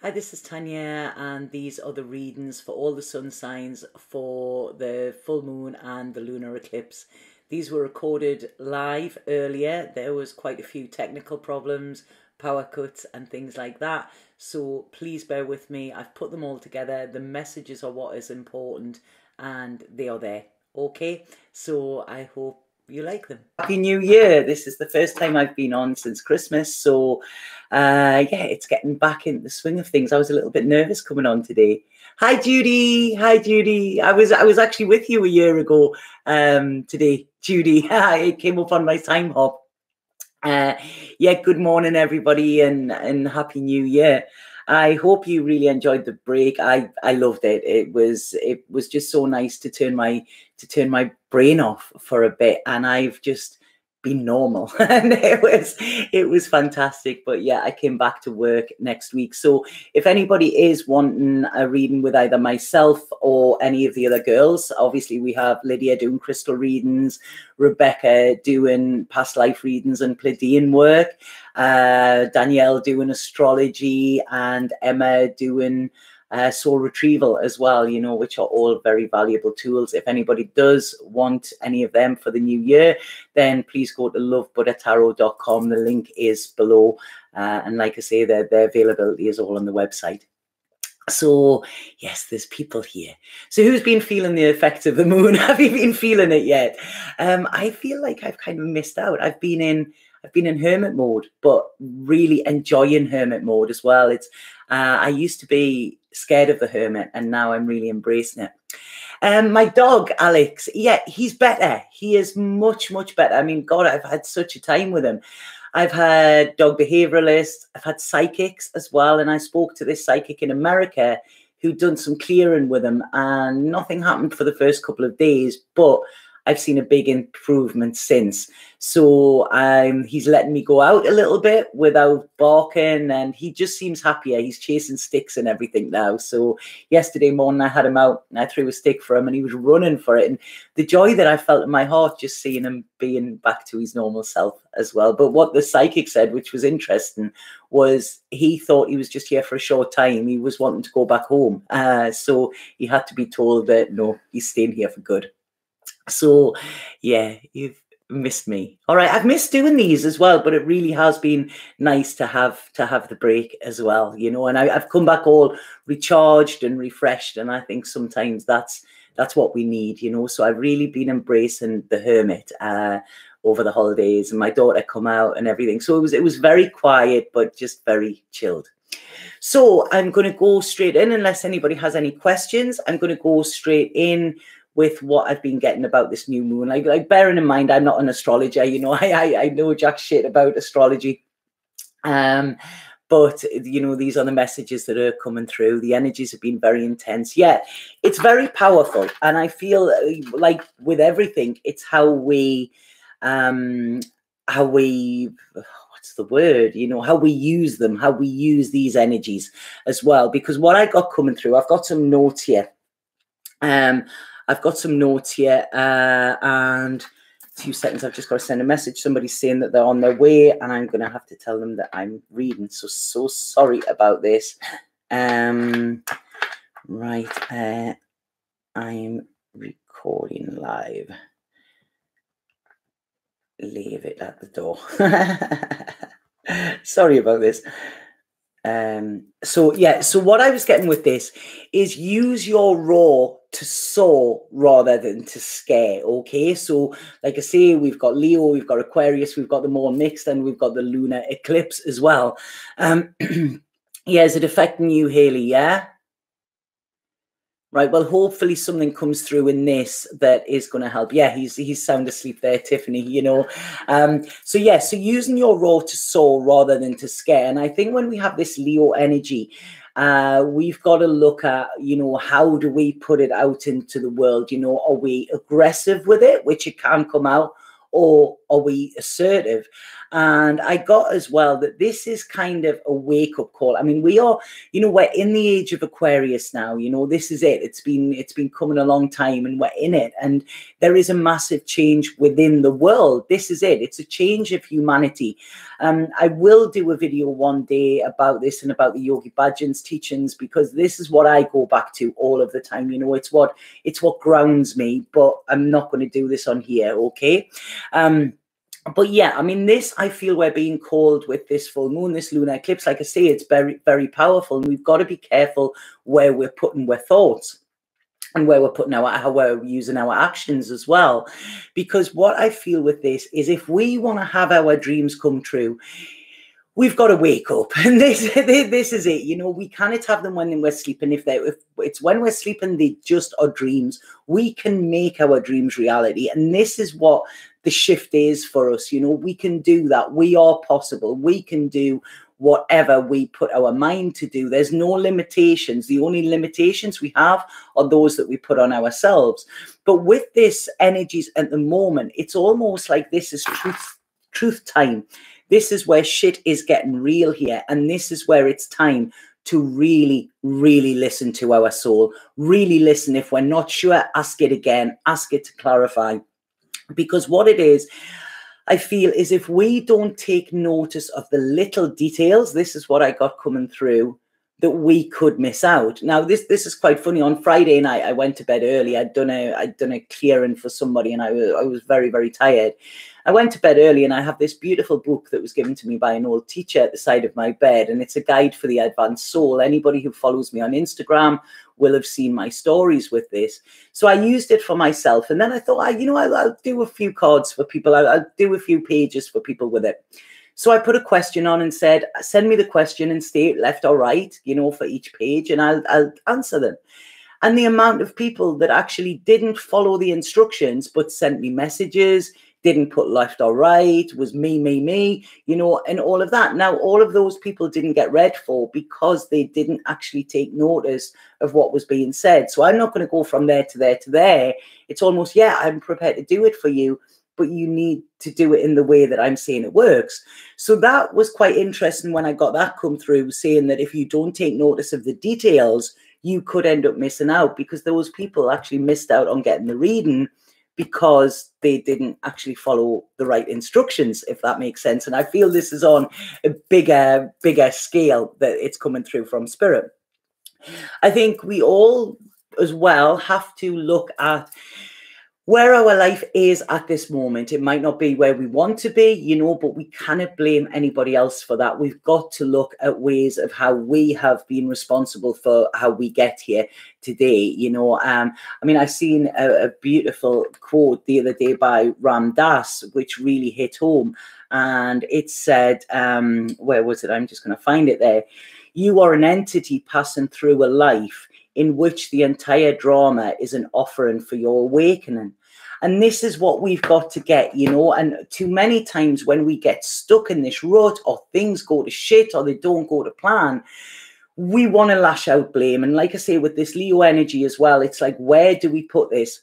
Hi, this is Tanya, and these are the readings for all the sun signs for the full moon and the lunar eclipse. These were recorded live earlier. There was quite a few technical problems, power cuts and things like that. So please bear with me. I've put them all together. The messages are what is important and they are there. Okay, so I hope you like them. Happy New Year. This is the first time I've been on since Christmas. So yeah, it's getting back into the swing of things. I was a little bit nervous coming on today. Hi, Judy. Hi, Judy. I was actually with you a year ago today, Judy. It came up on my time hop. Yeah, good morning, everybody, and Happy New Year. I hope you really enjoyed the break. I loved it. It was just so nice to turn my brain off for a bit, and I've just been normal and it was fantastic. But yeah, I came back to work next week. So if anybody is wanting a reading with either myself or any of the other girls, obviously we have Lydia doing crystal readings, Rebecca doing past life readings and Pleiadian work, Danielle doing astrology, and Emma doing soul retrieval as well, you know, which are all very valuable tools. If anybody does want any of them for the new year, then please go to lovebuttertarot.com. The link is below. And like I say, their availability is all on the website. So yes, there's people here. So who's been feeling the effects of the moon? Have you been feeling it yet? I feel like I've kind of missed out. I've been in hermit mode, but really enjoying hermit mode as well. It's I used to be scared of the hermit, and now I'm really embracing it. My dog, Alex, yeah, he's better. He is much, much better. I mean, God, I've had such a time with him. I've had dog behavioralists, I've had psychics as well. And I spoke to this psychic in America who'd done some clearing with him, and nothing happened for the first couple of days, but I've seen a big improvement since. So he's letting me go out a little bit without barking, and he just seems happier. He's chasing sticks and everything now. So yesterday morning I had him out and I threw a stick for him and he was running for it. And the joy that I felt in my heart just seeing him being back to his normal self as well. But what the psychic said, which was interesting, was he thought he was just here for a short time. He was wanting to go back home. So he had to be told that, no, he's staying here for good. So yeah, you've missed me. All right, I've missed doing these as well, but it really has been nice to have the break as well, you know. And I've come back all recharged and refreshed, and I think sometimes that's what we need, you know. So I've really been embracing the hermit over the holidays, and my daughter come out and everything. So it was very quiet, but just very chilled. So I'm going to go straight in, unless anybody has any questions. I'm going to go straight in with what I've been getting about this new moon. Like bearing in mind, I'm not an astrologer, you know, I know jack shit about astrology. But, you know, these are the messages that are coming through. The energies have been very intense. Yeah, it's very powerful. And I feel like with everything, it's how we what's the word, you know, how we use them, how we use these energies as well. Because what I got coming through, I've got some notes here. I've got some notes here, and 2 seconds, I've just got to send a message. Somebody's saying that they're on their way, and I'm going to have to tell them that I'm reading. So sorry about this. Right, I'm recording live. Leave it at the door. Sorry about this. So yeah, so what I was getting with this is use your raw to soar rather than to scare. Okay, so like I say, we've got Leo, we've got Aquarius, we've got them all mixed, and we've got the lunar eclipse as well. Yeah, is it affecting you, Haley? Yeah. Right, well, hopefully something comes through in this that is going to help. Yeah, he's sound asleep there, Tiffany, you know. So yeah, so using your raw to soar rather than to scare. And I think when we have this Leo energy, we've got to look at, you know, how do we put it out into the world? You know, are we aggressive with it, which it can come out, or are we assertive? And I got as well that this is kind of a wake-up call. I mean, we are, you know, we're in the age of Aquarius now. You know, this is it. It's been coming a long time, and we're in it. And there is a massive change within the world. This is it. It's a change of humanity. I will do a video one day about this and about the Yogi Bhajan's teachings, because this is what I go back to all of the time. You know, it's what grounds me. But I'm not going to do this on here, okay? But yeah, I mean, this, I feel we're being called with this full moon, this lunar eclipse. Like I say, it's very, very powerful. And we've got to be careful where we're putting our thoughts and where we're putting how we're using our actions as well. Because what I feel with this is, if we want to have our dreams come true, we've got to wake up. And this is it. You know, we cannot have them when we're sleeping. If it's when we're sleeping, they just are dreams. We can make our dreams reality. And this is what the shift is for us. You know, we can do that. We are possible. We can do whatever we put our mind to do. There's no limitations. The only limitations we have are those that we put on ourselves. But with this energies at the moment, it's almost like this is truth time. This is where shit is getting real here. And this is where it's time to really, really listen to our soul. Really listen. If we're not sure, ask it again. Ask it to clarify. Because what it is, I feel, is if we don't take notice of the little details, this is what I got coming through, that we could miss out. Now, this is quite funny. On Friday night, I went to bed early. I'd done a clearing for somebody, and I was very, very tired. I went to bed early, and I have this beautiful book that was given to me by an old teacher at the side of my bed, and it's a guide for the advanced soul. Anybody who follows me on Instagram will have seen my stories with this. So I used it for myself, and then I thought, I'll do a few cards for people. I'll do a few pages for people with it. So I put a question on and said, send me the question and state left or right, you know, for each page, and I'll answer them. And the amount of people that actually didn't follow the instructions but sent me messages, didn't put left or right, was me, you know, and all of that. Now, all of those people didn't get read for because they didn't actually take notice of what was being said. So I'm not going to go from there to there to there. It's almost, yeah, I'm prepared to do it for you, but you need to do it in the way that I'm saying it works. So that was quite interesting when I got that come through, saying that if you don't take notice of the details, you could end up missing out, because those people actually missed out on getting the reading because they didn't actually follow the right instructions, if that makes sense. And I feel this is on a bigger scale that it's coming through from Spirit. I think we all as well have to look at where our life is at this moment. It might not be where we want to be, you know, but we cannot blame anybody else for that. We've got to look at ways of how we have been responsible for how we get here today, you know. I mean, I seen a beautiful quote the other day by Ram Dass, which really hit home. And it said, where was it? I'm just going to find it there. You are an entity passing through a life in which the entire drama is an offering for your awakening. And this is what we've got to get, you know. And too many times when we get stuck in this rut, or things go to shit, or they don't go to plan, we want to lash out blame. And like I say, with this Leo energy as well, it's like, where do we put this?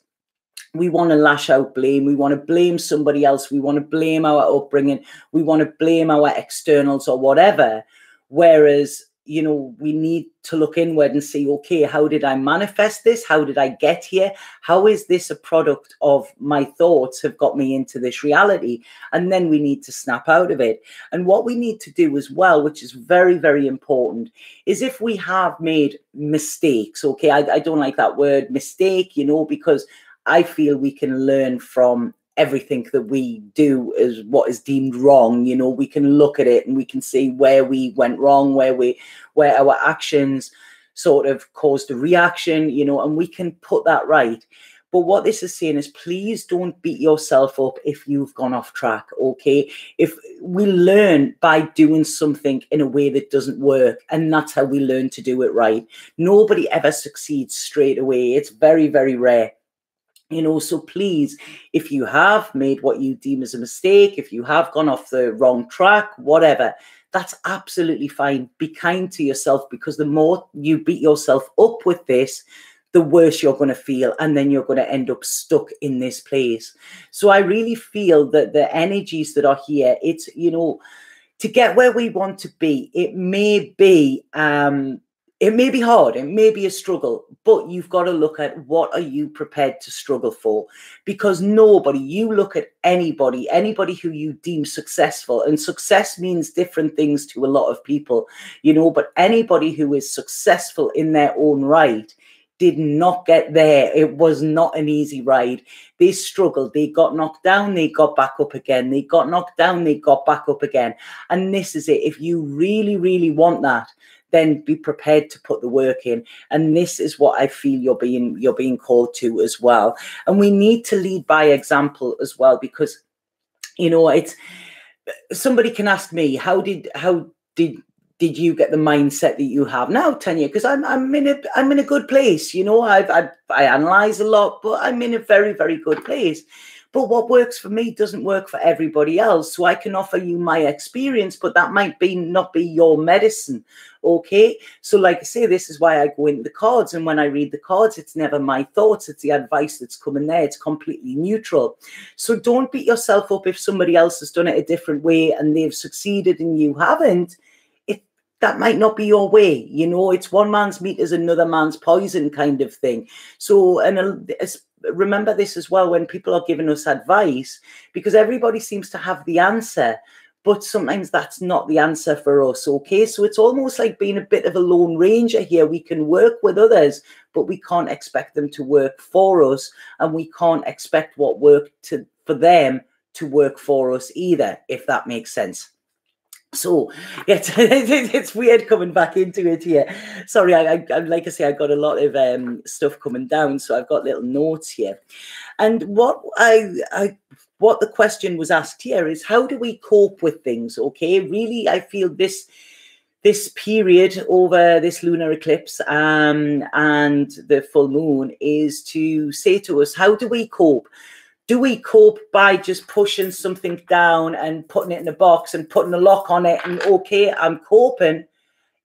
We want to lash out blame. We want to blame somebody else. We want to blame our upbringing. We want to blame our externals or whatever. Whereas, you know, we need to look inward and see, okay, how did I manifest this? How did I get here? How is this a product of my thoughts have got me into this reality? And then we need to snap out of it. And what we need to do as well, which is very, very important, is if we have made mistakes, okay, I don't like that word mistake, you know, because I feel we can learn from everything that we do is what is deemed wrong. You know, we can look at it and we can see where we went wrong, where our actions sort of caused a reaction, you know, and we can put that right. But what this is saying is, please don't beat yourself up if you've gone off track, okay? If we learn by doing something in a way that doesn't work, and that's how we learn to do it right. Nobody ever succeeds straight away. It's very, very rare. You know, so please, if you have made what you deem as a mistake, if you have gone off the wrong track, whatever, that's absolutely fine. Be kind to yourself, because the more you beat yourself up with this, the worse you're going to feel, and then you're going to end up stuck in this place. So I really feel that the energies that are here, it's, you know, to get where we want to be, it may be hard, it may be a struggle, but you've got to look at what are you prepared to struggle for? Because nobody, you look at anybody who you deem successful, and success means different things to a lot of people, you know, but anybody who is successful in their own right did not get there. It was not an easy ride. They struggled. They got knocked down. They got back up again. They got knocked down. They got back up again. And this is it. If you really, really want that, then be prepared to put the work in. And this is what I feel you're being called to as well. And we need to lead by example as well, because, you know, it's, somebody can ask me, how did you get the mindset that you have now, Tanya? Because I'm in a good place, you know. I analyze a lot, but I'm in a very, very good place. But what works for me doesn't work for everybody else. So I can offer you my experience, but that might not be your medicine. Okay. So like I say, this is why I go into the cards. And when I read the cards, it's never my thoughts. It's the advice that's coming there. It's completely neutral. So don't beat yourself up if somebody else has done it a different way and they've succeeded and you haven't. That might not be your way, you know. It's one man's meat is another man's poison kind of thing. So, and remember this as well when people are giving us advice, because everybody seems to have the answer, but sometimes that's not the answer for us, okay? So it's almost like being a bit of a lone ranger here. We can work with others, but we can't expect them to work for us, and we can't expect what worked for them to work for us either, if that makes sense. So yeah, it's weird coming back into it here. Sorry, I like I say, I got a lot of stuff coming down, so I've got little notes here. And what what the question was asked here is, how do we cope with things? Okay, really, I feel this period over this lunar eclipse and the full moon is to say to us, how do we cope? Do we cope by just pushing something down and putting it in a box and putting a lock on it and, okay, I'm coping?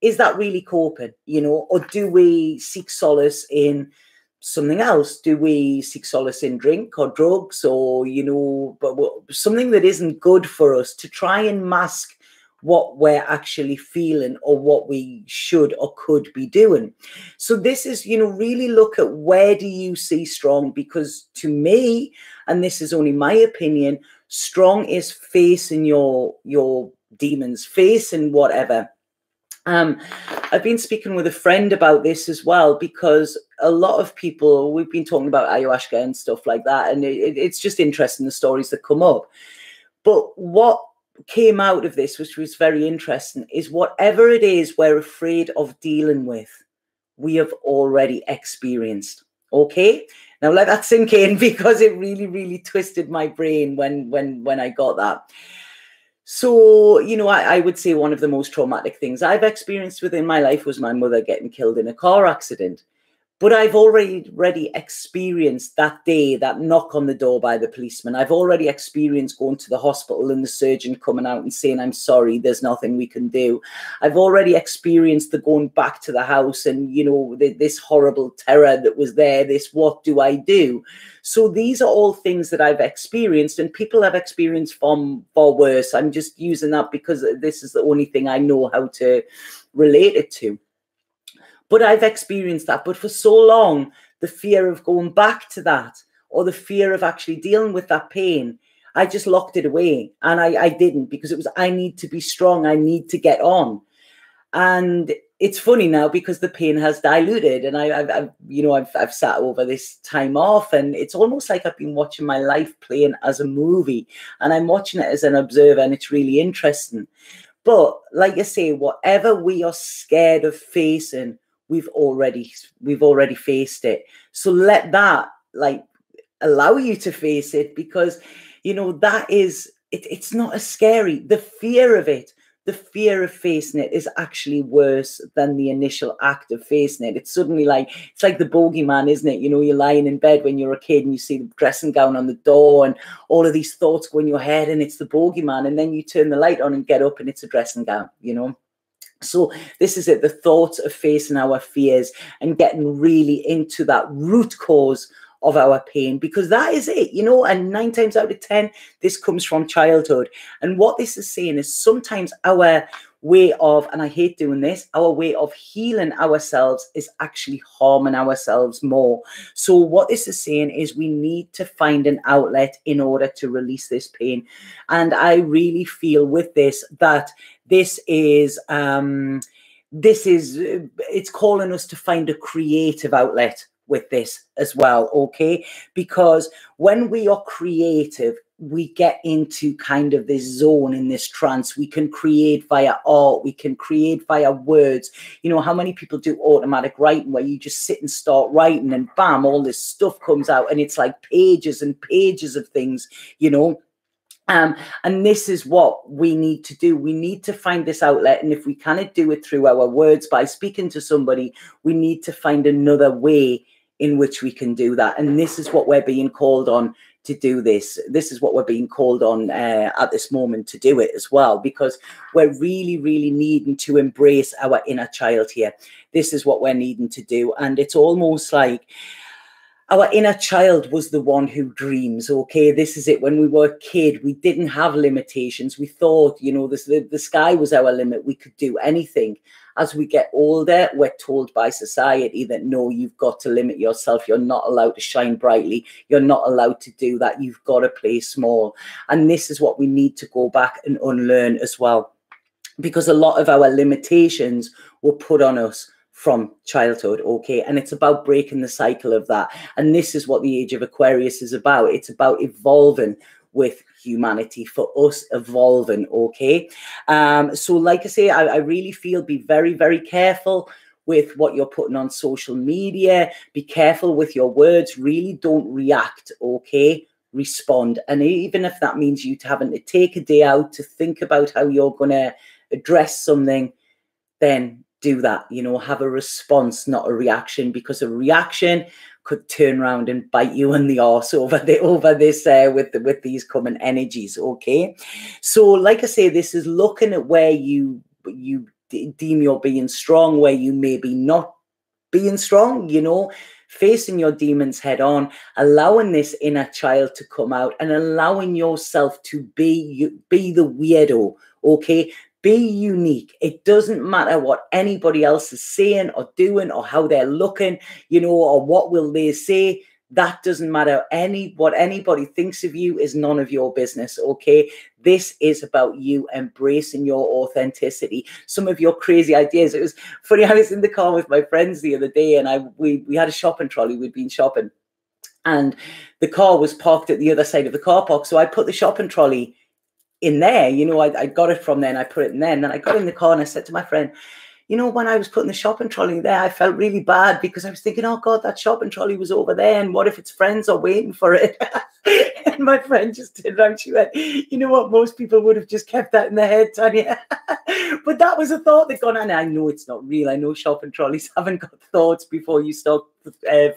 Is that really coping, you know? Or do we seek solace in something else? Do we seek solace in drink or drugs or, you know, but something that isn't good for us to try and mask what we're actually feeling or what we should or could be doing? So this is, you know, really look at where do you see strong? Because to me, and this is only my opinion, strong is facing your demons, facing whatever. I've been speaking with a friend about this as well, because a lot of people, we've been talking about ayahuasca and stuff like that, and it's just interesting, the stories that come up. But what came out of this, which was very interesting, is whatever it is we're afraid of dealing with, we have already experienced. Okay, now let that sink in, because it really, really twisted my brain when I got that. So, you know, I would say one of the most traumatic things I've experienced within my life was my mother getting killed in a car accident. But I've already experienced that day, that knock on the door by the policeman. I've already experienced going to the hospital and the surgeon coming out and saying, I'm sorry, there's nothing we can do. I've already experienced the going back to the house and, you know, this horrible terror that was there, this what do I do? So these are all things that I've experienced, and people have experienced far worse. I'm just using that because this is the only thing I know how to relate it to. But I've experienced that. But for so long, the fear of going back to that, or the fear of actually dealing with that pain, I just locked it away. And I didn't, because it was, I need to be strong. I need to get on. And it's funny now because the pain has diluted, and I've sat over this time off, and it's almost like I've been watching my life playing as a movie, and I'm watching it as an observer, and it's really interesting. But like I say, whatever we are scared of facing, we've already faced it. So let that allow you to face it, because you know that is it's not as scary. The fear of it, the fear of facing it, is actually worse than the initial act of facing it. It's suddenly it's like the bogeyman, isn't it? You know, you're lying in bed when you're a kid and you see the dressing gown on the door and all of these thoughts go in your head, and it's the bogeyman, and then you turn the light on and get up and it's a dressing gown, you know. So this is it, the thoughts of facing our fears and getting really into that root cause of our pain, because that is it, you know, and 9 times out of 10, this comes from childhood. And what this is saying is sometimes our way of, and I hate doing this, our way of healing ourselves is actually harming ourselves more. So what this is saying is we need to find an outlet in order to release this pain. And I really feel with this that it's calling us to find a creative outlet with this as well, okay? Because when we are creative, we get into kind of this zone, in this trance. We can create via art, we can create via words. You know, how many people do automatic writing where you just sit and start writing and bam, all this stuff comes out and it's like pages and pages of things, you know? And this is what we need to do. We need to find this outlet. And if we cannot do it through our words by speaking to somebody, we need to find another way in which we can do that. And this is what we're being called on to do this. This is what we're being called on at this moment to do it as well, because we're really, really needing to embrace our inner child here. This is what we're needing to do. And it's almost like our inner child was the one who dreams, okay? This is it. When we were a kid, we didn't have limitations. We thought, you know, the sky was our limit. We could do anything. As we get older, we're told by society that, no, you've got to limit yourself. You're not allowed to shine brightly. You're not allowed to do that. You've got to play small. And this is what we need to go back and unlearn as well, because a lot of our limitations were put on us from childhood, okay? And it's about breaking the cycle of that. And this is what the age of Aquarius is about. It's about evolving with humanity, for us evolving, okay? So like I say, I really feel be very, very careful with what you're putting on social media. Be careful with your words. Really don't react, okay? Respond. And even if that means you having to take a day out to think about how you're going to address something, then do that, you know, have a response, not a reaction, because a reaction could turn around and bite you in the arse over this with these coming energies, okay? So like I say, this is looking at where you deem you're being strong, where you may be not being strong, you know, facing your demons head on, allowing this inner child to come out and allowing yourself to be the weirdo, okay? Be unique. It doesn't matter what anybody else is saying or doing or how they're looking, you know, or what will they say. That doesn't matter. What anybody thinks of you is none of your business, okay? This is about you embracing your authenticity. Some of your crazy ideas. It was funny, I was in the car with my friends the other day and we had a shopping trolley. We'd been shopping and the car was parked at the other side of the car park. So I put the shopping trolley in there, you know, I got it from there and I put it in there. And then I got in the car and I said to my friend, you know, when I was putting the shopping trolley there, I felt really bad because I was thinking, oh God, that shopping trolley was over there. And what if its friends are waiting for it? And my friend just turned around, she went, you know what, most people would have just kept that in their head, Tanya. But that was a thought that gone on. I know it's not real. I know shopping trolleys haven't got thoughts before you start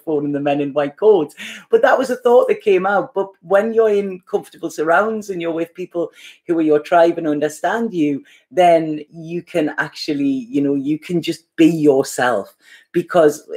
phoning the men in white coats. But that was a thought that came out. But when you're in comfortable surrounds and you're with people who are your tribe and understand you, then you can actually, you know, you can just be yourself, because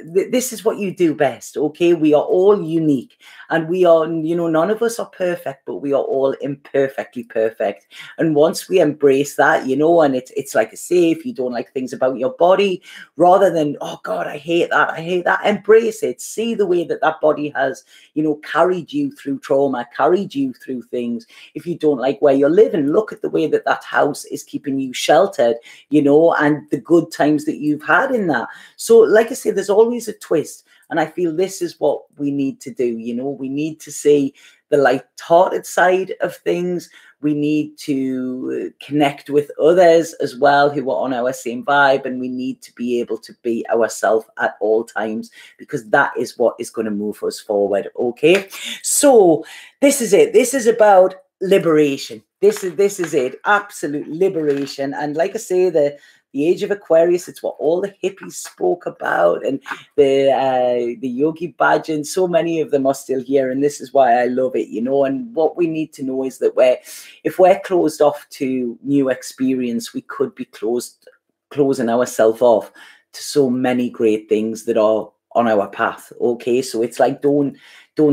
this is what you do best, okay? We are all unique and we are, you know, none of us are perfect, but we are all imperfectly perfect. And once we embrace that, you know, and it's like I say, if you don't like things about your body, rather than, oh God, I hate that, embrace it. See the way that that body has, you know, carried you through trauma, carried you through things. If you don't like where you're living, look at the way that that house is keeping you sheltered, you know, and the good times that you've had in that. So like I say, there's always a twist. And I feel this is what we need to do. You know, we need to see the light-hearted side of things. We need to connect with others as well who are on our same vibe. And we need to be able to be ourselves at all times, because that is what is going to move us forward. Okay. So this is it. This is about liberation. This is it. Absolute liberation. And like I say, the age of Aquarius, it's what all the hippies spoke about, and the Yogi Bhajan, so many of them are still here, and this is why I love it, you know. And what we need to know is that if we're closed off to new experience, we could be closed closing ourselves off to so many great things that are on our path. Okay, so it's like don't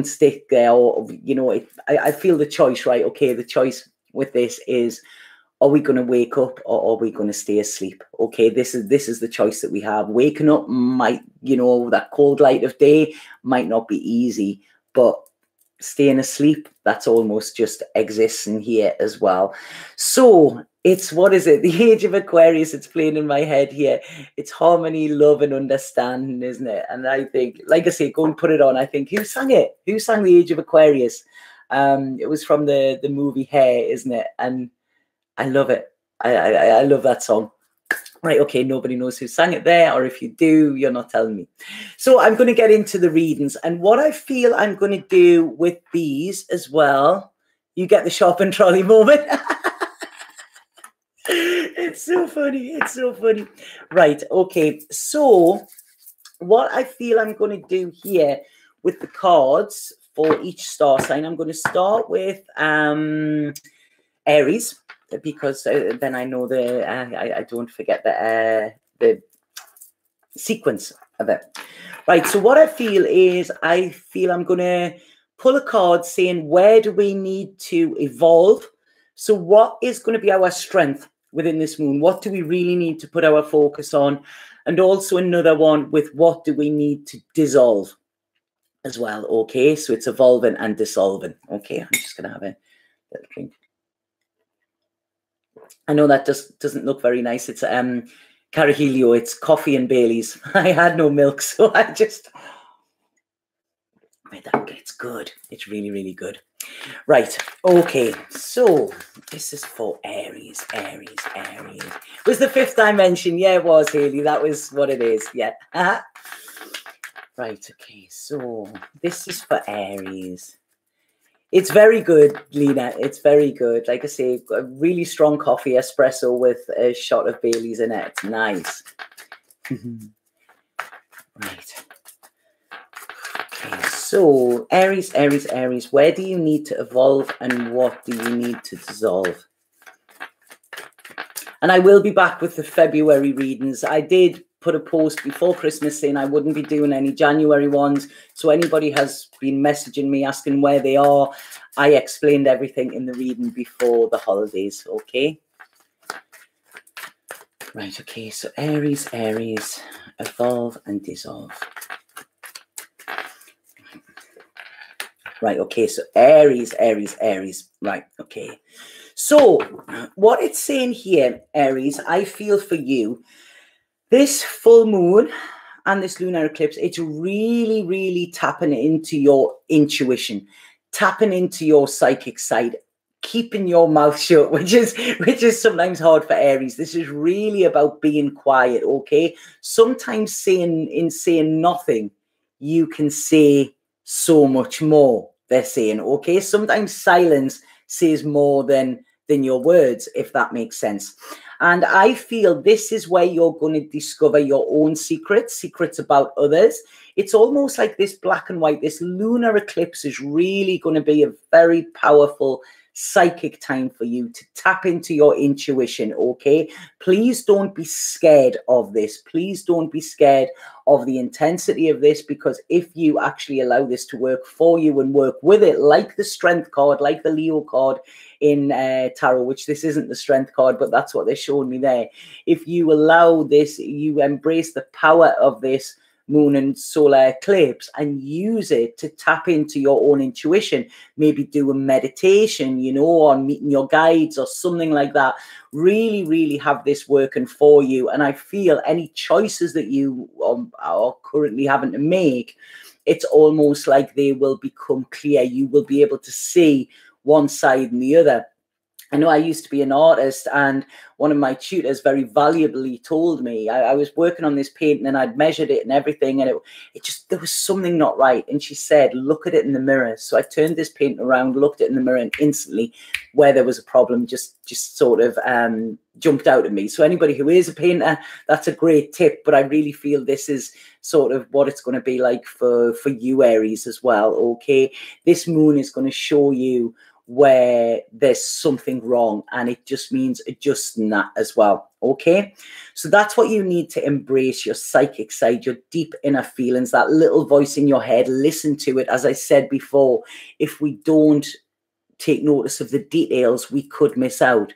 stick there, or you know, I feel the choice, right? Okay, the choice with this is, are we going to wake up or are we going to stay asleep? Okay, this is the choice that we have. Waking up might, you know, that cold light of day might not be easy, but staying asleep, that's almost just existing here as well. So it's, what is it? The age of Aquarius, it's playing in my head here. It's harmony, love and understanding, isn't it? And I think, like I say, go and put it on. I think, who sang it? Who sang the age of Aquarius? It was from the movie Hair, isn't it? And I love it. I love that song. Right, okay, nobody knows who sang it there, or if you do, you're not telling me. So I'm going to get into the readings, and what I feel I'm going to do with these as well, you get the shopping trolley moment. It's so funny, it's so funny. Right, okay, so what I feel I'm going to do here with the cards for each star sign, I'm going to start with Aries, because then I know I don't forget the sequence of it. Right, so what I feel is, I'm going to pull a card saying, where do we need to evolve? So what is going to be our strength within this moon? What do we really need to put our focus on? And also another one with, what do we need to dissolve as well? Okay, so it's evolving and dissolving. Okay, I'm just going to have a little drink. I know that just doesn't look very nice. It's Carahilio. It's coffee and Baileys. I had no milk, so I just made that. It's good. It's really, really good. Right. Okay. So this is for Aries. Aries. It was the fifth dimension. Yeah, it was, Haley. That was what it is. Yeah. Right. Okay. So this is for Aries. It's very good, Lena. It's very good. Like I say, a really strong coffee espresso with a shot of Bailey's in it. It's nice. Right. Okay, so Aries, where do you need to evolve and what do you need to dissolve? And I will be back with the February readings. I did put a post before Christmas saying I wouldn't be doing any January ones. So anybody has been messaging me asking where they are, I explained everything in the reading before the holidays, okay? Right, okay, so Aries, evolve and dissolve. Right, okay, so Aries. Right, okay. So what it's saying here, Aries, I feel for you, this full moon and this lunar eclipse, it's really, really tapping into your intuition, tapping into your psychic side, keeping your mouth shut, which is sometimes hard for Aries. This is really about being quiet, okay? Sometimes saying nothing, you can say so much more, they're saying, okay? Sometimes silence says more than your words, if that makes sense. And I feel this is where you're going to discover your own secrets about others. It's almost like this black and white, this lunar eclipse is really going to be a very powerful psychic time for you to tap into your intuition, okay? Please don't be scared of this. Please don't be scared of the intensity of this, because if you actually allow this to work for you and work with it, like the strength card, like the Leo card in tarot, which this isn't the strength card, but that's what they're showing me there. If you allow this, you embrace the power of this moon and solar eclipse and use it to tap into your own intuition, maybe do a meditation, you know, on meeting your guides or something like that. Really, really have this working for you. And I feel any choices that you are currently having to make, it's almost like they will become clear. You will be able to see one side and the other. I know I used to be an artist, and one of my tutors very valuably told me, I was working on this painting and I'd measured it and everything, and it just, there was something not right. And she said, look at it in the mirror. So I turned this painting around, looked at it in the mirror, and instantly where there was a problem just sort of jumped out at me. So anybody who is a painter, that's a great tip. But I really feel this is sort of what it's going to be like for you, Aries, as well. Okay, this moon is going to show you where there's something wrong, and it just means adjusting that as well. Okay, so that's what you need to embrace, your psychic side, your deep inner feelings, that little voice in your head. Listen to it. As I said before, if we don't take notice of the details, we could miss out.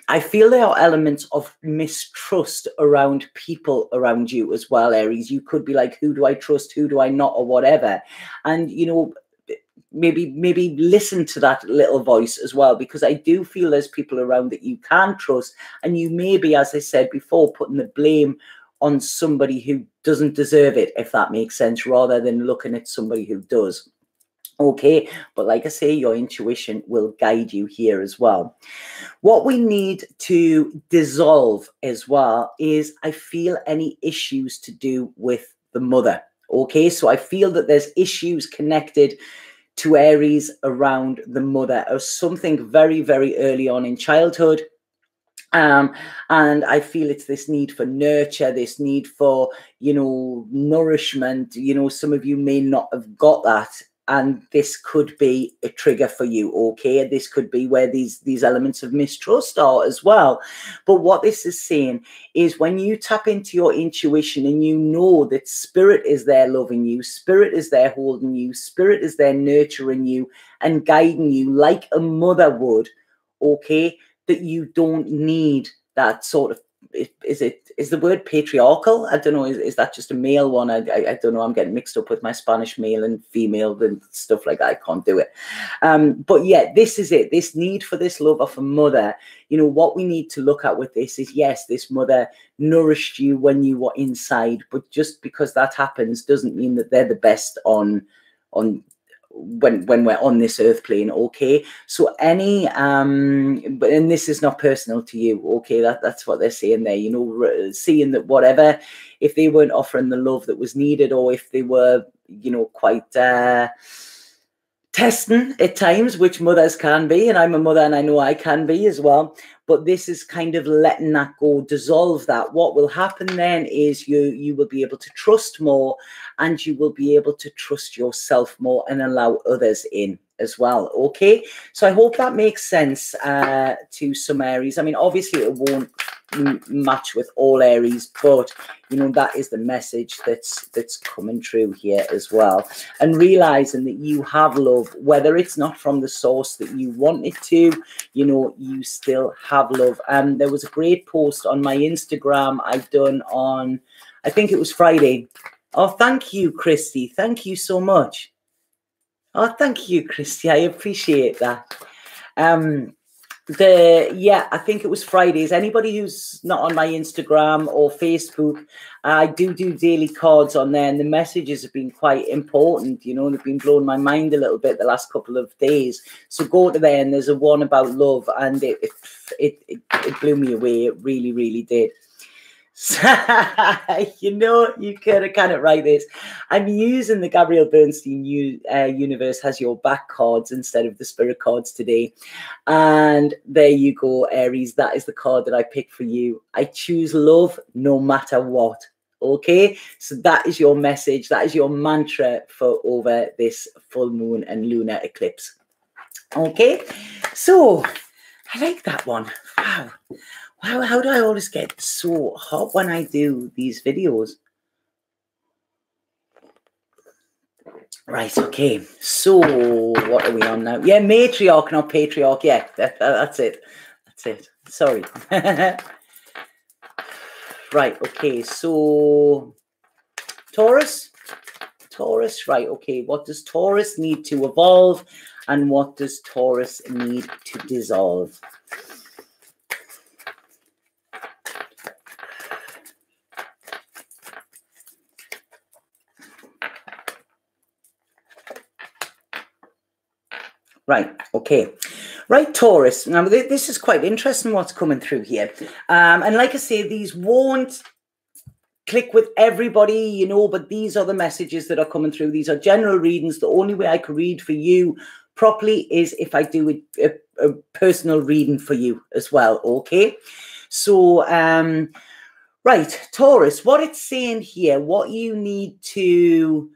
I feel there are elements of mistrust around people around you as well, Aries. You could be like, who do I trust, who do I not, or whatever. And, you know, maybe listen to that little voice as well, because I do feel there's people around that you can trust, and you may be, as I said before, putting the blame on somebody who doesn't deserve it, if that makes sense, rather than looking at somebody who does. Okay, but like I say, your intuition will guide you here as well. What we need to dissolve as well is, I feel, any issues to do with the mother. Okay, so I feel that there's issues connected to Aries around the mother, or something very, very early on in childhood. And I feel it's this need for nurture, this need for, you know, nourishment. You know, some of you may not have got that, and this could be a trigger for you. Okay, this could be where these elements of mistrust are as well. But what this is saying is, when you tap into your intuition and you know that spirit is there loving you, spirit is there holding you, spirit is there nurturing you and guiding you like a mother would, okay, that you don't need that sort of, is the word patriarchal? I don't know. Is that just a male one? I don't know. I'm getting mixed up with my Spanish male and female and stuff like that. I can't do it. But yeah, this is it. This need for this love of a mother. You know, what we need to look at with this is, yes, this mother nourished you when you were inside, but just because that happens doesn't mean that they're the best on when we're on this earth plane. Okay, so any and this is not personal to you. Okay, that's what they're saying there. You know, seeing that whatever, if they weren't offering the love that was needed, or if they were, you know, quite testing at times, which mothers can be, and I'm a mother and I know I can be as well, but this is kind of letting that go, dissolve that. What will happen then is you will be able to trust more, and you will be able to trust yourself more and allow others in as well. Okay, so I hope that makes sense to some Aries. I mean, obviously it won't match with all Aries, but you know, that is the message that's coming through here as well. And realizing that you have love, whether it's not from the source that you want it to, you know, you still have love. There was a great post on my Instagram I've done on, I think it was Friday. Oh, thank you, Christy. Thank you so much. Oh, thank you, Christy. I appreciate that. Yeah, I think it was Fridays. Anybody who's not on my Instagram or Facebook, I do daily cards on there, and the messages have been quite important. You know, they've been blowing my mind a little bit the last couple of days. So go to there, and there's a one about love, and it blew me away. It really, really did. You know, you could kind of write this. I'm using the Gabrielle Bernstein Universe Has Your Back cards instead of the Spirit cards today. And there you go, Aries. That is the card that I picked for you. I choose love no matter what. Okay, so that is your message. That is your mantra for over this full moon and lunar eclipse. Okay, so I like that one. Wow. How do I always get so hot when I do these videos? Right, okay. So what are we on now? Yeah, matriarch, not patriarch. Yeah, that's it. That's it. Sorry. Right, okay. So Taurus. Right, okay. What does Taurus need to evolve, and what does Taurus need to dissolve? Right, okay. Right, Taurus. Now, this is quite interesting what's coming through here. And like I say, these won't click with everybody, you know, but these are the messages that are coming through. These are general readings. The only way I can read for you properly is if I do a personal reading for you as well, okay? So, right, Taurus, what it's saying here, what you need to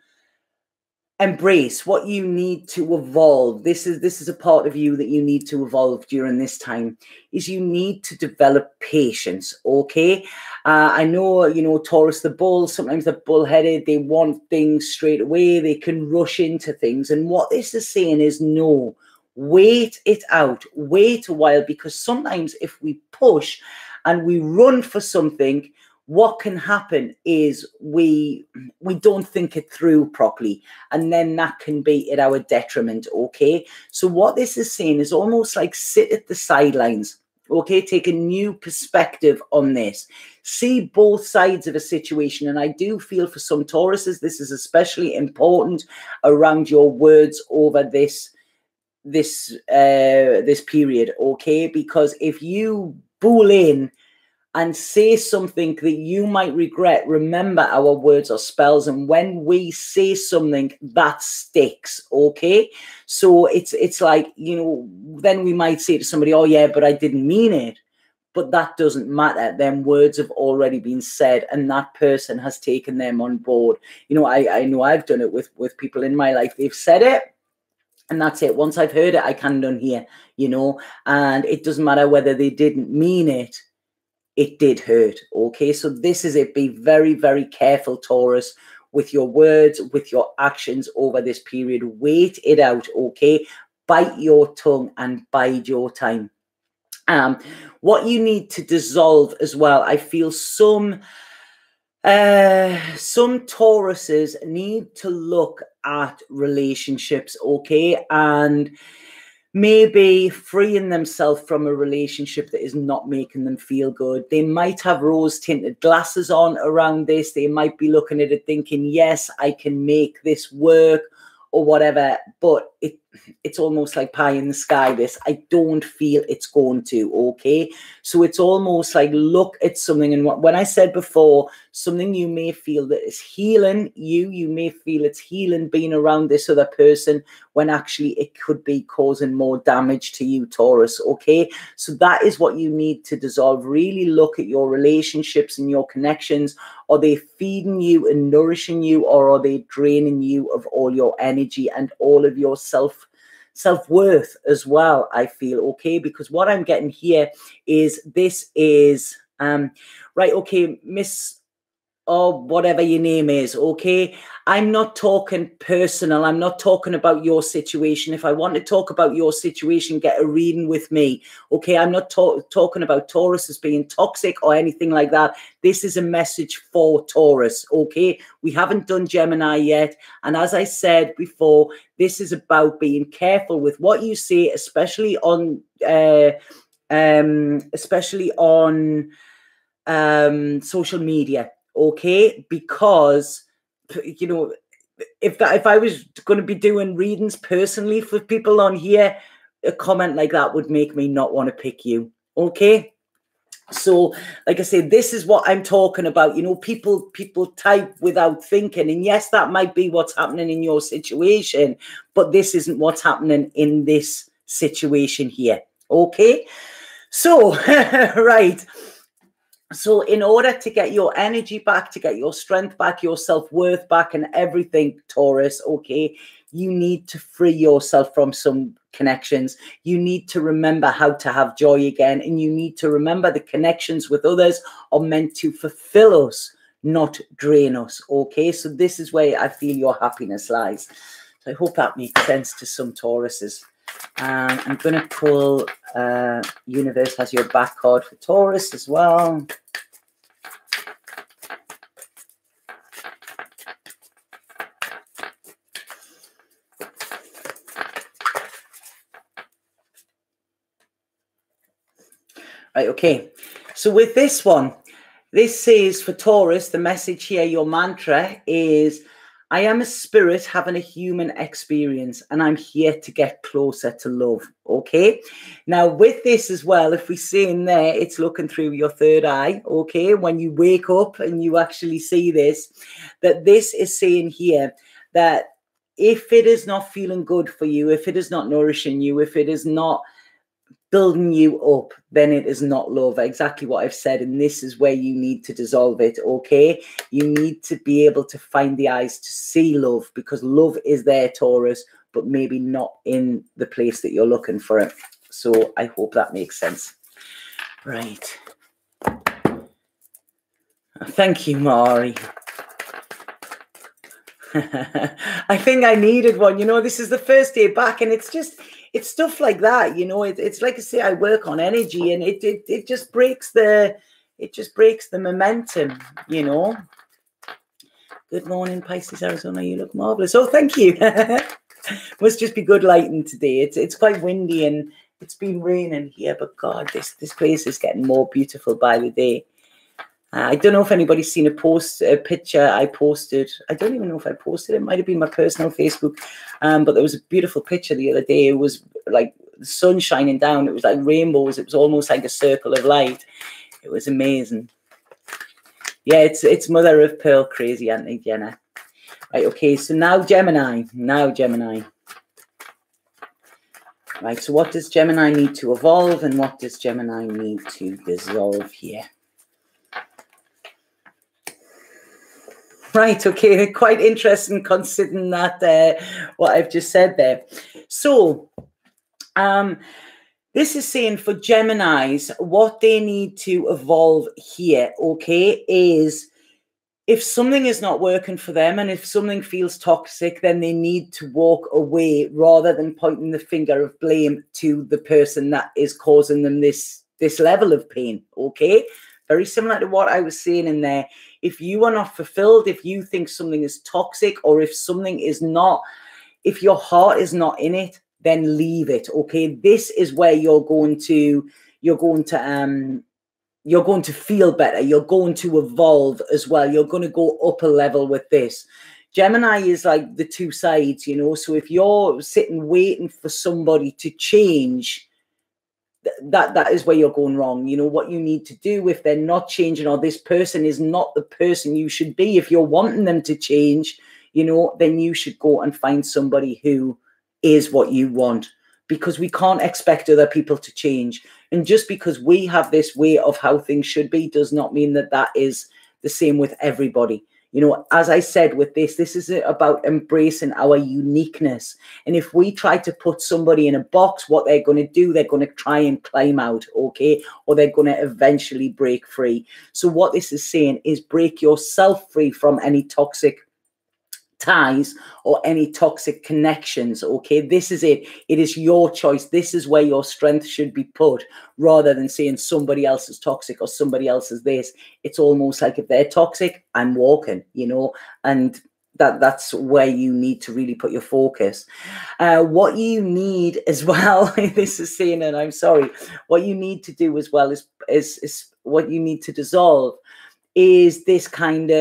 embrace what you need to evolve. This is a part of you that you need to evolve during this time, is you need to develop patience. Okay, I know, you know, Taurus, the bull, sometimes they're bullheaded, they want things straight away, they can rush into things, and what this is saying is no, wait it out, wait a while, because sometimes if we push and we run for something, what can happen is we don't think it through properly, and then that can be at our detriment. Okay, so what this is saying is almost like sit at the sidelines. Okay, take a new perspective on this, see both sides of a situation. And I do feel for some Tauruses this is especially important around your words over this period. Okay, because if you bull in and say something that you might regret, remember our words are spells, and when we say something, that sticks. Okay, so it's like, you know, then we might say to somebody, oh yeah, but I didn't mean it. But that doesn't matter. Them words have already been said, and that person has taken them on board. You know, I know I've done it with people in my life. They've said it, and that's it. Once I've heard it, I can't unhear, you know, and it doesn't matter whether they didn't mean it. It did hurt. Okay, so this is it. Be very, very careful, Taurus, with your words, with your actions over this period. Wait it out. Okay, bite your tongue and bide your time. What you need to dissolve as well, I feel some Tauruses need to look at relationships. Okay, and maybe freeing themselves from a relationship that is not making them feel good. They might have rose-tinted glasses on around this. They might be looking at it thinking, yes, I can make this work or whatever, but it's almost like pie in the sky, this. I don't feel it's going to, okay? So it's almost like look at something, and when I said before, something you may feel that is healing you may feel it's healing being around this other person, when actually it could be causing more damage to you, Taurus, okay? So that is what you need to dissolve. Really look at your relationships and your connections. Are they feeding you and nourishing you, or are they draining you of all your energy and all of your self-worth as well, I feel, okay? Because what I'm getting here is this is right, okay, Miss, or whatever your name is, okay? I'm not talking personal. I'm not talking about your situation. If I want to talk about your situation, get a reading with me, okay? I'm not talking about Taurus as being toxic or anything like that. This is a message for Taurus, okay? We haven't done Gemini yet. And as I said before, this is about being careful with what you say, especially on social media. Okay, because, you know, if I was going to be doing readings personally for people on here, a comment like that would make me not want to pick you. Okay, so like I said, this is what I'm talking about. You know, people type without thinking, and yes, that might be what's happening in your situation, but this isn't what's happening in this situation here. Okay, so right. So in order to get your energy back, to get your strength back, your self-worth back and everything, Taurus, okay, you need to free yourself from some connections. You need to remember how to have joy again. And you need to remember the connections with others are meant to fulfill us, not drain us, okay? So this is where I feel your happiness lies. So I hope that makes sense to some Tauruses. I'm going to pull Universe Has Your Back card for Taurus as well. Right, okay. So with this one, this says for Taurus, the message here, your mantra is, I am a spirit having a human experience, and I'm here to get closer to love. Okay. Now with this as well, if we see in there, it's looking through your third eye. Okay. When you wake up and you actually see this, that this is saying here that if it is not feeling good for you, if it is not nourishing you, if it is not building you up, then it is not love. Exactly what I've said, and this is where you need to dissolve it, okay? You need to be able to find the eyes to see love, because love is there, Taurus, but maybe not in the place that you're looking for it. So I hope that makes sense. Right. Thank you, Mari. I think I needed one. You know, this is the first day back, and it's stuff like that. You know, it's like I say, I work on energy, and it just breaks the momentum. You know. Good morning, Pisces, Arizona. You look marvelous. Oh, thank you. Must just be good lighting today. It's quite windy and it's been raining here, but God, this place is getting more beautiful by the day. I don't know if anybody's seen a picture I posted. I don't even know if I posted it. It might have been my personal Facebook. But there was a beautiful picture the other day. It was like the sun shining down. It was like rainbows. It was almost like a circle of light. It was amazing. Yeah, it's mother of pearl crazy, Auntie Jenna. Right, okay, so now Gemini. Right, so what does Gemini need to evolve, and what does Gemini need to dissolve here? Right, okay, quite interesting considering that what I've just said there. So, this is saying for Geminis, what they need to evolve here, okay, is if something is not working for them and if something feels toxic, then they need to walk away rather than pointing the finger of blame to the person that is causing them this level of pain, okay? Very similar to what I was saying in there. If you are not fulfilled, if you think something is toxic, or if something is not, if your heart is not in it, then leave it, okay? This is where you're going to feel better. You're going to evolve as well. You're going to go up a level with this. Gemini is like the two sides, you know. So if you're sitting waiting for somebody to change, that is where you're going wrong. You know, what you need to do if they're not changing, or this person is not the person you should be, if you're wanting them to change, you know, then you should go and find somebody who is what you want, because we can't expect other people to change. And just because we have this way of how things should be does not mean that that is the same with everybody. You know, as I said with this is about embracing our uniqueness. And if we try to put somebody in a box, what they're going to do, they're going to try and climb out, okay? Or they're going to eventually break free. So what this is saying is break yourself free from any toxic ties or any toxic connections, okay? This is it. It is your choice. This is where your strength should be put, rather than saying somebody else is toxic or somebody else is this. It's almost like if they're toxic, I'm walking, you know, and that's where you need to really put your focus. What you need as well, this is saying, and I'm sorry, what you need to do as well is what you need to dissolve is this kind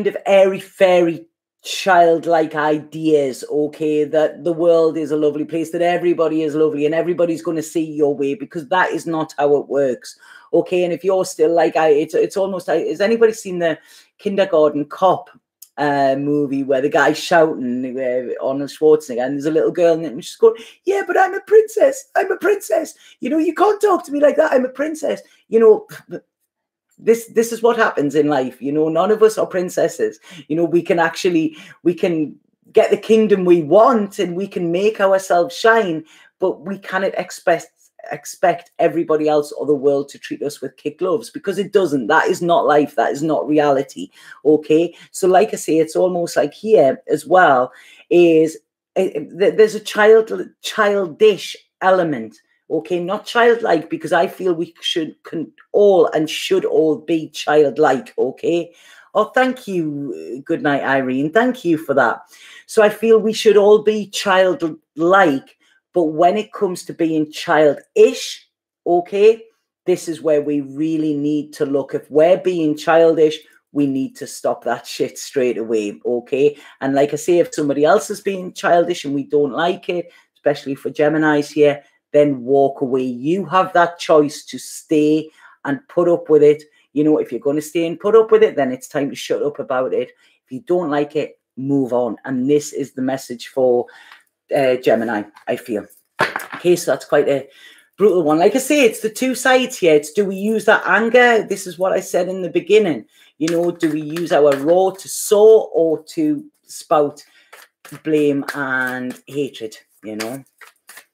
of airy-fairy childlike ideas, okay, that the world is a lovely place, that everybody is lovely and everybody's going to see your way, because that is not how it works, okay? And if you're still like it's almost like, has anybody seen the Kindergarten Cop movie where the guy's shouting, Arnold Schwarzenegger, and there's a little girl and she's going, yeah, but I'm a princess, you know, you can't talk to me like that, I'm a princess, you know. This is what happens in life, you know. None of us are princesses, you know. We can get the kingdom we want and we can make ourselves shine, but we cannot expect everybody else or the world to treat us with kid gloves, because it doesn't. That is not life. That is not reality, okay? So like I say, it's almost like here as well is there's a childish element. Okay, not childlike, because I feel we should all be childlike, okay? Oh, thank you. Good night, Irene. Thank you for that. So I feel we should all be childlike, but when it comes to being childish, okay, this is where we really need to look. If we're being childish, we need to stop that shit straight away, okay? And like I say, if somebody else is being childish and we don't like it, especially for Geminis here, then walk away. You have that choice to stay and put up with it. You know, if you're going to stay and put up with it, then it's time to shut up about it. If you don't like it, move on. And this is the message for Gemini, I feel. Okay, so that's quite a brutal one. Like I say, it's the two sides here. It's, do we use that anger? This is what I said in the beginning. You know, do we use our raw to sow or to spout blame and hatred, you know?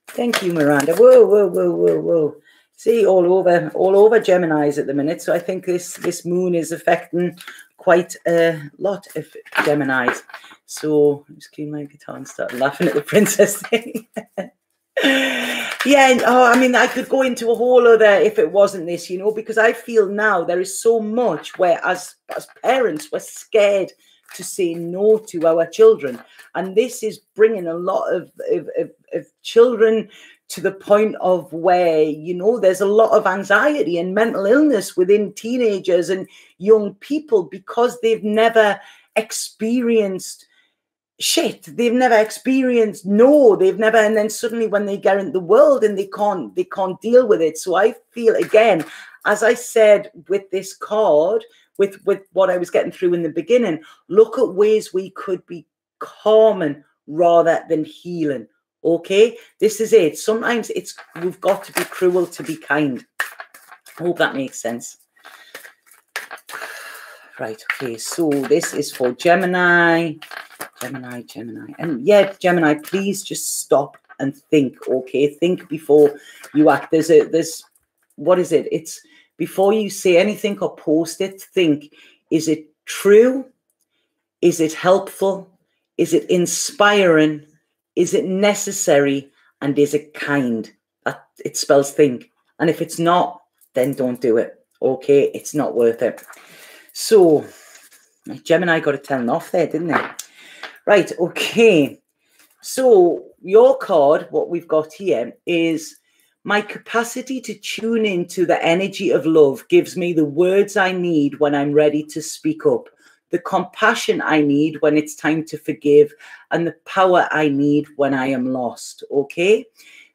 Thank you, Miranda. Whoa, whoa, whoa, whoa, whoa. See, all over Geminis at the minute. So I think this moon is affecting quite a lot of Geminis. So I'm just clean my guitar and start laughing at the princess thing. Yeah, oh, I mean, I could go into a whole other if it wasn't this, you know, because I feel now there is so much where as parents we're scared to say no to our children, and this is bringing a lot of children to the point of where, you know, there's a lot of anxiety and mental illness within teenagers and young people because they've never experienced shit. They've never experienced no, they've never, and then suddenly when they get in the world and they can't deal with it. So I feel, again, as I said with this card, with what I was getting through in the beginning, look at ways we could be calming rather than healing. Okay, this is it. Sometimes we've got to be cruel to be kind. I hope that makes sense. Right, okay, so this is for Gemini. And yeah, Gemini, please just stop and think, okay? Think before you act. There's what is it? It's before you say anything or post it, think, is it true? Is it helpful? Is it inspiring? Is it necessary? And is it kind? That it spells think. And if it's not, then don't do it. Okay, it's not worth it. So Gemini got a 10 off there, didn't they? Right, okay. So your card, what we've got here is my capacity to tune into the energy of love gives me the words I need when I'm ready to speak up, the compassion I need when it's time to forgive, and the power I need when I am lost, okay?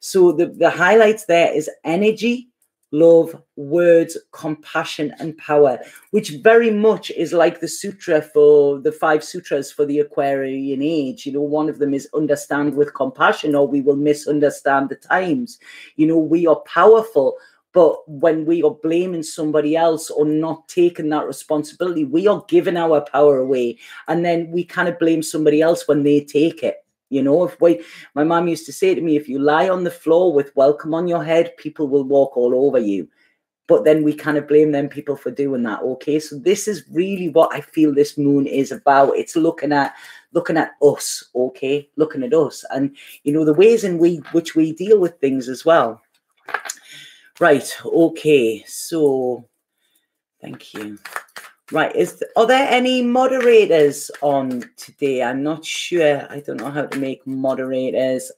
So the highlights there is energy, love, words, compassion, and power, which very much is like the sutra for the 5 sutras for the Aquarian age. You know, one of them is understand with compassion, or we will misunderstand the times. You know, we are powerful, but when we are blaming somebody else or not taking that responsibility, we are giving our power away. And then we kind of blame somebody else when they take it. You know, my mom used to say to me, if you lie on the floor with welcome on your head, people will walk all over you. But then we kind of blame them people for doing that. Okay, so this is really what I feel this moon is about. It's looking at us, okay, looking at us, and you know the ways in which we deal with things as well. Right, okay, so thank you. Right, are there any moderators on today? I'm not sure. I don't know how to make moderators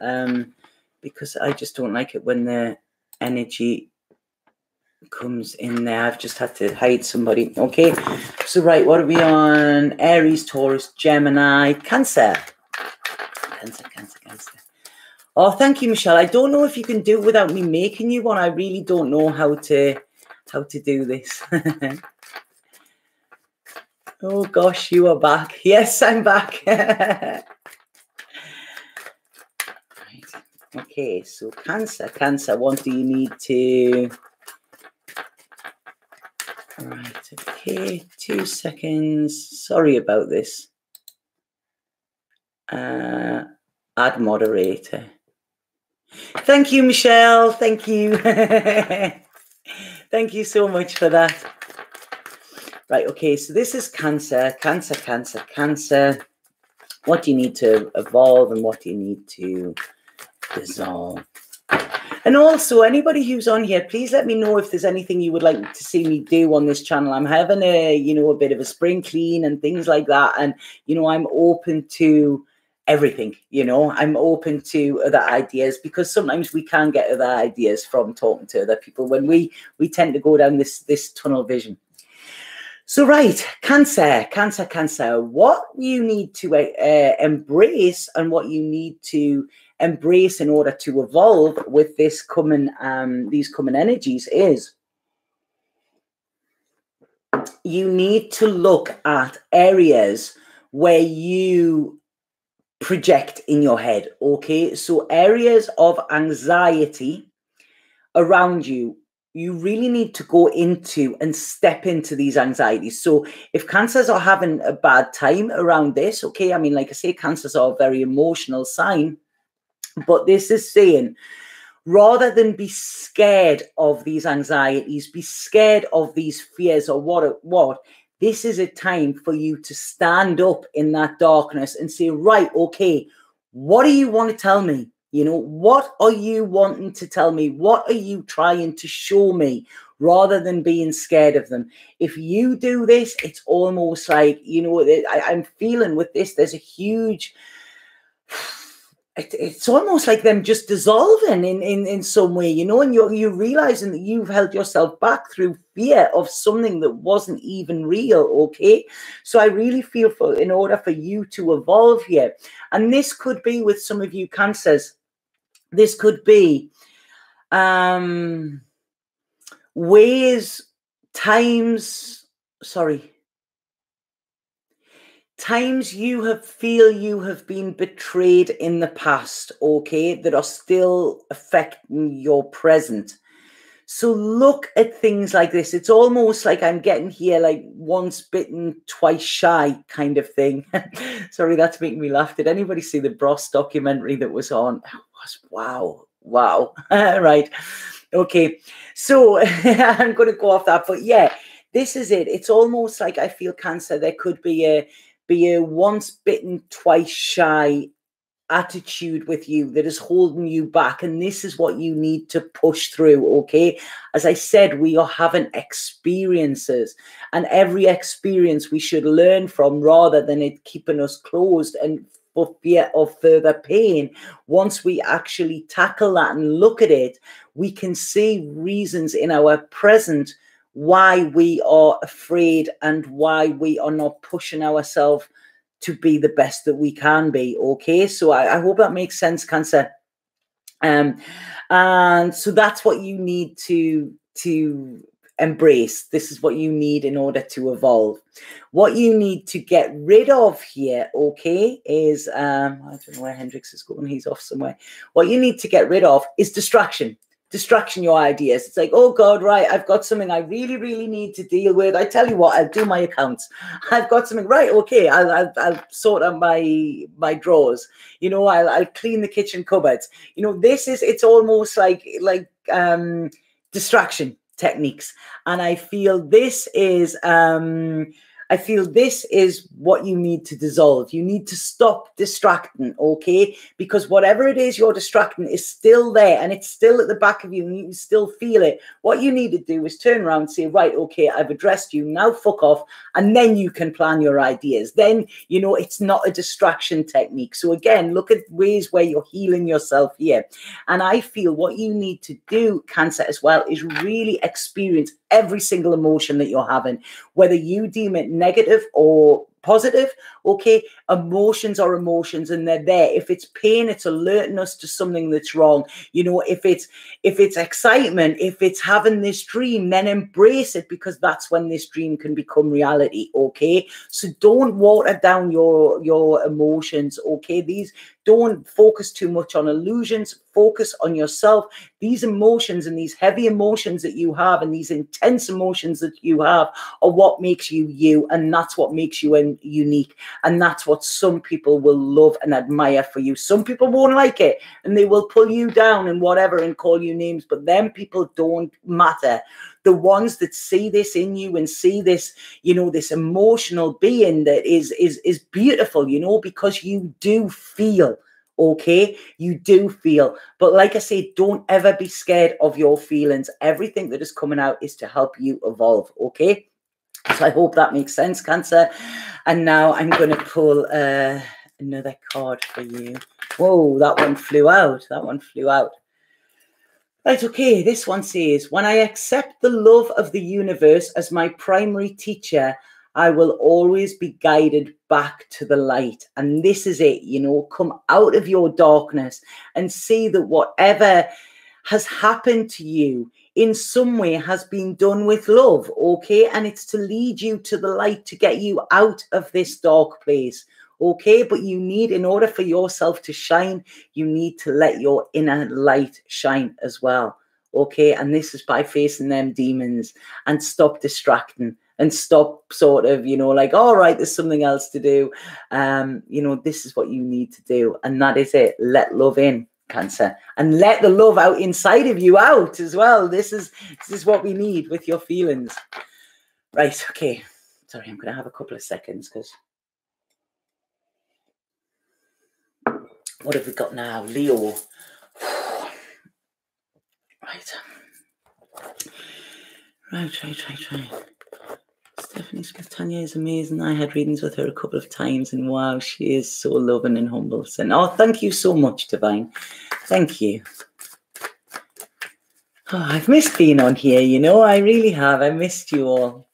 because I just don't like it when the energy comes in there. I've just had to hide somebody. Okay, so right, what are we on? Aries, Taurus, Gemini, Cancer. Cancer. Oh, thank you, Michelle. I don't know if you can do it without me making you one. I really don't know how to do this. Oh gosh, you are back. Yes, I'm back. Right. Okay, so Cancer, what do you need to... Right, okay, 2 seconds. Sorry about this. Add moderator. Thank you, Michelle. Thank you. Thank you so much for that. Right, okay, so this is Cancer. What do you need to evolve and what do you need to dissolve? And also, anybody who's on here, please let me know if there's anything you would like to see me do on this channel. I'm having a bit of a spring clean and things like that. And, you know, I'm open to everything, you know. I'm open to other ideas because sometimes we can get other ideas from talking to other people when we tend to go down this tunnel vision. So, right, Cancer, what you need to embrace and what you need to embrace in order to evolve with this these coming energies is you need to look at areas where you project in your head, okay? So areas of anxiety around you, you really need to go into and step into these anxieties. So if cancers are having a bad time around this, okay, I mean, like I say, cancers are a very emotional sign, but this is saying, rather than be scared of these anxieties, be scared of these fears or what, this is a time for you to stand up in that darkness and say, right, okay, what do you want to tell me? You know, what are you wanting to tell me? What are you trying to show me? Rather than being scared of them. If you do this, it's almost like, you know, I'm feeling with this, there's a huge... It's almost like them just dissolving in some way, you know, and you're realizing that you've held yourself back through fear of something that wasn't even real, okay? So I really feel in order for you to evolve here, and this could be with some of you cancers, this could be times you feel you have been betrayed in the past, okay, that are still affecting your present. So look at things like this. It's almost like I'm getting here like once bitten, twice shy kind of thing. Sorry, that's making me laugh. Did anybody see the Bros documentary that was on? It was wow. Right. Okay. So I'm going to go off that. But yeah, this is it. It's almost like I feel Cancer. There could be a once bitten, twice shy attitude with you that is holding you back, and this is what you need to push through, okay? As I said, we are having experiences, and every experience we should learn from rather than it keeping us closed and for fear of further pain. Once we actually tackle that and look at it, we can see reasons in our present why we are afraid and why we are not pushing ourselves to be the best that we can be, okay? So I hope that makes sense, Cancer. And so that's what you need to embrace. This is what you need in order to evolve. What you need to get rid of here, okay, is, I don't know where Hendrix is going. He's off somewhere. What you need to get rid of is distraction. Your ideas. It's like, oh God, right, I've got something I really, really need to deal with. I tell you what, I'll do my accounts. I've got something, right, okay, I'll sort out my drawers. You know, I'll clean the kitchen cupboards. You know, it's almost like distraction techniques. And I feel this is what you need to dissolve. You need to stop distracting, okay? Because whatever it is you're distracting is still there, and it's still at the back of you, and you can still feel it. What you need to do is turn around and say, right, okay, I've addressed you, now fuck off, and then you can plan your ideas. Then, you know, it's not a distraction technique. So again, look at ways where you're healing yourself here. And I feel what you need to do, Cancer, as well, is really experience every single emotion that you're having, whether you deem it negative or positive, okay? Emotions are emotions, and they're there. If it's pain, it's alerting us to something that's wrong. You know, if it's excitement, if it's having this dream, then embrace it, because that's when this dream can become reality, okay? So don't water down your emotions, okay? Don't focus too much on illusions. Focus on yourself. These emotions and these heavy emotions that you have and these intense emotions that you have are what makes you you, and that's what makes you unique, and that's what some people will love and admire for you. Some people won't like it, and they will pull you down and whatever and call you names, but them people don't matter. The ones that see this in you and see this, you know, this emotional being that is beautiful, you know, because you do feel, okay? You do feel. But like I say, don't ever be scared of your feelings. Everything that is coming out is to help you evolve, okay? So I hope that makes sense, Cancer. And now I'm going to pull another card for you. Whoa, that one flew out. Right, okay, this one says, when I accept the love of the universe as my primary teacher, I will always be guided back to the light. And this is it, you know, come out of your darkness and see that whatever has happened to you in some way has been done with love, okay? And it's to lead you to the light, to get you out of this dark place, okay? But you need, in order for yourself to shine, you need to let your inner light shine as well, okay? And this is by facing them demons and stop distracting and stop sort of, you know, like, all right, there's something else to do. You know, this is what you need to do. And that is it. Let love in, Cancer, and let the love out inside of you out as well. This is what we need with your feelings. Right, okay. Sorry, I'm going to have a couple of seconds because what have we got now? Leo. Right. Stephanie Im Tanya is amazing. I had readings with her a couple of times and wow, she is so loving and humble. So, oh, thank you so much, Divine. Thank you. Oh, I've missed being on here, you know, I really have. I missed you all.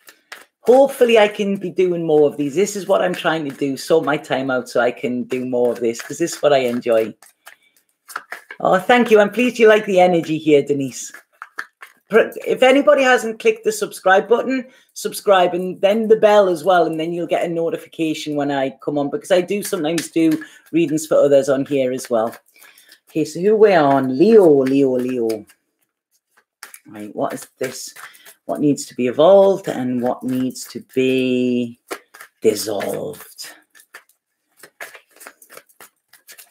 Hopefully I can be doing more of these. This is what I'm trying to do, sort my time out so I can do more of this because this is what I enjoy. Oh, thank you. I'm pleased you like the energy here, Denise. If anybody hasn't clicked the subscribe button, subscribe and then the bell as well, and then you'll get a notification when I come on, because I do sometimes do readings for others on here as well. Okay, so who we're on? Leo. Right, what is this? What needs to be evolved and what needs to be dissolved?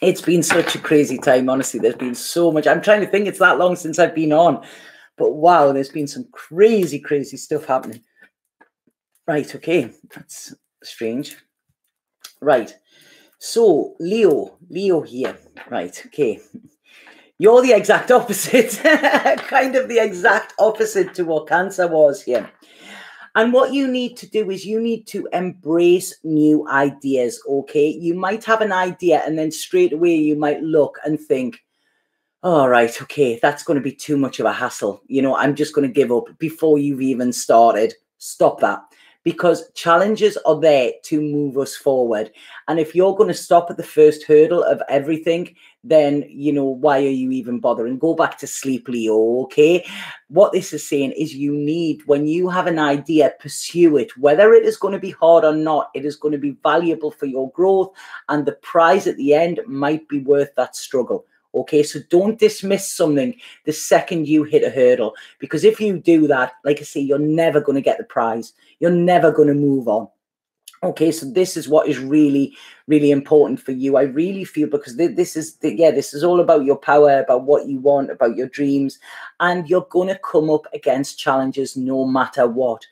It's been such a crazy time, honestly. There's been so much. I'm trying to think, it's that long since I've been on. But wow, there's been some crazy, crazy stuff happening. Right, okay. That's strange. Right. So, Leo here. Right, okay. You're the exact opposite. Kind of the exact opposite to what Cancer was here. And what you need to do is you need to embrace new ideas, okay? You might have an idea and then straight away you might look and think, all right, okay, that's going to be too much of a hassle. You know, I'm just going to give up before you've even started. Stop that. Because challenges are there to move us forward. And if you're going to stop at the first hurdle of everything, then, you know, why are you even bothering? Go back to sleep, Leo, okay? What this is saying is you need, when you have an idea, pursue it. Whether it is going to be hard or not, it is going to be valuable for your growth. And the prize at the end might be worth that struggle. Okay, so don't dismiss something the second you hit a hurdle, because if you do that, like I say, you're never going to get the prize. You're never going to move on. Okay, so this is what is really, really important for you. I really feel, because this is all about your power, about what you want, about your dreams, and you're going to come up against challenges no matter what.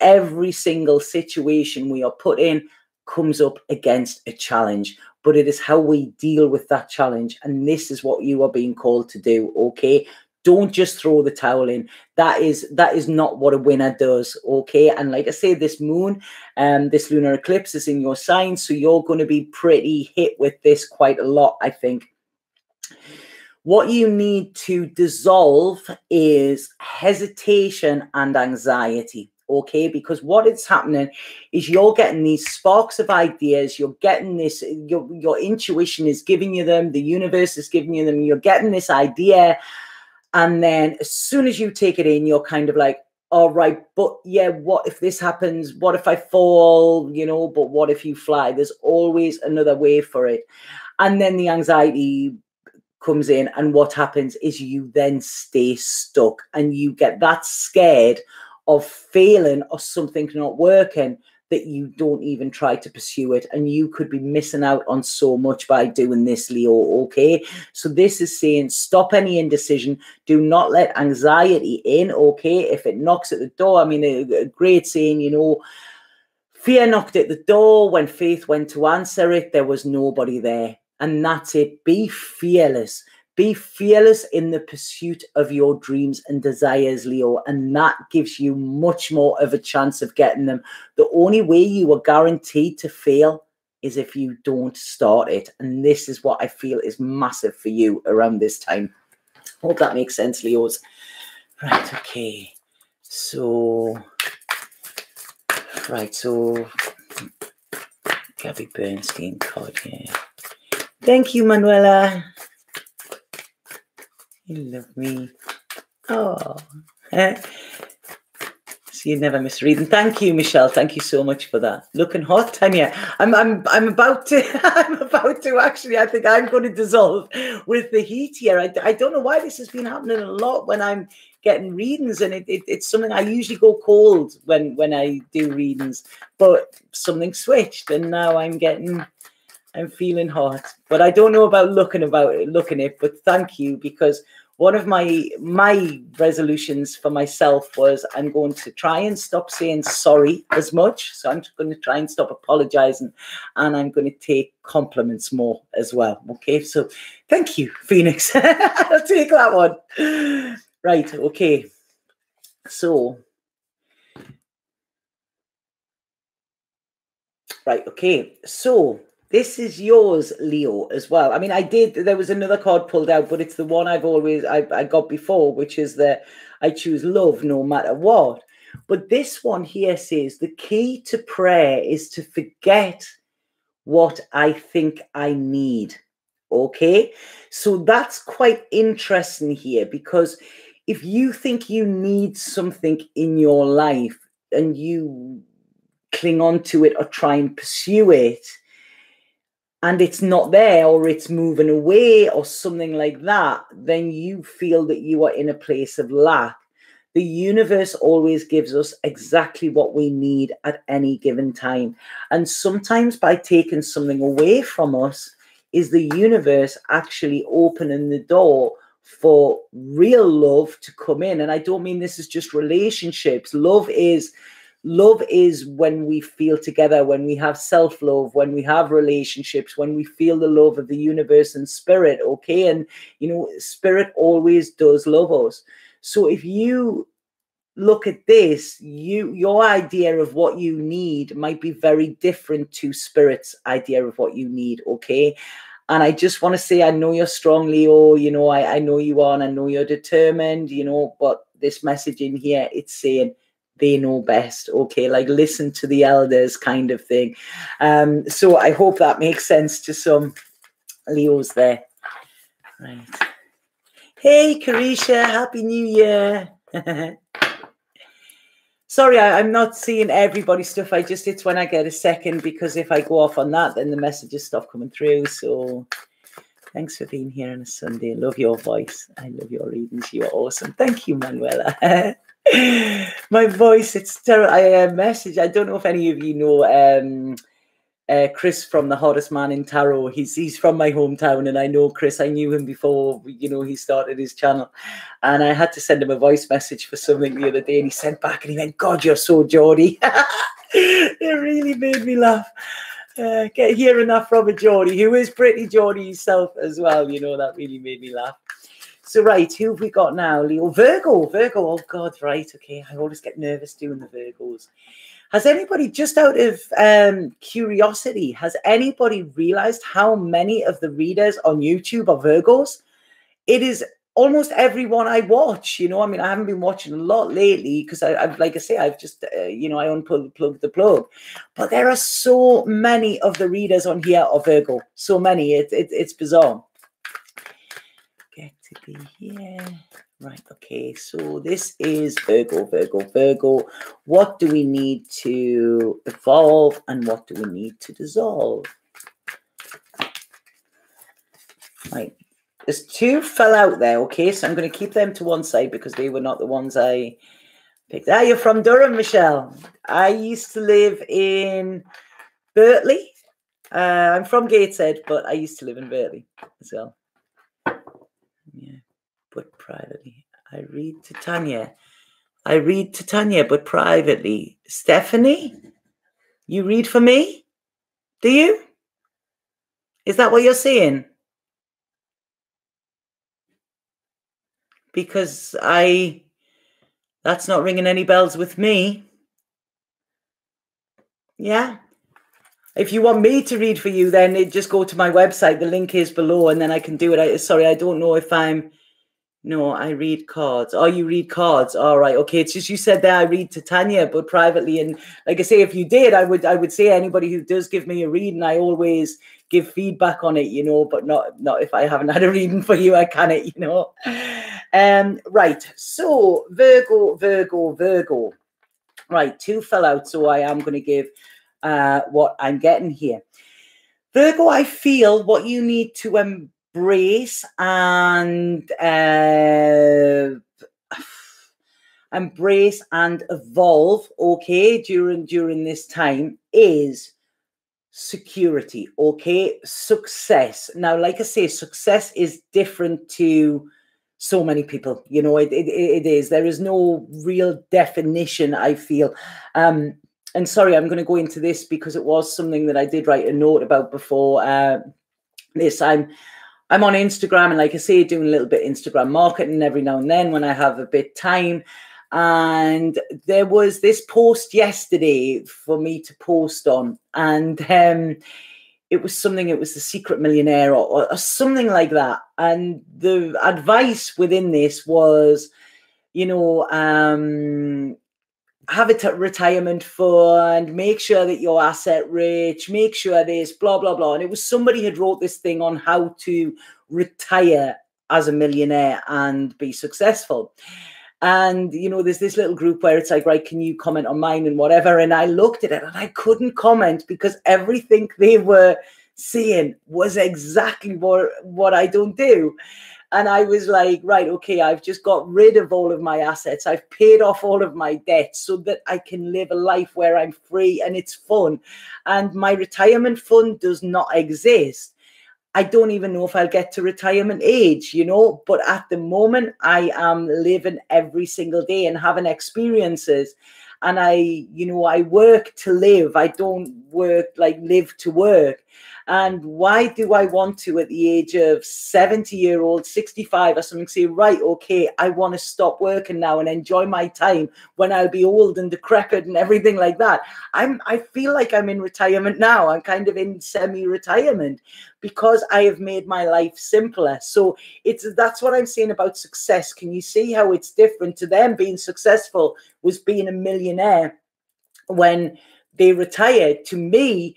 Every single situation we are put in comes up against a challenge, but it is how we deal with that challenge. And this is what you are being called to do. Okay, don't just throw the towel in. That is not what a winner does. Okay, and like I say, this moon, this lunar eclipse is in your sign, so you're going to be pretty hit with this quite a lot, I think. What you need to dissolve is hesitation and anxiety. Okay, because what is happening is you're getting these sparks of ideas, you're getting this, your intuition is giving you them, the universe is giving you them, you're getting this idea, and then as soon as you take it in, you're kind of like, all right, but yeah, what if this happens? What if I fall? You know, but what if you fly? There's always another way for it. And then the anxiety comes in, and what happens is you then stay stuck and you get that scared of failing or something not working that you don't even try to pursue it. And you could be missing out on so much by doing this, Leo, okay? So this is saying stop any indecision. Do not let anxiety in, okay? If it knocks at the door, I mean, a great saying, you know, fear knocked at the door. When faith went to answer it, there was nobody there. And that's it. Be fearless. Be fearless in the pursuit of your dreams and desires, Leo, and that gives you much more of a chance of getting them. The only way you are guaranteed to fail is if you don't start it, and this is what I feel is massive for you around this time. Hope that makes sense, Leos. Right, okay. So, Gabby Bernstein card here. Thank you, Manuela. You love me. Oh. So you never miss reading. Thank you, Michelle. Thank you so much for that. Looking hot, Tanya. I'm about to actually, I think I'm going to dissolve with the heat here. I don't know why this has been happening a lot when I'm getting readings, and it's something I usually go cold when I do readings, but something switched and now I'm feeling hot. But I don't know about looking it, but thank you, because one of my resolutions for myself was I'm going to try and stop saying sorry as much. So I'm going to try and stop apologizing, and I'm going to take compliments more as well. Okay, so thank you, Phoenix. I'll take that one. Right, okay. So, right, okay. So this is yours, Leo, as well. I mean, there was another card pulled out, but it's the one I got before, which is I choose love no matter what. But this one here says the key to prayer is to forget what I think I need. Okay, so that's quite interesting here, because if you think you need something in your life and you cling on to it or try and pursue it, and it's not there, or it's moving away or something like that, then you feel that you are in a place of lack. The universe always gives us exactly what we need at any given time. And sometimes by taking something away from us is the universe actually opening the door for real love to come in. And I don't mean this is just relationships. Love is when we feel together, when we have self-love, when we have relationships, when we feel the love of the universe and spirit, okay? And, spirit always does love us. So if you look at this, your idea of what you need might be very different to spirit's idea of what you need, okay? And I just want to say, I know you're strong, Leo, I know you are, and I know you're determined, but this message in here, it's saying, they know best, okay? Like, listen to the elders kind of thing. So I hope that makes sense to some Leos there. Right. Hey, Carisha, Happy New Year. Sorry, I'm not seeing everybody's stuff. It's when I get a second, because if I go off on that, then the messages stop coming through. So thanks for being here on a Sunday. Love your voice. I love your readings. You're awesome. Thank you, Manuela. My voice, it's terrible. I message. I don't know if any of you know Chris from The Hottest Man in Tarot. He's from my hometown, and I know Chris. I knew him before he started his channel, and I had to send him a voice message for something the other day, and he sent back and he went, "God, you're so Geordie." It really made me laugh. Hearing that from a Geordie who is pretty Geordie himself as well, that really made me laugh. So, right, who have we got now, Leo? Virgo, oh God, right, okay. I always get nervous doing the Virgos. Has anybody, just out of curiosity, has anybody realized how many of the readers on YouTube are Virgos? It is almost everyone I watch, I mean, I haven't been watching a lot lately because I've like I say, I've just, I unplugged the plug. But there are so many of the readers on here are Virgo. So many, it's bizarre. Get to be here. Right, okay, so this is Virgo. What do we need to evolve and what do we need to dissolve? Right, there's two fell out there, okay, so I'm going to keep them to one side because they were not the ones I picked. You're from Durham, Michelle. I used to live in Berkeley. I'm from Gateshead, but I used to live in Berkeley as well. Yeah, but privately. I read to Tanya, but privately. Stephanie, you read for me? Do you? Is that what you're saying? Because that's not ringing any bells with me. Yeah. If you want me to read for you, then just go to my website. The link is below, and then I can do it. Sorry, I don't know if I'm... No, I read cards. Oh, you read cards. All right. Okay. It's just you said that I read to Tanya, but privately. And like I say, if you did, I would say anybody who does give me a reading, I always give feedback on it, but not if I haven't had a reading for you, I can't, Right. So Virgo. Right, 2 fell out, so I am going to give what I'm getting here. Virgo, I feel what you need to embrace and evolve, okay, during this time is security, okay, success. Now, like I say, success is different to so many people, you know, it is. There is no real definition, I feel. And sorry, I'm going to go into this because it was something that I did write a note about before this. I'm on Instagram, and like I say, doing a little bit of Instagram marketing every now and then when I have a bit time. And there was this post yesterday for me to post on, and it was something, it was The Secret Millionaire or something like that. And the advice within this was, you know, have a retirement fund, make sure that you're asset rich, make sure this, blah, blah, blah. And it was somebody had wrote this thing on how to retire as a millionaire and be successful. And, you know, there's this little group where it's like, right, can you comment on mine and whatever? And I looked at it and I couldn't comment because everything they were saying was exactly what I don't do. And I was like, right, okay, I've just got rid of all of my assets. I've paid off all of my debts so that I can live a life where I'm free and it's fun. And my retirement fund does not exist. I don't even know if I'll get to retirement age, you know, but at the moment I am living every single day and having experiences. And I work to live. I don't live to work. And why do I want to, at the age of 70-year-old, 65 or something, say, right, okay, I want to stop working now and enjoy my time when I'll be old and decrepit and everything like that? I feel like I'm in retirement now. I'm kind of in semi-retirement because I have made my life simpler. So that's what I'm saying about success. Can you see how it's different? To them, being successful was being a millionaire when they retired. To me,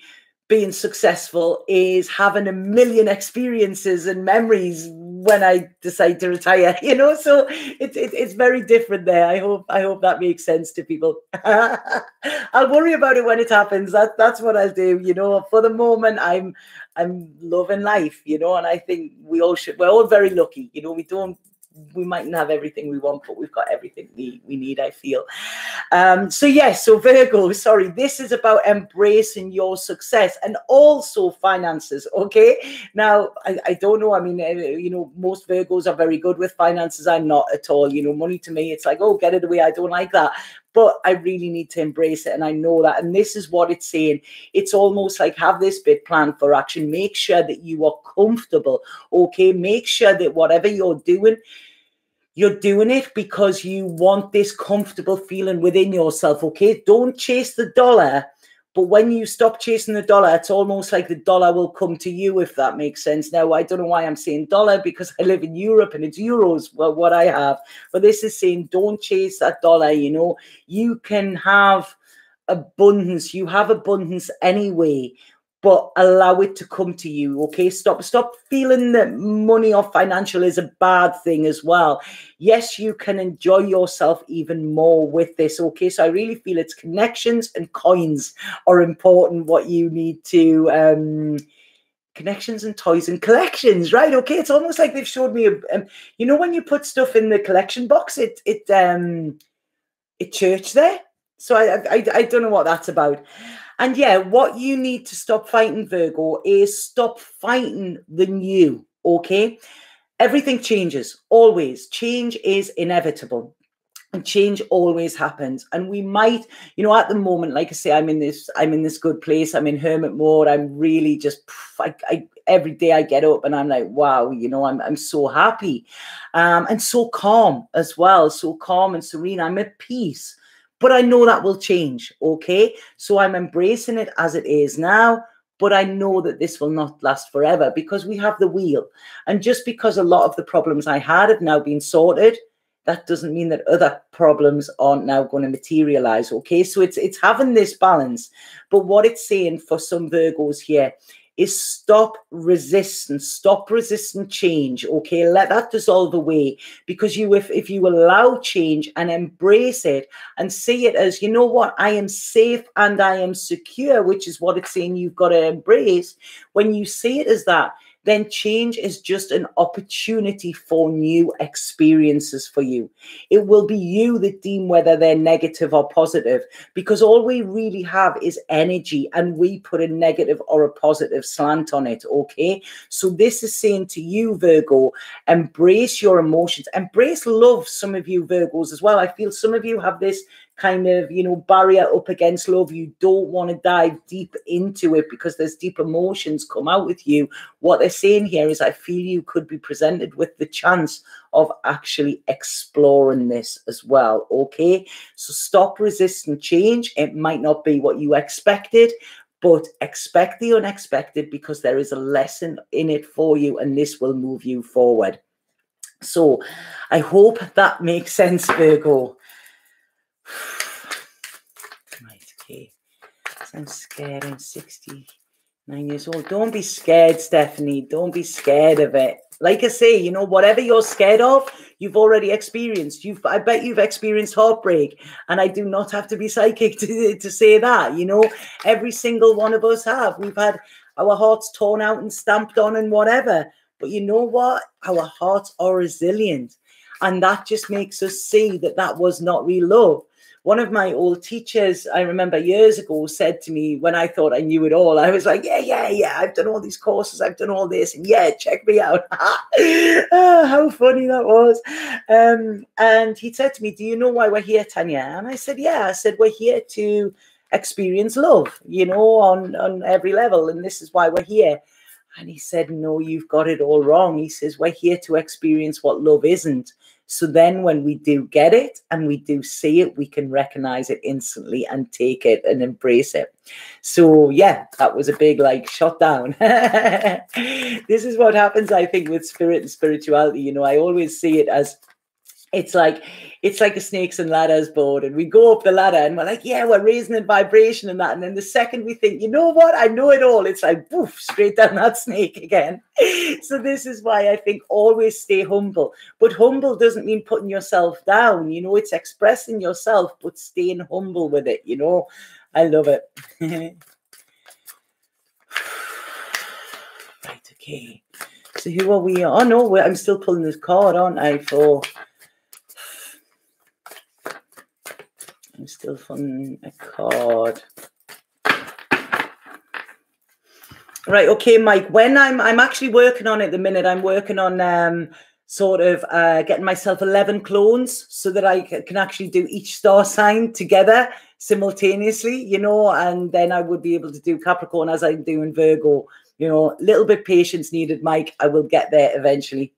being successful is having a million experiences and memories when I decide to retire, you know. So it's very different there. I hope that makes sense to people. I'll worry about it when it happens. That's what I'll do, you know. For the moment, I'm loving life, you know, and I think we all should. We're all very lucky, you know. We mightn't have everything we want, but we've got everything we need, I feel. So Virgo, sorry, this is about embracing your success and also finances, okay? Now, I don't know. I mean, you know, most Virgos are very good with finances. I'm not at all. You know, money to me, it's like, oh, get it away. I don't like that. But I really need to embrace it, and I know that. And this is what it's saying. It's almost like have this bit planned for action. Make sure that you are comfortable, okay? Make sure that whatever you're doing it because you want this comfortable feeling within yourself, okay? Don't chase the dollar. But when you stop chasing the dollar, it's almost like the dollar will come to you, if that makes sense. Now, I don't know why I'm saying dollar because I live in Europe and it's euros, well, what I have. But this is saying don't chase that dollar, you know. You can have abundance. You have abundance anyway, but allow it to come to you, okay? Stop feeling that money or financial is a bad thing as well. Yes, you can enjoy yourself even more with this, okay? So I really feel it's connections and coins are important, what you need to... connections and toys and collections, right? Okay, it's almost like they've showed me, you know, when you put stuff in the collection box, it church there. So I don't know what that's about. And yeah, what you need to stop fighting, Virgo, is stop fighting the new, okay? Everything changes, always. Change is inevitable. And change always happens. And we might, you know, at the moment, like I say, I'm in this good place. I'm in hermit mode. I'm really just, every day I get up and I'm like, wow, you know, I'm so happy. And so calm as well. So calm and serene. I'm at peace. But I know that will change, okay? So I'm embracing it as it is now, but I know that this will not last forever because we have the wheel. And just because a lot of the problems I had have now been sorted, that doesn't mean that other problems aren't now going to materialize, okay? So it's having this balance. But what it's saying for some Virgos here is stop resistance, stop resisting change. Okay, let that dissolve away, because if you allow change and embrace it and see it as, you know what, I am safe and I am secure, which is what it's saying you've got to embrace. When you see it as that, then change is just an opportunity for new experiences for you. It will be you that deem whether they're negative or positive, because all we really have is energy, and we put a negative or a positive slant on it, okay? So this is saying to you, Virgo, embrace your emotions, embrace love. Some of you Virgos as well, I feel some of you have this kind of, you know, barrier up against love. You don't want to dive deep into it because there's deep emotions come out with you. What they're saying here is, I feel you could be presented with the chance of actually exploring this as well, okay? So stop resisting change. It might not be what you expected, but expect the unexpected, because there is a lesson in it for you, and this will move you forward. So I hope that makes sense, Virgo. Right, okay. So I'm scared. I'm 69 years old. Don't be scared, Stephanie. Don't be scared of it. Like I say, you know, whatever you're scared of, you've already experienced. I bet you've experienced heartbreak, and I do not have to be psychic to say that. You know, every single one of us have. We've had our hearts torn out and stamped on and whatever. But you know what? Our hearts are resilient, and that just makes us see that that was not real love. One of my old teachers, I remember years ago, said to me, when I thought I knew it all, I was like, yeah, I've done all these courses, I've done all this, and yeah, check me out. Oh, how funny that was. And he said to me, do you know why we're here, Tanya? And I said, yeah. I said, we're here to experience love, you know, on every level, and this is why we're here. And he said, no, you've got it all wrong. He says, we're here to experience what love isn't. So then when we do get it and we do see it, we can recognize it instantly and take it and embrace it. So yeah, that was a big like shot down. This is what happens, I think, with spirit and spirituality. You know, I always see it as, it's like a snakes and ladders board, and we go up the ladder and we're like, yeah, we're raising in vibration and that. And then the second we think, you know what, I know it all, it's like, poof, straight down that snake again. So this is why I think always stay humble. But humble doesn't mean putting yourself down. You know, it's expressing yourself, but staying humble with it. You know, I love it. Right, okay. So who are we? Oh no, I'm still pulling this card, aren't I? I'm still pulling a card. Right, okay, Mike. When I'm actually working on it at the minute. I'm working on sort of getting myself 11 clones so that I can actually do each star sign together simultaneously, you know, and then I would be able to do Capricorn as I'm doing Virgo. You know, a little bit patience needed, Mike. I will get there eventually.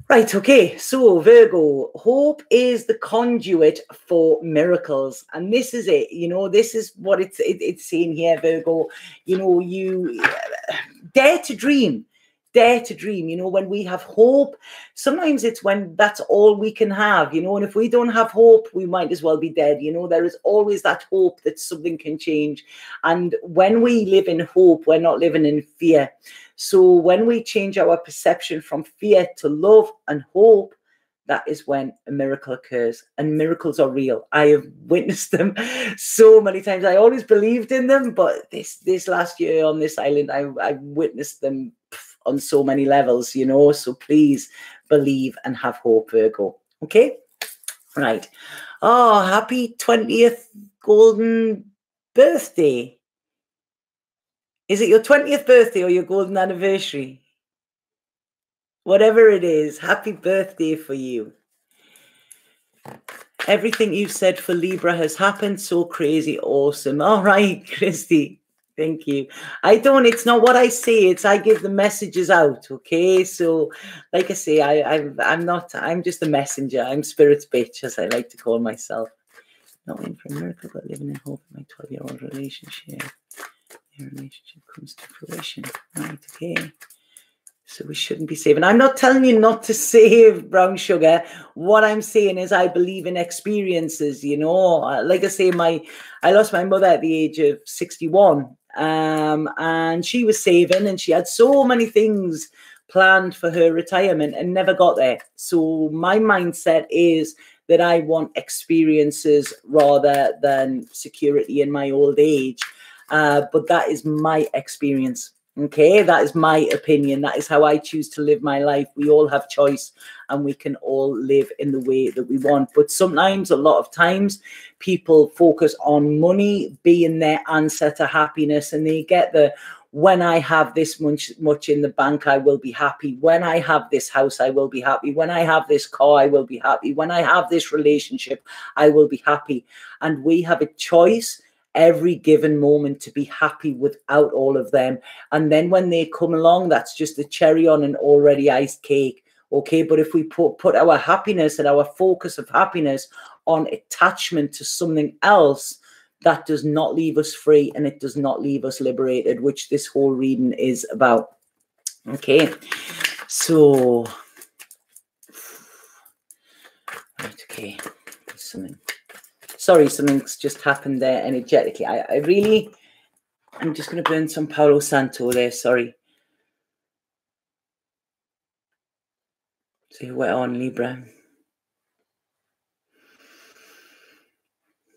Right, okay, so Virgo, hope is the conduit for miracles. And this is it, you know, this is what it's saying here, Virgo. You know, you dare to dream. Dare to dream. You know, when we have hope, sometimes it's when that's all we can have, you know, and if we don't have hope, we might as well be dead. You know, there is always that hope that something can change. And when we live in hope, we're not living in fear. So when we change our perception from fear to love and hope, that is when a miracle occurs. And miracles are real. I have witnessed them so many times. I always believed in them, but this last year on this island, I witnessed them on so many levels, you know. So please believe and have hope, Virgo. Okay? Right. Oh, happy 20th golden birthday. Is it your 20th birthday or your golden anniversary? Whatever it is, happy birthday for you. Everything you've said for Libra has happened. So crazy, awesome. All right, Christy. Thank you. It's not what I say, it's I give the messages out, okay? So, like I say, I'm just a messenger. I'm spirit's bitch, as I like to call myself. Not waiting for a miracle, but living in hope in my 12-year-old relationship. Your relationship comes to fruition. Right, okay. So we shouldn't be saving. I'm not telling you not to save, brown sugar. What I'm saying is I believe in experiences, you know. Like I say, I lost my mother at the age of 61. And she was saving, and she had so many things planned for her retirement and never got there. So my mindset is that I want experiences rather than security in my old age. But that is my experience. Okay, that is my opinion. That is how I choose to live my life. We all have choice, and we can all live in the way that we want. But sometimes, a lot of times, people focus on money being their answer to happiness, and they get the, when I have this much in the bank, I will be happy. When I have this house, I will be happy. When I have this car, I will be happy. When I have this relationship, I will be happy. And we have a choice every given moment to be happy without all of them. And then when they come along, that's just a cherry on an already iced cake. Okay, but if we put our happiness and our focus of happiness on attachment to something else, that does not leave us free, and it does not leave us liberated, which this whole reading is about. Okay, so right, okay, something's just happened there energetically. I'm just going to burn some Palo Santo there. Sorry. So we're on Libra.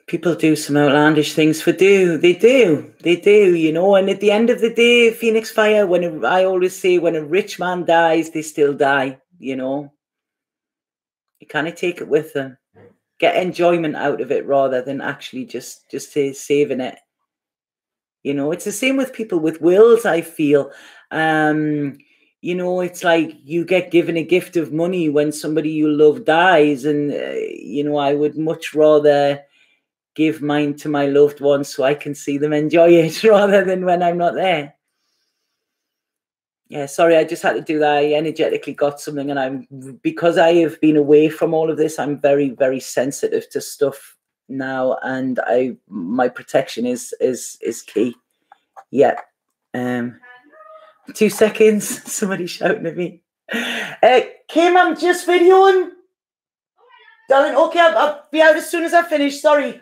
People do some outlandish things They do, you know. And at the end of the day, Phoenix Fire, I always say, when a rich man dies, they still die, you know. You kind of take it with them. Get enjoyment out of it rather than actually just saving it. You know, it's the same with people with wills, I feel. You know, it's like you get given a gift of money when somebody you love dies. And, you know, I would much rather give mine to my loved ones so I can see them enjoy it rather than when I'm not there. Yeah, sorry, I just had to do that. I energetically got something, and because I have been away from all of this, I'm very, very sensitive to stuff now, and my protection is key. Yeah. 2 seconds. Somebody shouting at me. Kim, I'm just videoing. Darling, okay, I'll be out as soon as I finish. Sorry.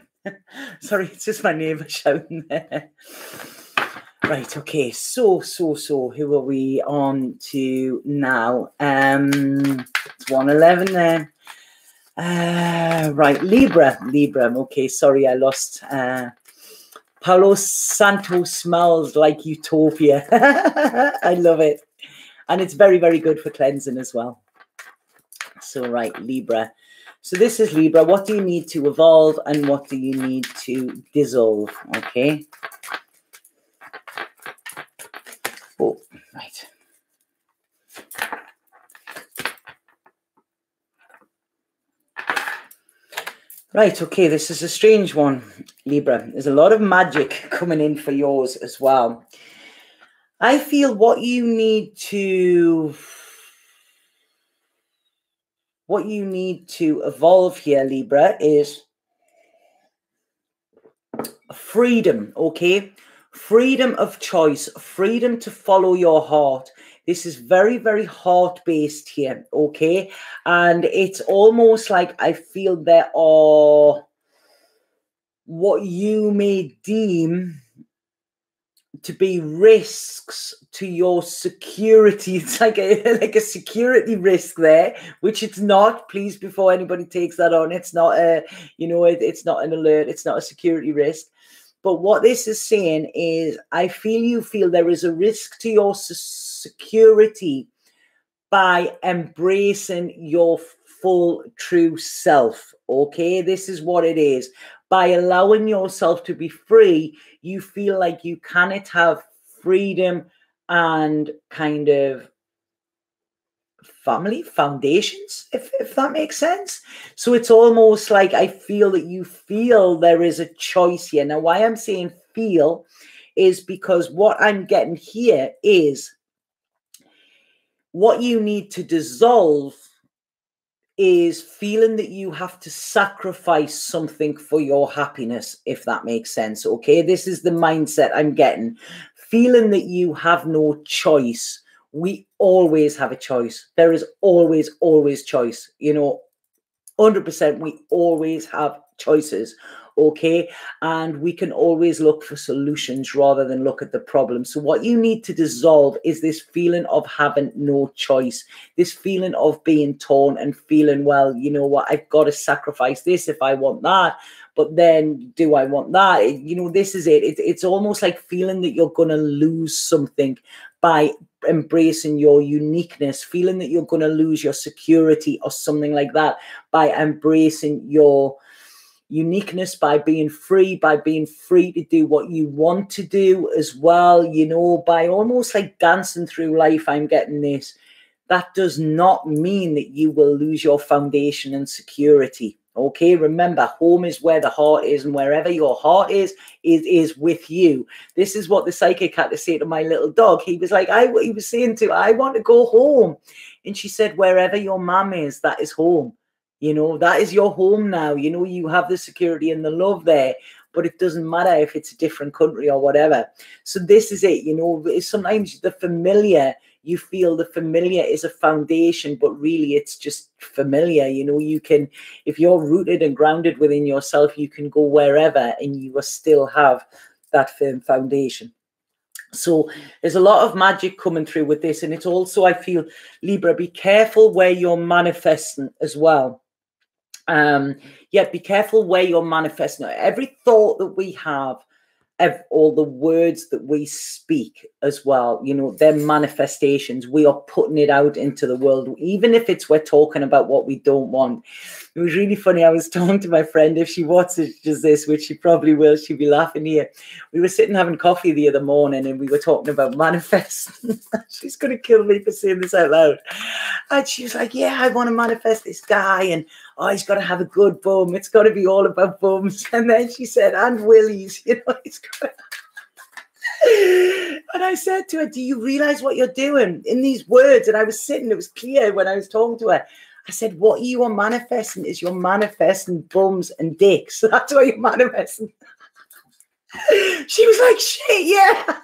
Sorry, it's just my neighbour shouting there. Right, okay, so who are we on to now? It's 111 there. Right, Libra. Okay, sorry, I lost. Palo Santo smells like utopia. I love it. And it's very, very good for cleansing as well. So, right, Libra. So this is Libra. What do you need to evolve, and what do you need to dissolve? Okay. Oh, right. Right, okay, this is a strange one, Libra. There's a lot of magic coming in for yours as well. I feel what you need to evolve here, Libra, is freedom, okay? Freedom of choice, freedom to follow your heart. This is very, very heart-based here, okay? And it's almost like I feel there are what you may deem to be risks to your security. It's like a security risk there, which it's not. Please, before anybody takes that on, it's not a, you know, it's not an alert. It's not a security risk. But what this is saying is, I feel you feel there is a risk to your security by embracing your full true self. Okay, this is what it is. By allowing yourself to be free, you feel like you cannot have freedom and kind of family foundations, if that makes sense. So it's almost like I feel that you feel there is a choice here. Now, why I'm saying feel is because what I'm getting here is what you need to dissolve is feeling that you have to sacrifice something for your happiness, if that makes sense. Okay, this is the mindset I'm getting. Feeling that you have no choice. We always have a choice. There is always choice. You know, 100%, we always have choices okay? And we can always look for solutions rather than look at the problem. So what you need to dissolve is this feeling of having no choice, this feeling of being torn and feeling, well, you know what, I've got to sacrifice this if I want that. But then do I want that? You know, this is it. It's almost like feeling that you're going to lose something by embracing your uniqueness, feeling that you're going to lose your security or something like that by embracing your uniqueness, by being free to do what you want to do as well, you know, by almost like dancing through life. I'm getting this. That does not mean that you will lose your foundation and security. Okay, remember, home is where the heart is, and wherever your heart is with you. This is what the psychic had to say to my little dog. He was like, he was saying to her, I want to go home. And she said, wherever your mom is, that is home. You know, that is your home now. You know, you have the security and the love there, but it doesn't matter if it's a different country or whatever. So this is it, you know, sometimes the familiar, you feel the familiar is a foundation, but really it's just familiar. You know, you can, if you're rooted and grounded within yourself, you can go wherever and you will still have that firm foundation. So there's a lot of magic coming through with this. And it's also, I feel, Libra, be careful where you're manifesting as well. Yeah, be careful where you're manifesting. Every thought that we have, all the words that we speak as well, you know, they're manifestations. We are putting it out into the world, even if it's we're talking about what we don't want. It was really funny. I was talking to my friend, if she watches this, which she probably will, she'll be laughing here. We were sitting having coffee the other morning and we were talking about manifesting. She's going to kill me for saying this out loud. And she was like, yeah, I want to manifest this guy, and oh, he's got to have a good bum. It's got to be all about bums. And then she said, and willies, you know, it's got to... And I said to her, do you realize what you're doing in these words? And I was sitting, it was clear when I was talking to her. I said, what you are manifesting is you're manifesting bums and dicks. That's what you're manifesting. She was like, shit, yeah.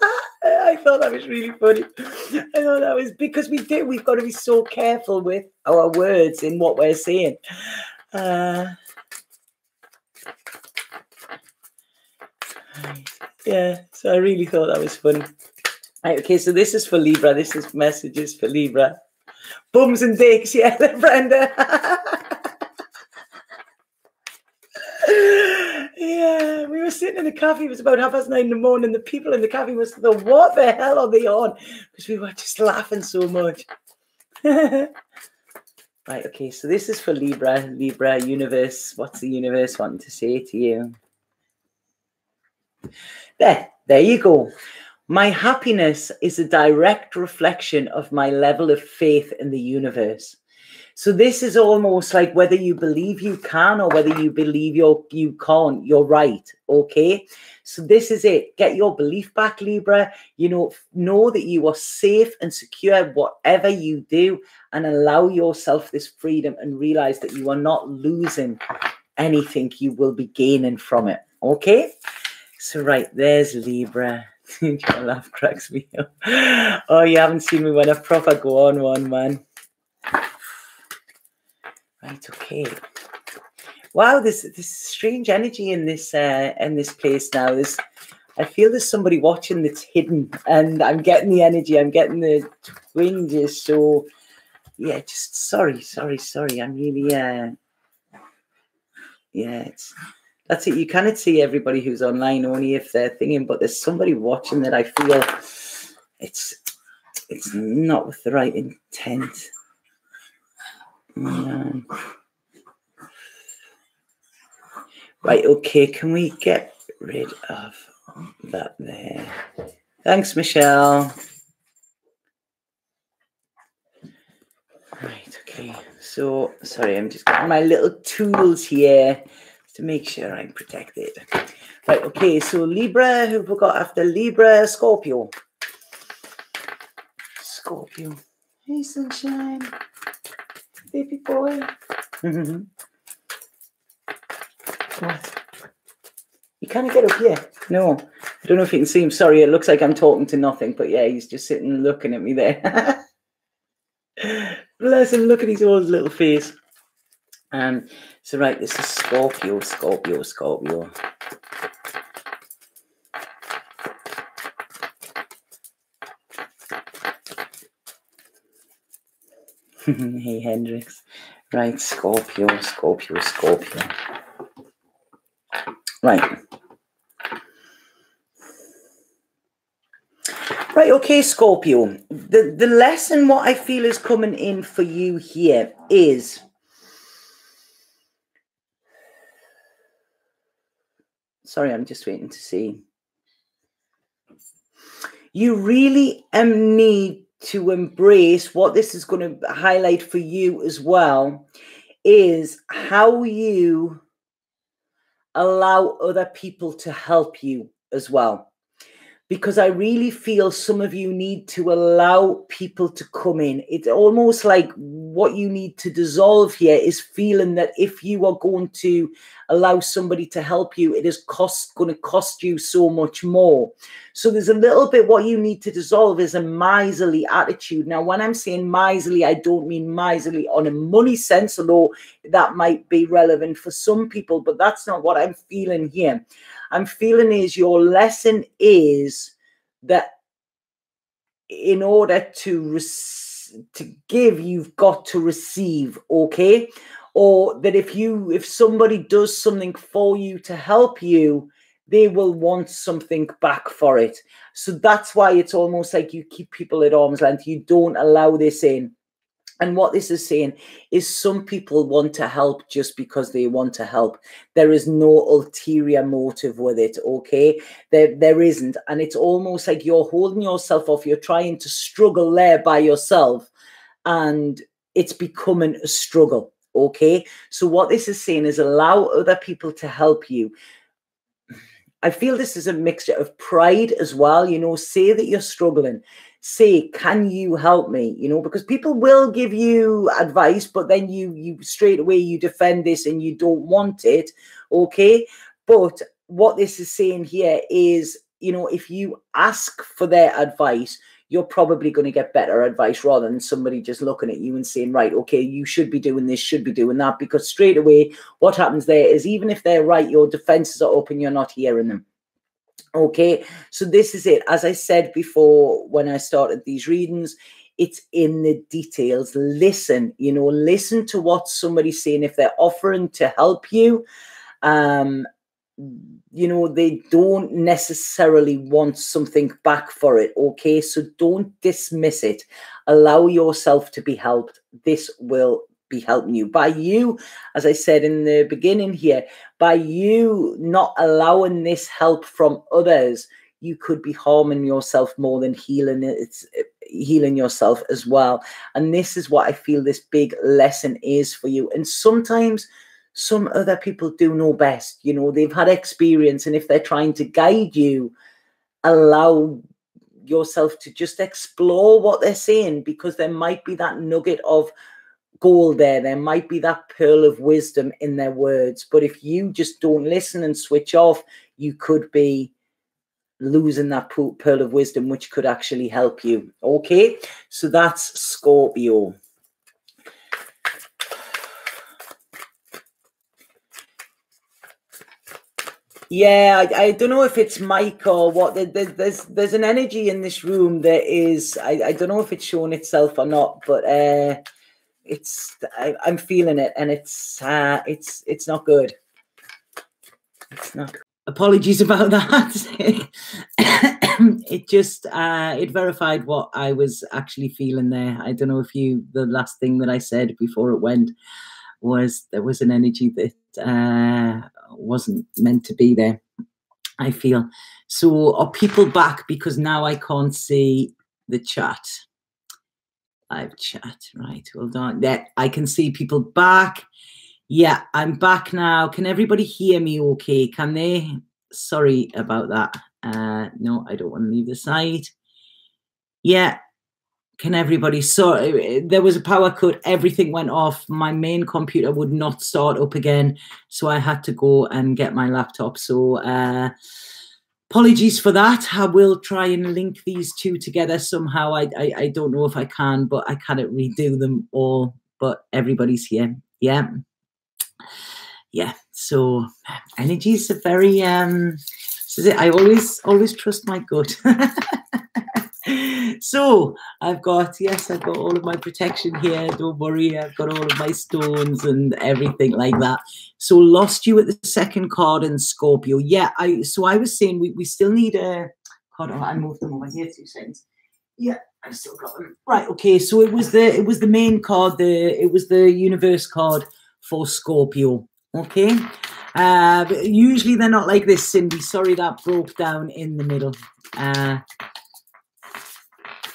I thought that was really funny. I thought that was because we've got to be so careful with our words in what we're saying. Yeah, so I really thought that was funny. Right, okay, so this is for Libra. This is messages for Libra. Bums and dicks, yeah, Brenda. Yeah, we were sitting in the cafe. It was about 9:30 in the morning. The people in the cafe must have thought, what the hell are they on? Because we were just laughing so much. Right, okay, so this is for Libra. Libra, universe. What's the universe wanting to say to you? There you go. My happiness is a direct reflection of my level of faith in the universe. So this is almost like whether you believe you can or whether you believe you can't, you're right, okay? So this is it. Get your belief back, Libra. You know that you are safe and secure whatever you do, and allow yourself this freedom and realize that you are not losing anything. You will be gaining from it, okay? So right, there's Libra. Your laugh cracks me up. Oh, you haven't seen me when I proper go on one, man. Right, okay. Wow, this strange energy in this place now. I feel there's somebody watching that's hidden, and I'm getting the energy. I'm getting the twinges. So yeah, just sorry. I'm really yeah. That's it. You cannot see everybody who's online, only if they're thinking. But there's somebody watching that I feel it's not with the right intent. Right, okay, can we get rid of that there? Thanks, Michelle. Right, okay, so sorry, I'm just getting my little tools here to make sure I'm protected. Right, okay, so Libra, who we got after Libra? Scorpio. Hey, sunshine. Baby boy. What? You can't get up here. No. I don't know if you can see him. Sorry, it looks like I'm talking to nothing. But yeah, he's just sitting and looking at me there. Bless him. Look at his old little face. So right, this is Scorpio, Scorpio, Scorpio. Hey, Hendrix. Right, Scorpio, Scorpio, Scorpio. Right. Right, okay, Scorpio. The lesson, what I feel is coming in for you here is... Sorry, I'm just waiting to see. You really need to embrace what this is going to highlight for you as well, is how you allow other people to help you as well. Because I really feel some of you need to allow people to come in. It's almost like what you need to dissolve here is feeling that if you are going to allow somebody to help you, it is going to cost you so much more. So there's a little bit what you need to dissolve is a miserly attitude. Now, when I'm saying miserly, I don't mean miserly on a money sense, although that might be relevant for some people, but that's not what I'm feeling here. I'm feeling is your lesson is that in order to give, you've got to receive, okay? Or that if somebody does something for you to help you, they will want something back for it. So that's why it's almost like you keep people at arm's length. You don't allow this in. And what this is saying is some people want to help just because they want to help. There is no ulterior motive with it, okay? There isn't. And it's almost like you're holding yourself off. You're trying to struggle there by yourself. And it's becoming a struggle, okay? So what this is saying is allow other people to help you. I feel this is a mixture of pride as well. You know, say that you're struggling. Say, can you help me? You know, because people will give you advice, but then you straight away, you defend this and you don't want it. Okay. But what this is saying here is, you know, if you ask for their advice, you're probably going to get better advice rather than somebody just looking at you and saying, right, okay, you should be doing this, should be doing that. Because straight away, what happens there is even if they're right, your defenses are up and you're not hearing them. Okay, so this is it. As I said before, when I started these readings, it's in the details. Listen, you know, listen to what somebody's saying. If they're offering to help you, you know, they don't necessarily want something back for it. Okay, so don't dismiss it. Allow yourself to be helped. This will be helping you. By you, as I said in the beginning here, by you not allowing this help from others, you could be harming yourself more than healing it. It's healing yourself as well. And this is what I feel this big lesson is for you. And sometimes some other people do know best. You know, they've had experience, and if they're trying to guide you, allow yourself to just explore what they're saying, because there might be that nugget of gold there. There might be that pearl of wisdom in their words. But if you just don't listen and switch off, you could be losing that pearl of wisdom, which could actually help you. Okay, so that's Scorpio. Yeah, I don't know if it's Mike or what. There's an energy in this room that is, I don't know if it's showing itself or not, but I'm feeling it, and it's not good. It's not good. Apologies about that. It just it verified what I was actually feeling there. I don't know if the last thing that I said before it went was there was an energy that wasn't meant to be there, I feel. So are people back? Because now I can't see the chat. Live chat, right, hold on. Yeah, I can see people back. Yeah, I'm back now. Can everybody hear me okay? Can they? Sorry about that. No, I don't want to leave the site. Yeah, can everybody? So there was a power cut. Everything went off. My main computer would not start up again. So I had to go and get my laptop. So apologies for that. I will try and link these two together somehow. I don't know if I can, but I cannot redo them all. But everybody's here. Yeah. Yeah, so energies are very I always trust my gut. So I've got all of my protection here, don't worry, I've got all of my stones and everything like that. So lost you at the second card in Scorpio. Yeah, I was saying we still need a card. I moved them over here 2 seconds. Yeah, I've still got them. Right, okay, so it was the main card, it was the universe card for Scorpio. Okay. But usually they're not like this, Cindy. Sorry that broke down in the middle.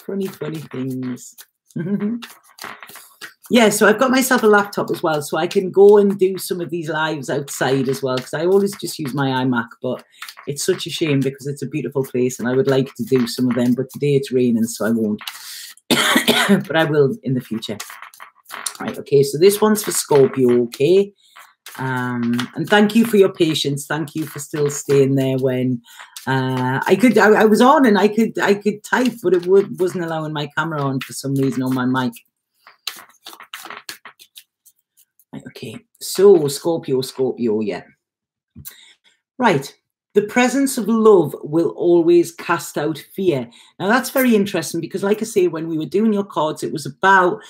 Funny things. Yeah, so I've got myself a laptop as well, so I can go and do some of these lives outside as well, because I always just use my iMac, but it's such a shame because it's a beautiful place and I would like to do some of them, but today it's raining, so I won't. But I will in the future. Right, okay, so this one's for Scorpio, okay? And thank you for your patience. Thank you for still staying there when I was on and I could type, but it wasn't allowing my camera on for some reason on my mic. Right, okay, so Scorpio, yeah. Right. The presence of love will always cast out fear. Now, that's very interesting because, like I say, when we were doing your cards, it was about,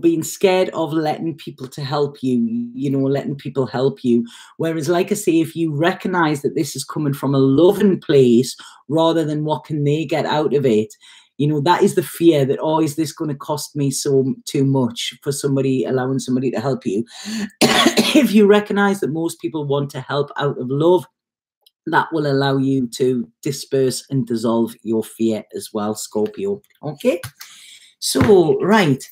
being scared of letting people to help you, letting people help you. Whereas, like I say, if you recognize that this is coming from a loving place rather than what can they get out of it, that is the fear that, oh, is this going to cost me too much for allowing somebody to help you? If you recognize that most people want to help out of love, that will allow you to disperse and dissolve your fear as well, Scorpio. Okay? So, right.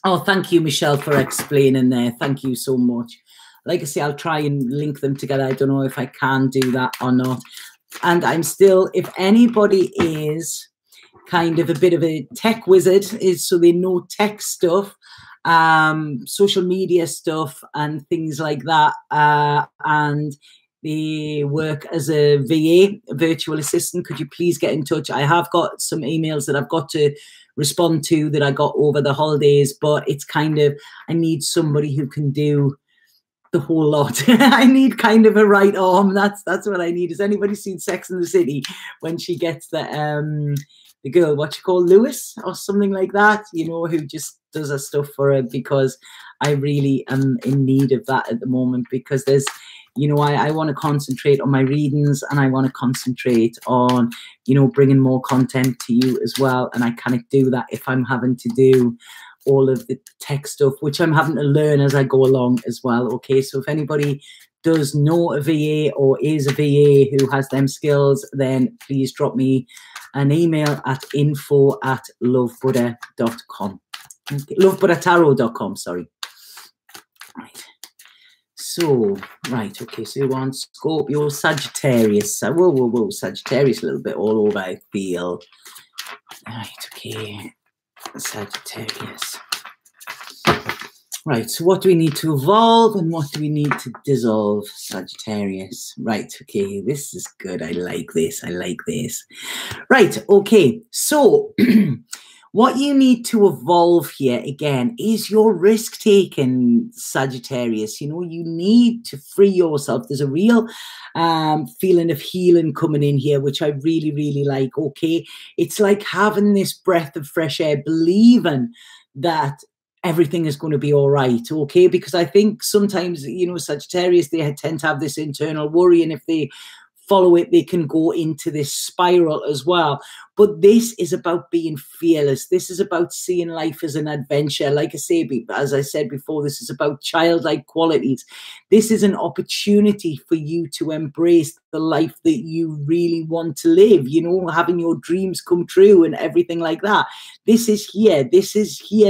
Oh, thank you, Michelle, for explaining there. Thank you so much. Like I say, I'll try and link them together. I don't know if I can do that or not. And I'm still, if anybody is kind of a bit of a tech wizard, so they know tech stuff, social media stuff and things like that, and they work as a VA, virtual assistant, could you please get in touch? I have got some emails that I've got to respond to that I got over the holidays, but it's kind of, I need somebody who can do the whole lot. I need kind of a right arm. That's what I need. Has anybody seen Sex and the City when she gets the girl, what you call Lewis or something like that, who just does her stuff for her, because I really am in need of that at the moment, because there's, I want to concentrate on my readings and I want to concentrate on, bringing more content to you as well. And I can't do that if I'm having to do all of the tech stuff, which I'm having to learn as I go along as well. Okay, so if anybody does know a VA or is a VA who has them skills, then please drop me an email at info@lovebuddha.com. Okay, lovebuddhatarot.com, sorry. Right. So, right, okay, so you want Scorpio, Sagittarius. Whoa, Sagittarius a little bit all over, I feel. Right, okay, Sagittarius. Right, so what do we need to evolve and what do we need to dissolve, Sagittarius? Right, okay, this is good. I like this. Right, okay, so what you need to evolve here, again, is your risk-taking, Sagittarius. You need to free yourself. There's a real feeling of healing coming in here, which I really, really like, okay? It's like having this breath of fresh air, believing that everything is going to be all right, okay? Because I think sometimes, Sagittarius, they tend to have this internal worry, and if they follow it, they can go into this spiral as well. But this is about being fearless. This is about seeing life as an adventure. Like I say, as I said before, this is about childlike qualities. This is an opportunity for you to embrace the life that you really want to live, having your dreams come true and everything like that. This is here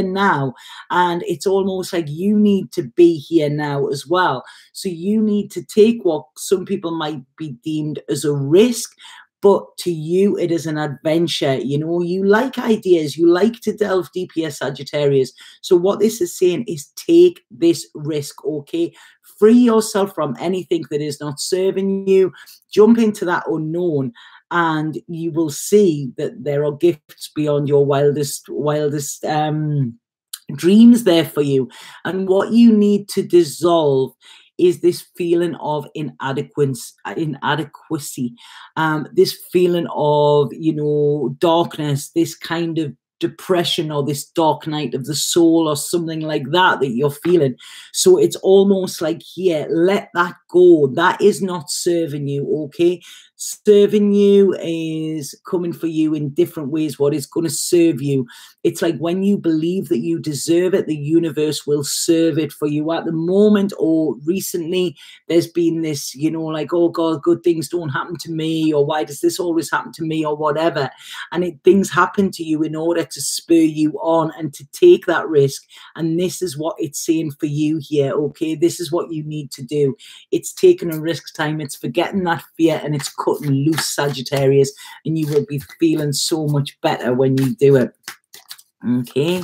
now. And it's almost like you need to be here now as well. So you need to take what some people might be deemed as a risk, but to you, it is an adventure. You like ideas. You like to delve deep here, Sagittarius. So what this is saying is take this risk, okay? Free yourself from anything that is not serving you. Jump into that unknown, and you will see that there are gifts beyond your wildest dreams there for you. And what you need to dissolve is this feeling of inadequacy, this feeling of, you know, darkness, this kind of depression or this dark night of the soul or something like that that you're feeling. So it's almost like, here, let that go. That is not serving you, okay? Serving you is coming for you in different ways. What is going to serve you? It's like when you believe that you deserve it, the universe will serve it for you. At the moment or recently, there's been this, you know, like, oh God, good things don't happen to me, or why does this always happen to me, or whatever. And things happen to you in order to spur you on and to take that risk. And this is what it's saying for you here, okay? This is what you need to do. It's taking a risk time. It's forgetting that fear, and it's cutting loose, Sagittarius, and you will be feeling so much better when you do it. Okay,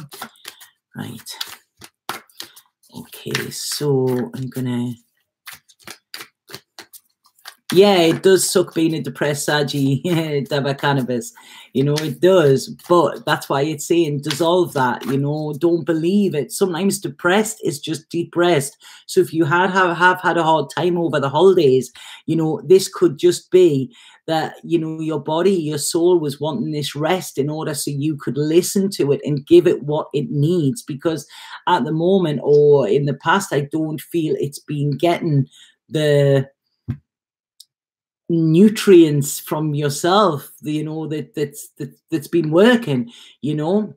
right. Okay, so I'm gonna, yeah, it does suck being a depressed Saggy, Daba cannabis, you know, it does, but that's why it's saying dissolve that, you know, don't believe it. Sometimes depressed is just depressed. So if you have had a hard time over the holidays, you know, this could just be that, you know, your body, your soul was wanting this rest in order so you could listen to it and give it what it needs. Because at the moment or in the past, I don't feel it's been getting the nutrients from yourself, you know, that's been working, you know.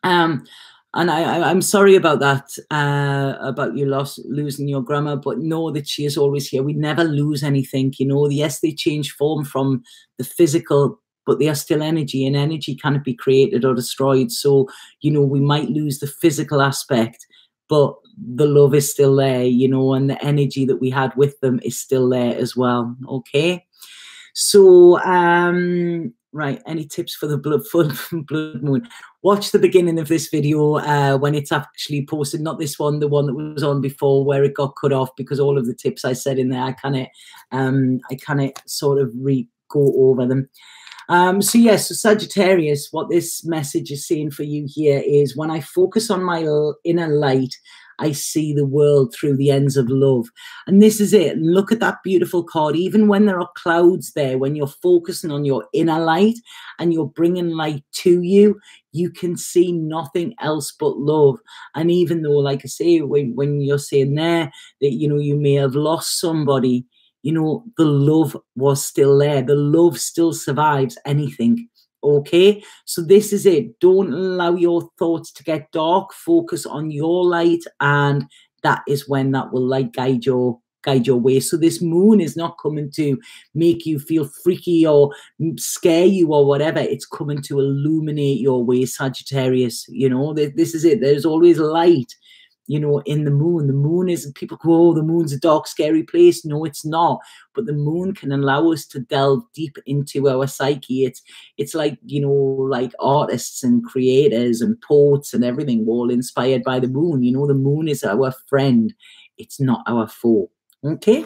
And I'm sorry about that, about you losing your grandma, but know that she is always here. We never lose anything, you know. Yes, they change form from the physical, but they are still energy, and energy cannot be created or destroyed. So, you know, we might lose the physical aspect, but the love is still there, you know, and the energy that we had with them is still there as well, okay? So, right, any tips for the blood moon? Watch the beginning of this video when it's actually posted, not this one, the one that was on before where it got cut off, because all of the tips I said in there, I kind of sort of go over them. So yes, so Sagittarius, what this message is saying for you here is, when I focus on my inner light, I see the world through the ends of love. And this is it. Look at that beautiful card. Even when there are clouds there, when you're focusing on your inner light and you're bringing light to you, you can see nothing else but love. And even though, like I say, when you're saying there that, you know, you may have lost somebody, you know, the love was still there. The love still survives anything. Okay, so this is it. Don't allow your thoughts to get dark. Focus on your light, and that is when that will like guide your way. So this moon is not coming to make you feel freaky or scare you or whatever. It's coming to illuminate your way, Sagittarius. You know, this is it. There's always light, you know, in the moon. The moon isn't, people go, oh, the moon's a dark, scary place. No, it's not. But the moon can allow us to delve deep into our psyche. It's like, you know, like artists and creators and poets and everything, all inspired by the moon. You know, the moon is our friend. It's not our foe. Okay?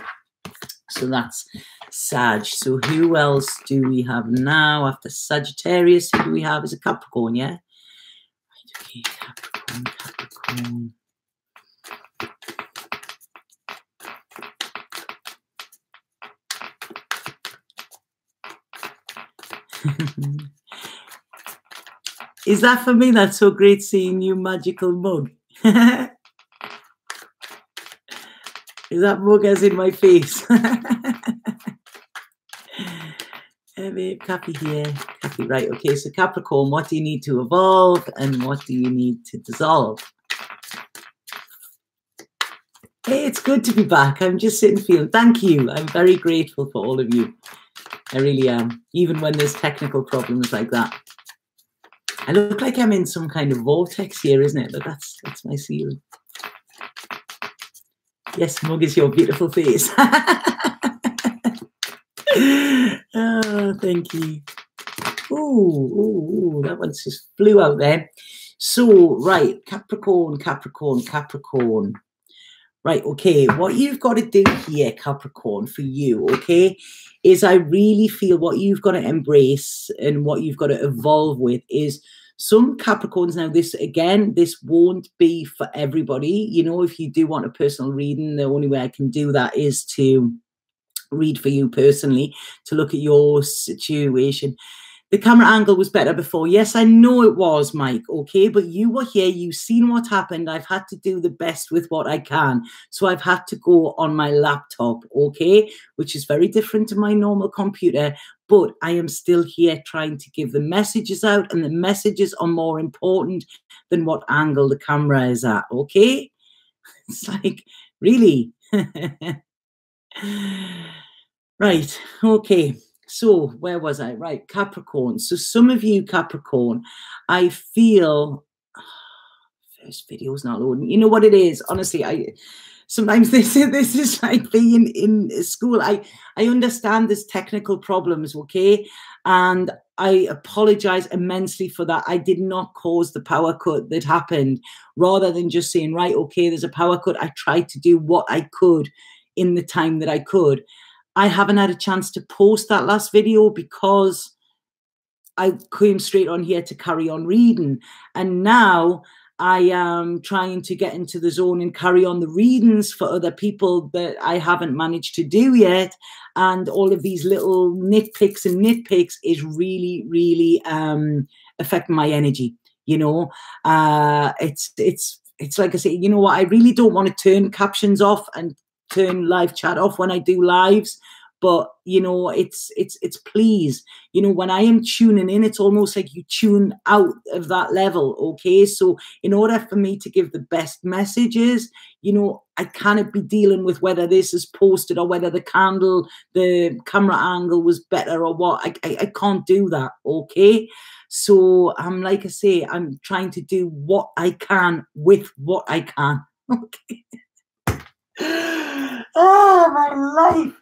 So that's Sag. So who else do we have now after Sagittarius? Who do we have? Is it Capricorn, yeah? Right, okay, Capricorn. Is that for me? That's so great seeing you, magical mug. Is that mug as in my face? Copy here, copy, right. Okay, so Capricorn, what do you need to evolve and what do you need to dissolve? Hey, it's good to be back. I'm just sitting feeling, thank you. I'm very grateful for all of you. I really am, even when there's technical problems like that. I look like I'm in some kind of vortex here, isn't it? But that's my ceiling. Yes, mug is your beautiful face. Oh, thank you. Ooh, that one just flew out there. So, right, Capricorn. Right, okay, what you've got to do here, Capricorn, for you, okay, is I really feel what you've got to embrace and what you've got to evolve with is Some Capricorns, now this again, this won't be for everybody. You know, if you do want a personal reading, the only way I can do that is to read for you personally, to look at your situation. The camera angle was better before. Yes, I know it was, Mike, okay? But you were here, you've seen what happened. I've had to do the best with what I can. So I've had to go on my laptop, okay? Which is very different to my normal computer. But I am still here trying to give the messages out, and the messages are more important than what angle the camera is at, okay? It's like, really? Right, okay. So where was I? Right, Capricorn. So some of you Capricorn, I feel first video's not loading. You know what it is? Honestly, sometimes this is like being in school. I understand there's technical problems, okay? And I apologize immensely for that. I did not cause the power cut that happened. Rather than just saying, right, okay, there's a power cut, I tried to do what I could in the time that I could. I haven't had a chance to post that last video because I came straight on here to carry on reading. And now I am trying to get into the zone and carry on the readings for other people that I haven't managed to do yet. And all of these little nitpicks is really, really affecting my energy. You know, it's like I say, you know what, I really don't want to turn captions off and turn live chat off when I do lives, but you know, it's please, you know, when I am tuning in, it's almost like you tune out of that level, okay? So in order for me to give the best messages, you know, I cannot be dealing with whether this is posted or whether the camera angle was better or what. I can't do that, okay? So I'm like I say, I'm trying to do what I can with what I can, okay? Oh, my life.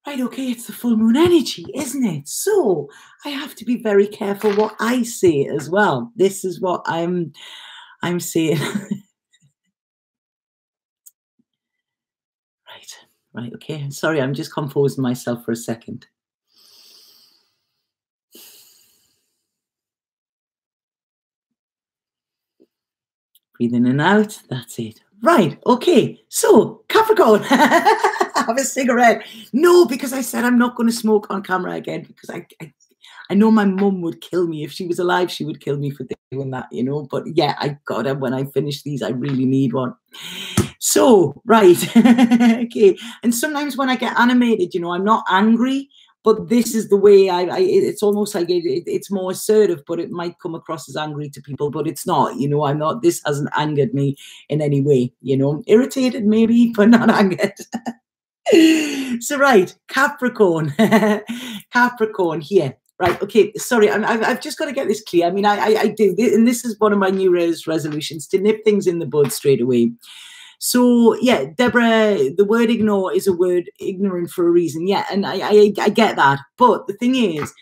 Right, okay, it's the full moon energy, isn't it? So I have to be very careful what I say as well. This is what I'm saying. Right, okay. Sorry, I'm just composing myself for a second. Breathing in and out, that's it. Right, okay, so Capricorn, have a cigarette. No, because I said I'm not going to smoke on camera again, because I know my mum would kill me. If she was alive, she would kill me for doing that, you know. But yeah, I got it. When I finish these, I really need one. So, right, okay. And sometimes when I get animated, you know, I'm not angry, but this is the way it's almost like it's more assertive, but it might come across as angry to people, but it's not, you know, I'm not, this hasn't angered me in any way, you know, irritated maybe, but not angered. So, right, Capricorn, Capricorn here. Right, okay, sorry, I've just got to get this clear. I mean, I do, and this is one of my New Year's resolutions, to nip things in the bud straight away. So, yeah, Deborah, the word ignore is a word ignorant for a reason. Yeah, and I get that. But the thing is,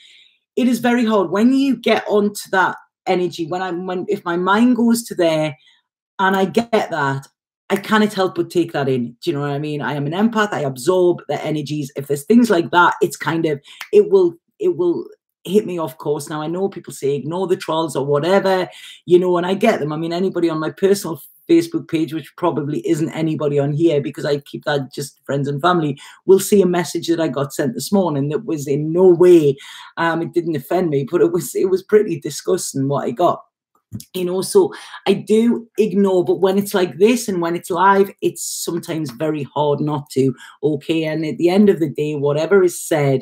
it is very hard when you get onto that energy, if my mind goes to there and I get that, I cannot help but take that in. Do you know what I mean? I am an empath. I absorb the energies. If there's things like that, it's kind of, it will hit me off course. Now, I know people say ignore the trolls or whatever, you know, and I get them. I mean, anybody on my personal Facebook page, which probably isn't anybody on here because I keep that just friends and family, will see a message that I got sent this morning that was in no way, it didn't offend me, but it was pretty disgusting what I got. You know, so I do ignore, but when it's like this and when it's live, it's sometimes very hard not to, okay? And at the end of the day, whatever is said,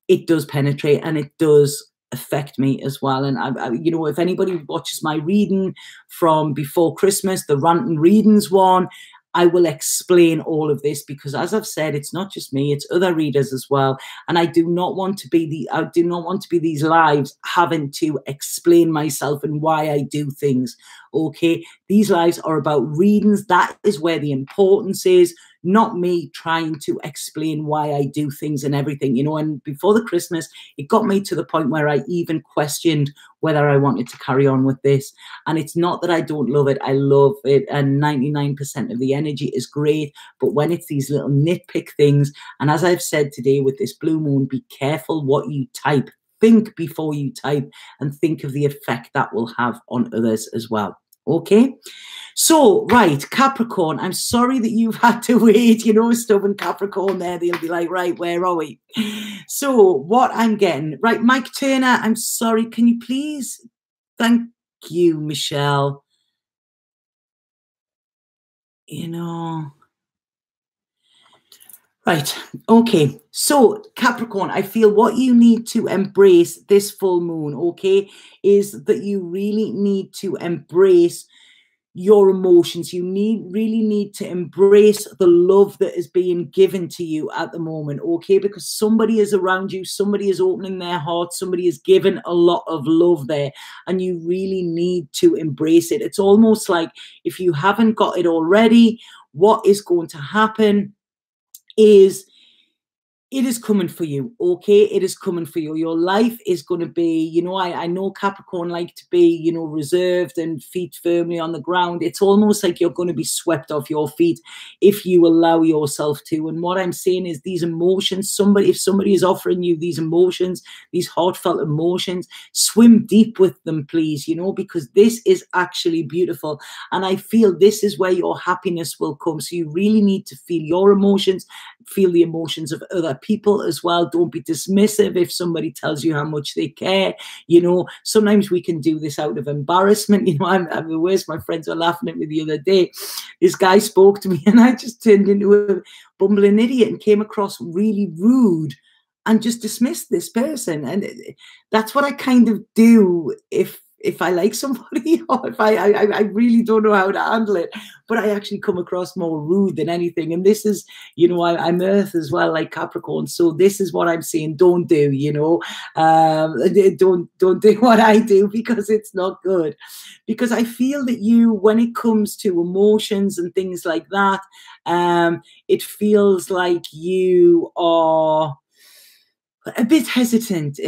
it does penetrate and it does affect me as well. And I you know, if anybody watches my reading from before Christmas, the rant and readings one, I will explain all of this because, as I've said, it's not just me, it's other readers as well. And I do not want to be these lives having to explain myself and why I do things. Okay, these lives are about readings. That is where the importance is, not me trying to explain why I do things and everything, you know. And before the Christmas, it got me to the point where I even questioned whether I wanted to carry on with this. And it's not that I don't love it. I love it. And 99% of the energy is great. But when it's these little nitpick things, and as I've said today with this blue moon, be careful what you type. think before you type, and think of the effect that will have on others as well. Okay, so right, Capricorn, I'm sorry that you've had to wait. You know, stubborn Capricorn there, they'll be like, right, where are we? So what I'm getting, right, Mike Turner, I'm sorry, can you please, thank you, Michelle. You know, right, okay, so Capricorn, I feel what you need to embrace this full moon, okay, is that you really need to embrace your emotions. You really need to embrace the love that is being given to you at the moment, okay? Because somebody is around you, somebody is opening their heart, somebody is giving a lot of love there, and you really need to embrace it. It's almost like if you haven't got it already, what is going to happen is it is coming for you, okay? It is coming for you. Your life is going to be, you know, I know Capricorn like to be, you know, reserved and feet firmly on the ground. It's almost like you're going to be swept off your feet if you allow yourself to. And what I'm saying is these emotions, if somebody is offering you these emotions, these heartfelt emotions, swim deep with them, please, you know, because this is actually beautiful. And I feel this is where your happiness will come. So you really need to feel your emotions, feel the emotions of other people as well. Don't be dismissive if somebody tells you how much they care. You know, sometimes we can do this out of embarrassment. You know, I'm the worst. My friends were laughing at me the other day. This guy spoke to me and I just turned into a bumbling idiot and came across really rude and just dismissed this person. And that's what I kind of do if I like somebody, or if I really don't know how to handle it, but I actually come across more rude than anything. And this is, you know, I'm Earth as well, like Capricorn. So this is what I'm saying, don't do, you know, don't do what I do, because it's not good. Because I feel that you, when it comes to emotions and things like that, it feels like you are a bit hesitant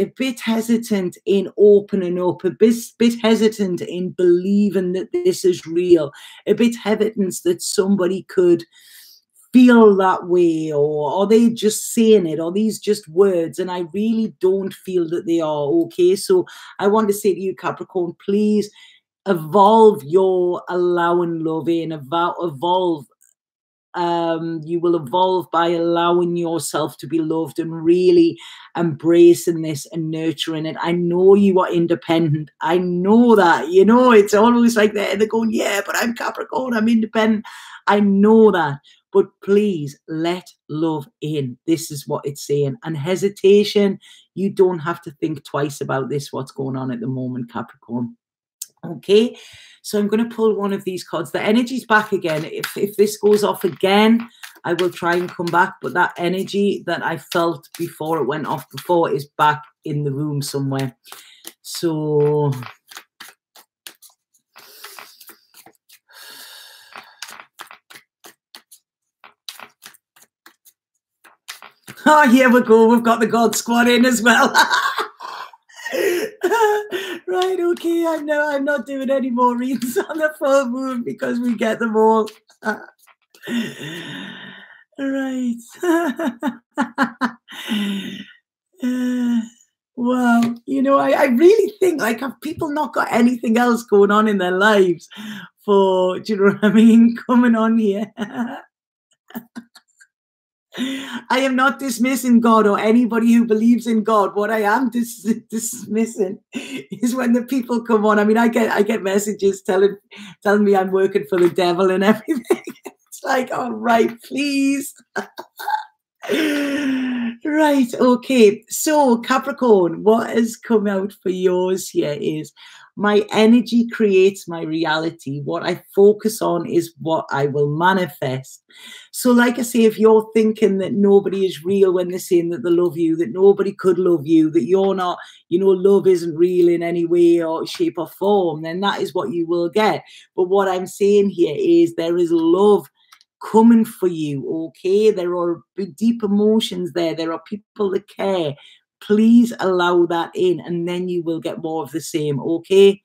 in opening up, a bit hesitant in believing that this is real, a bit hesitant that somebody could feel that way, or are they just saying it, or these just words? And I really don't feel that they are, okay? So I want to say to you, Capricorn, please evolve your allowing love in, evolve. You will evolve by allowing yourself to be loved and really embracing this and nurturing it. I know you are independent. I know that, you know, it's always like they're going, yeah, but I'm Capricorn, I'm independent. I know that, but please let love in. This is what it's saying. And hesitation, you don't have to think twice about this, what's going on at the moment, Capricorn. Okay, so I'm going to pull one of these cards. The energy's back again. If this goes off again, I will try and come back. But that energy that I felt before it went off before is back in the room somewhere. So oh, here we go. We've got the God Squad in as well. Right, okay, I'm not doing any more readings on the full moon because we get them all. Right. Wow, you know, I really think, like, have people not got anything else going on in their lives for, do you know what I mean, coming on here? I am not dismissing God or anybody who believes in God. What I am dismissing is when the people come on. I mean, I get messages telling me I'm working for the devil and everything. It's like, all right, please. Right, okay. So Capricorn, what has come out for yours here is my energy creates my reality. What I focus on is what I will manifest. So like I say, if you're thinking that nobody is real when they're saying that they love you, that nobody could love you, that you're not, you know, love isn't real in any way or shape or form, then that is what you will get. But what I'm saying here is there is love coming for you, okay? There are deep emotions there. There are people that care. Please allow that in, and then you will get more of the same, okay?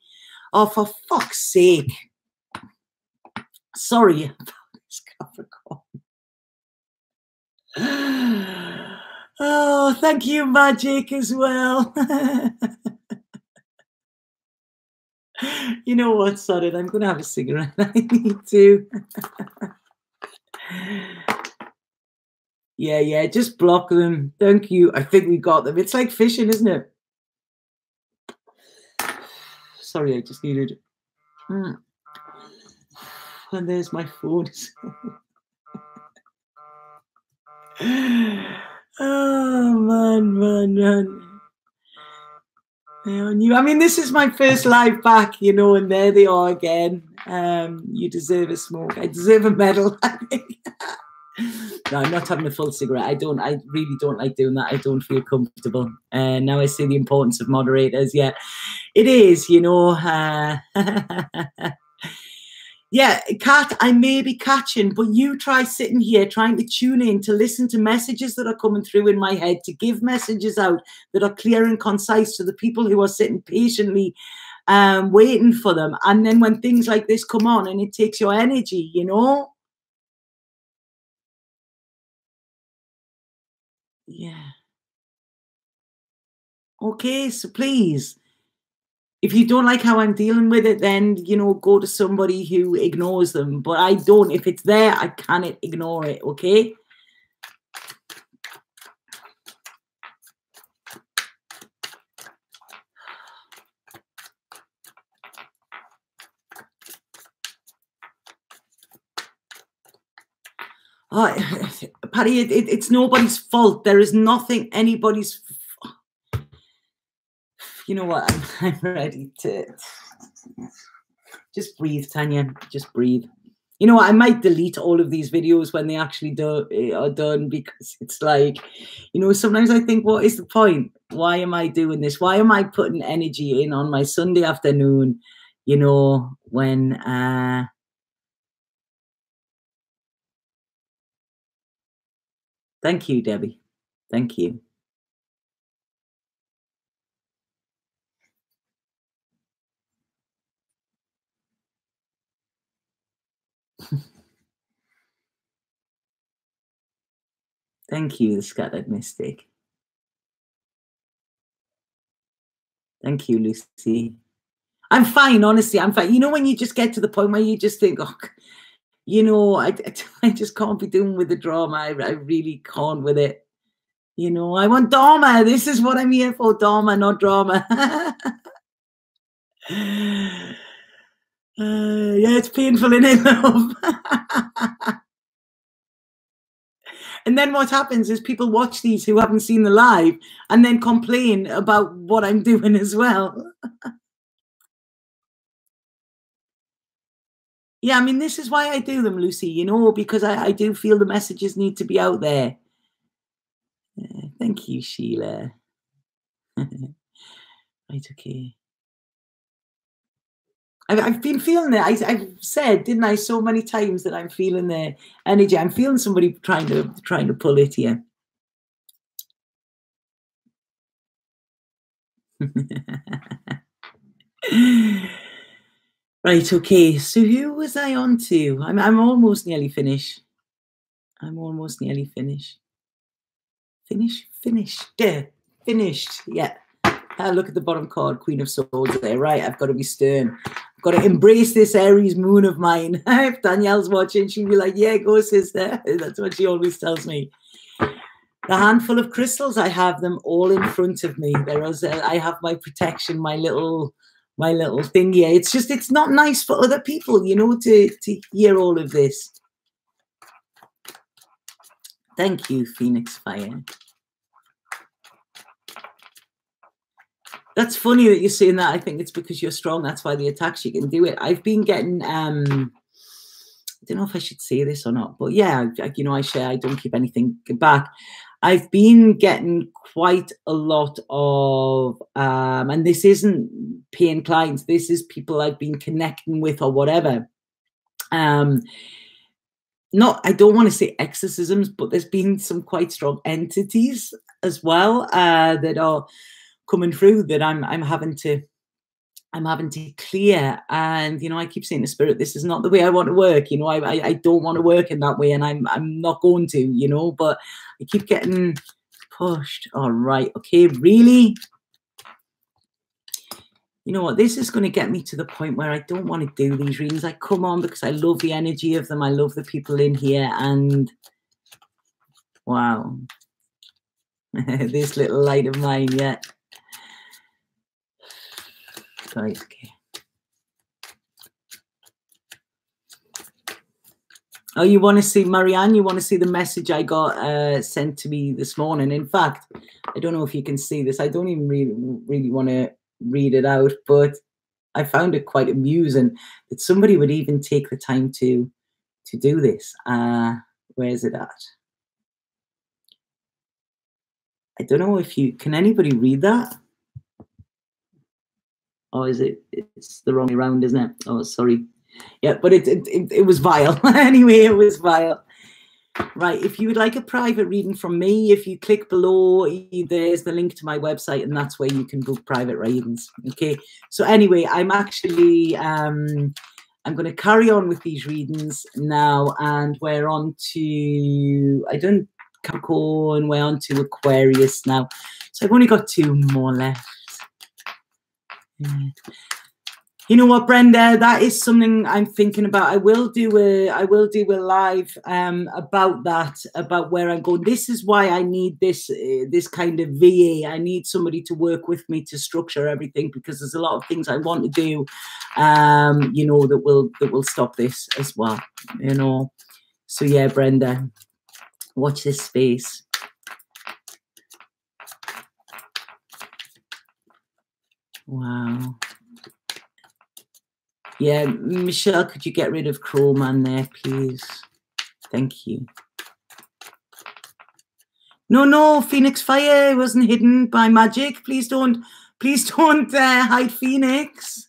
Oh, for fuck's sake. Sorry about this, Capricorn. Oh, thank you, Magic, as well. You know what, sorry, I'm going to have a cigarette. I need to. Yeah, just block them. Thank you. I think we got them. It's like fishing, isn't it? Sorry, I just needed. And there's my phone. Oh, man. I mean, this is my first live back, you know, and there they are again. You deserve a smoke. I deserve a medal, I think. No, I'm not having a full cigarette. I really don't like doing that. I don't feel comfortable. Now I see the importance of moderators. Yeah, it is, you know. Yeah, Kat, I may be catching, but you try sitting here trying to tune in to listen to messages that are coming through in my head, to give messages out that are clear and concise to the people who are sitting patiently waiting for them. And then when things like this come on and it takes your energy, you know? Yeah. Okay, so please, if you don't like how I'm dealing with it, then, you know, go to somebody who ignores them. But I don't. If it's there, I cannot ignore it, okay? Oh, Patty, it's nobody's fault. There is nothing anybody's. You know what? I'm ready to just breathe, Tanya. Just breathe. You know what? I might delete all of these videos when they actually are done, because it's like, you know, sometimes I think, what is the point? Why am I doing this? Why am I putting energy in on my Sunday afternoon? You know, when thank you, Debbie. Thank you. Thank you, the Scattered Mystic. Thank you, Lucy. I'm fine, honestly. I'm fine. You know, when you just get to the point where you just think, oh, you know, I just can't be doing with the drama. I really can't with it. You know, I want Dharma. This is what I'm here for, Dharma, not drama. Yeah, it's painful, isn't it, love? And then what happens is people watch these who haven't seen the live and then complain about what I'm doing as well. Yeah, I mean, this is why I do them, Lucy, you know, because I do feel the messages need to be out there. Thank you, Sheila. Right, okay. I've been feeling it. I've said, didn't I, so many times that I'm feeling the energy. I'm feeling somebody trying to pull it here. Right, okay. So who was I on to? I'm almost nearly finished. I'm almost nearly finished. Finished. Finished. Yeah. Look at the bottom card, Queen of Swords there. Right, I've got to be stern. I've got to embrace this Aries moon of mine. If Danielle's watching, she'll be like, yeah, go, sister. That's what she always tells me. The handful of crystals, I have them all in front of me. I have my protection, my little thing here. It's just, it's not nice for other people, you know, to hear all of this. Thank you, Phoenix Fire. That's funny that you're saying that. I think it's because you're strong. That's why the attacks, you can do it. I've been getting, I don't know if I should say this or not, but yeah, you know, I don't keep anything back. I've been getting quite a lot of, and this isn't paying clients, this is people I've been connecting with or whatever. I don't want to say exorcisms, but there's been some quite strong entities as well that are coming through that I'm having to clear. And, you know, I keep saying to Spirit, this is not the way I want to work. You know, I don't want to work in that way, and I'm not going to, you know, but I keep getting pushed. All right. Okay, really? You know what? This is going to get me to the point where I don't want to do these readings. I come on because I love the energy of them. I love the people in here. And wow. This little light of mine, yeah. Right, okay. Oh, you want to see, Marianne, you want to see the message I got sent to me this morning. In fact, I don't know if you can see this. I don't even really want to read it out, but I found it quite amusing that somebody would even take the time to do this. Where is it at? I don't know if you, can anybody read that? Oh, is it? It's the wrong way around, isn't it? Oh, sorry. Yeah, but it was vile. Anyway, it was vile. Right, if you would like a private reading from me, if you click below, there's the link to my website, and that's where you can book private readings. Okay, so anyway, I'm actually, I'm going to carry on with these readings now, and we're on to, I done Capricorn, we're on to Aquarius now. So I've only got 2 more left. You know what, Brenda? That is something I'm thinking about. I will do a live about that, about where I'm going. This is why I need this kind of VA. I need somebody to work with me to structure everything, because there's a lot of things I want to do, you know, that will stop this as well. You know, so yeah, Brenda, watch this space. Wow. Yeah, Michelle, could you get rid of Crowman there, please? Thank you. No, Phoenix Fire wasn't hidden by magic. Please don't hide Phoenix.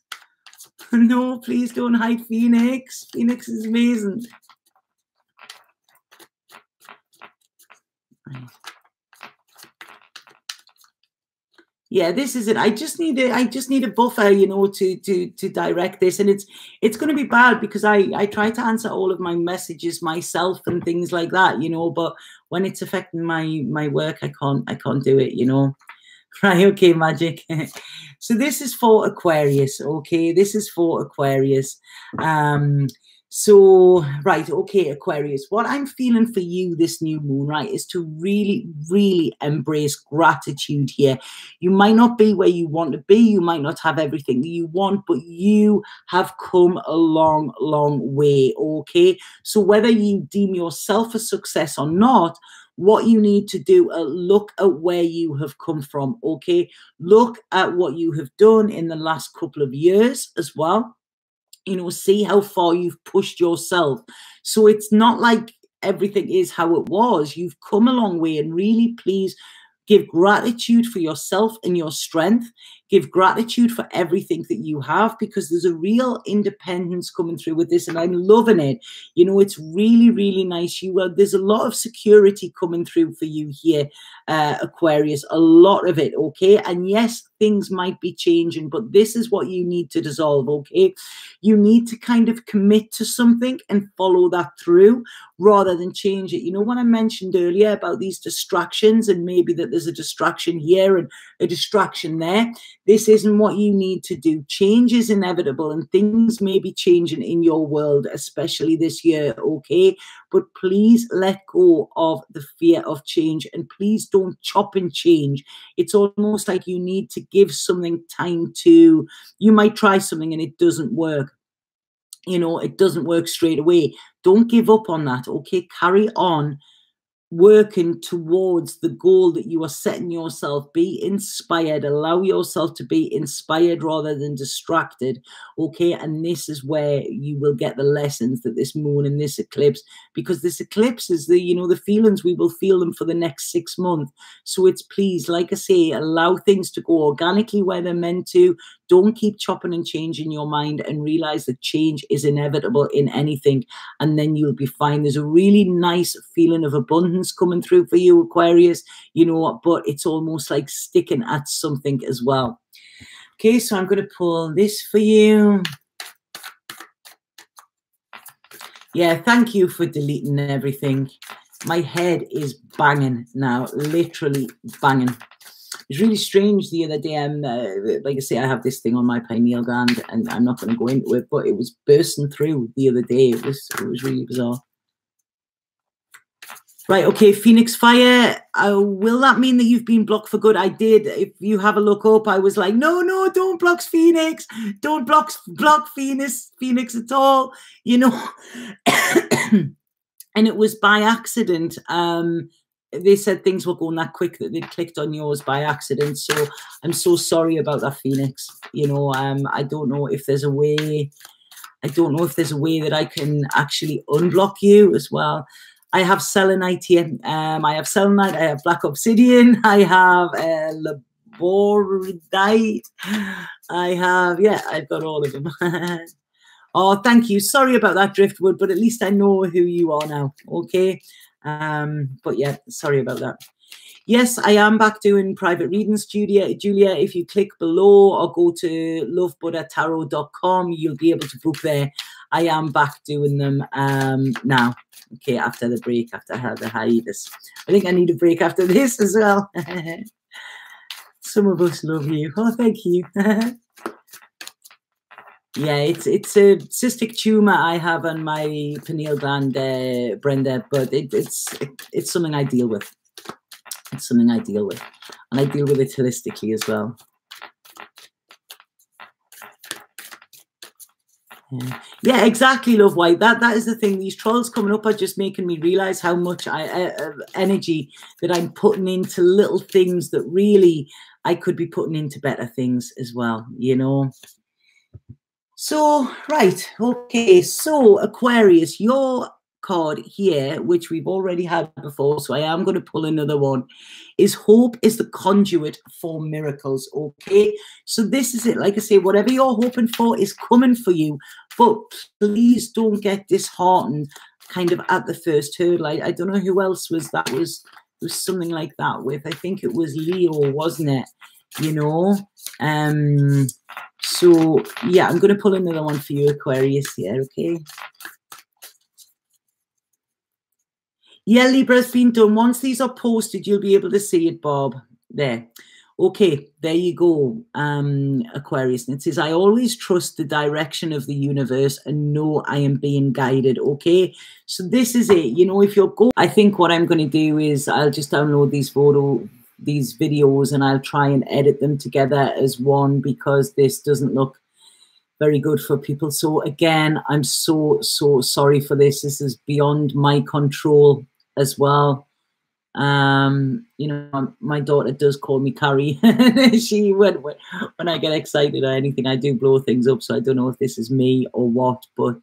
No, please don't hide Phoenix. Phoenix is amazing. Yeah, this is it. I just need a buffer, you know, to direct this, and it's going to be bad because I try to answer all of my messages myself and things like that, you know. But when it's affecting my work, I can't do it, you know. Right? Okay, magic. So this is for Aquarius. Okay, this is for Aquarius. So, right, okay, Aquarius, what I'm feeling for you this new moon, right, is to really, really embrace gratitude here. You might not be where you want to be. You might not have everything that you want, but you have come a long, long way, okay? So whether you deem yourself a success or not, what you need to do, look at where you have come from, okay? Look at what you have done in the last couple of years as well. You know, see how far you've pushed yourself. So it's not like everything is how it was. You've come a long way, and really, please give gratitude for yourself and your strength. Give gratitude for everything that you have, because there's a real independence coming through with this, and I'm loving it. You know, it's really, really nice. There's a lot of security coming through for you here, Aquarius, a lot of it, okay? And yes, things might be changing, but this is what you need to dissolve, okay? You need to kind of commit to something and follow that through rather than change it. You know, when I mentioned earlier about these distractions, and maybe that there's a distraction here and a distraction there, this isn't what you need to do. Change is inevitable, and things may be changing in your world, especially this year, okay? But please let go of the fear of change, and please don't chop and change. It's almost like you need to give something time to, you might try something and it doesn't work. You know, it doesn't work straight away. Don't give up on that, okay? Carry on working towards the goal that you are setting yourself. Be inspired. Allow yourself to be inspired rather than distracted, okay? And this is where you will get the lessons that this moon and this eclipse, because this eclipse is the, you know, the feelings, we will feel them for the next 6 months. So it's, please, like I say, allow things to go organically where they're meant to. Don't keep chopping and changing your mind, and realize that change is inevitable in anything, and then you'll be fine. There's a really nice feeling of abundance coming through for you, Aquarius, you know what, but it's almost like sticking at something as well. Okay, so I'm going to pull this for you. Yeah, thank you for deleting everything. My head is banging now, literally banging. It's really strange the other day. Like I say, I have this thing on my pineal gland, and I'm not going to go into it, but it was bursting through the other day. It was really bizarre. Right, okay, Phoenix Fire. Will that mean that you've been blocked for good? I did. If you have a look up, I was like, no, don't block Phoenix. Don't block Phoenix at all. You know, and it was by accident. They said things were going that quick that they'd clicked on yours by accident. So I'm so sorry about that, Phoenix. You know, I don't know if there's a way. I don't know if there's a way that I can actually unblock you as well. I have selenite here. I have selenite. I have black obsidian. I have laborite. I have, yeah, I've got all of them. Oh, thank you. Sorry about that, Driftwood, but at least I know who you are now. Okay. But yeah, sorry about that. Yes, I am back doing private readings, Julia. If you click below or go to lovebuddhatarot.com, you'll be able to book there. I am back doing them now. Okay, after the break, after I had the hiatus. I think I need a break after this as well. Some of us love you. Oh, thank you. Yeah, it's a cystic tumor I have on my pineal gland, Brenda, but it's something I deal with. It's something I deal with, and I deal with it holistically as well. Yeah, exactly, Love White. That is the thing. These trolls coming up are just making me realize how much energy that I'm putting into little things that really I could be putting into better things as well, you know. So, right, okay, so Aquarius, your card here, which we've already had before, so I am going to pull another one, is hope is the conduit for miracles, okay? So this is it. Like I say, whatever you're hoping for is coming for you, but please don't get disheartened kind of at the first hurdle. I don't know who else was something like that with. I think it was Leo, wasn't it? You know? So, yeah, I'm going to pull another one for you, Aquarius, here, okay? Yeah, Libra's been done. Once these are posted, you'll be able to see it, Bob. There. Okay, there you go, Aquarius. And it says, I always trust the direction of the universe and know I am being guided, okay? So this is it. You know, if you're going, I think what I'm going to do is I'll just download these videos and I'll try and edit them together as one, because this doesn't look very good for people. So again, I'm so sorry for this. This is beyond my control as well. You know, my daughter does call me Carrie. She when I get excited or anything, I do blow things up. So I don't know if this is me or what, but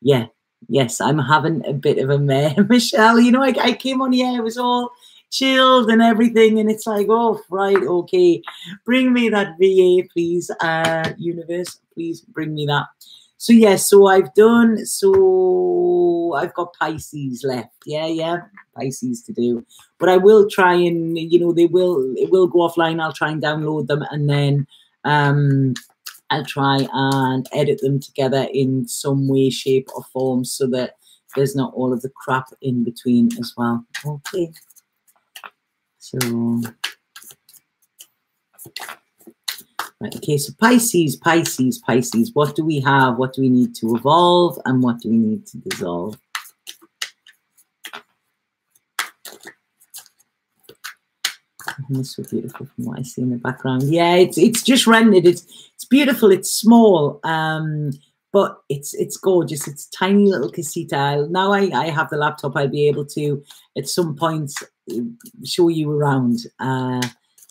yeah, yes, I'm having a bit of a mare, Michelle. You know, I came on here, it was all chilled and everything, and it's like, oh, right, okay, bring me that VA, please, universe, please bring me that. So yes, so I've got Pisces left. Yeah, Pisces to do, but I will try and, you know, it will go offline. I'll try and download them, and then I'll try and edit them together in some way, shape or form, so that there's not all of the crap in between as well. Okay. So, right, okay, so Pisces. What do we have? What do we need to evolve? And what do we need to dissolve? And it's so beautiful from what I see in the background. Yeah, it's just rendered. It's beautiful. It's small, but it's gorgeous. It's tiny little casita. Now I have the laptop, I'll be able to at some point show you around.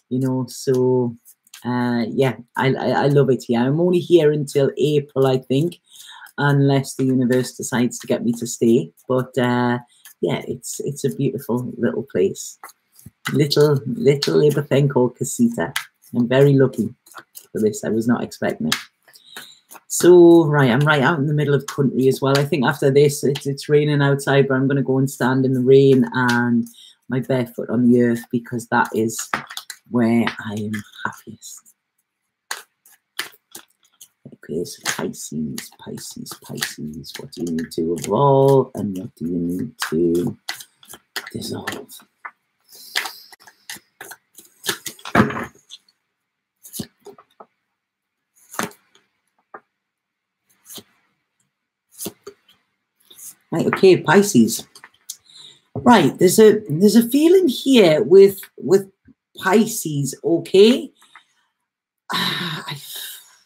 You know, so yeah, I love it here. I'm only here until April, I think, unless the universe decides to get me to stay. But yeah, it's a beautiful little place. Little Libra thing called Casita. I'm very lucky for this. I was not expecting it. So, right, I'm right out in the middle of the country as well. I think after this, it's raining outside, but I'm going to go and stand in the rain and my barefoot on the earth, because that is where I am happiest. Okay, so Pisces, Pisces, Pisces. What do you need to evolve and what do you need to dissolve? Right, okay, Pisces. Right, there's a feeling here with Pisces, okay?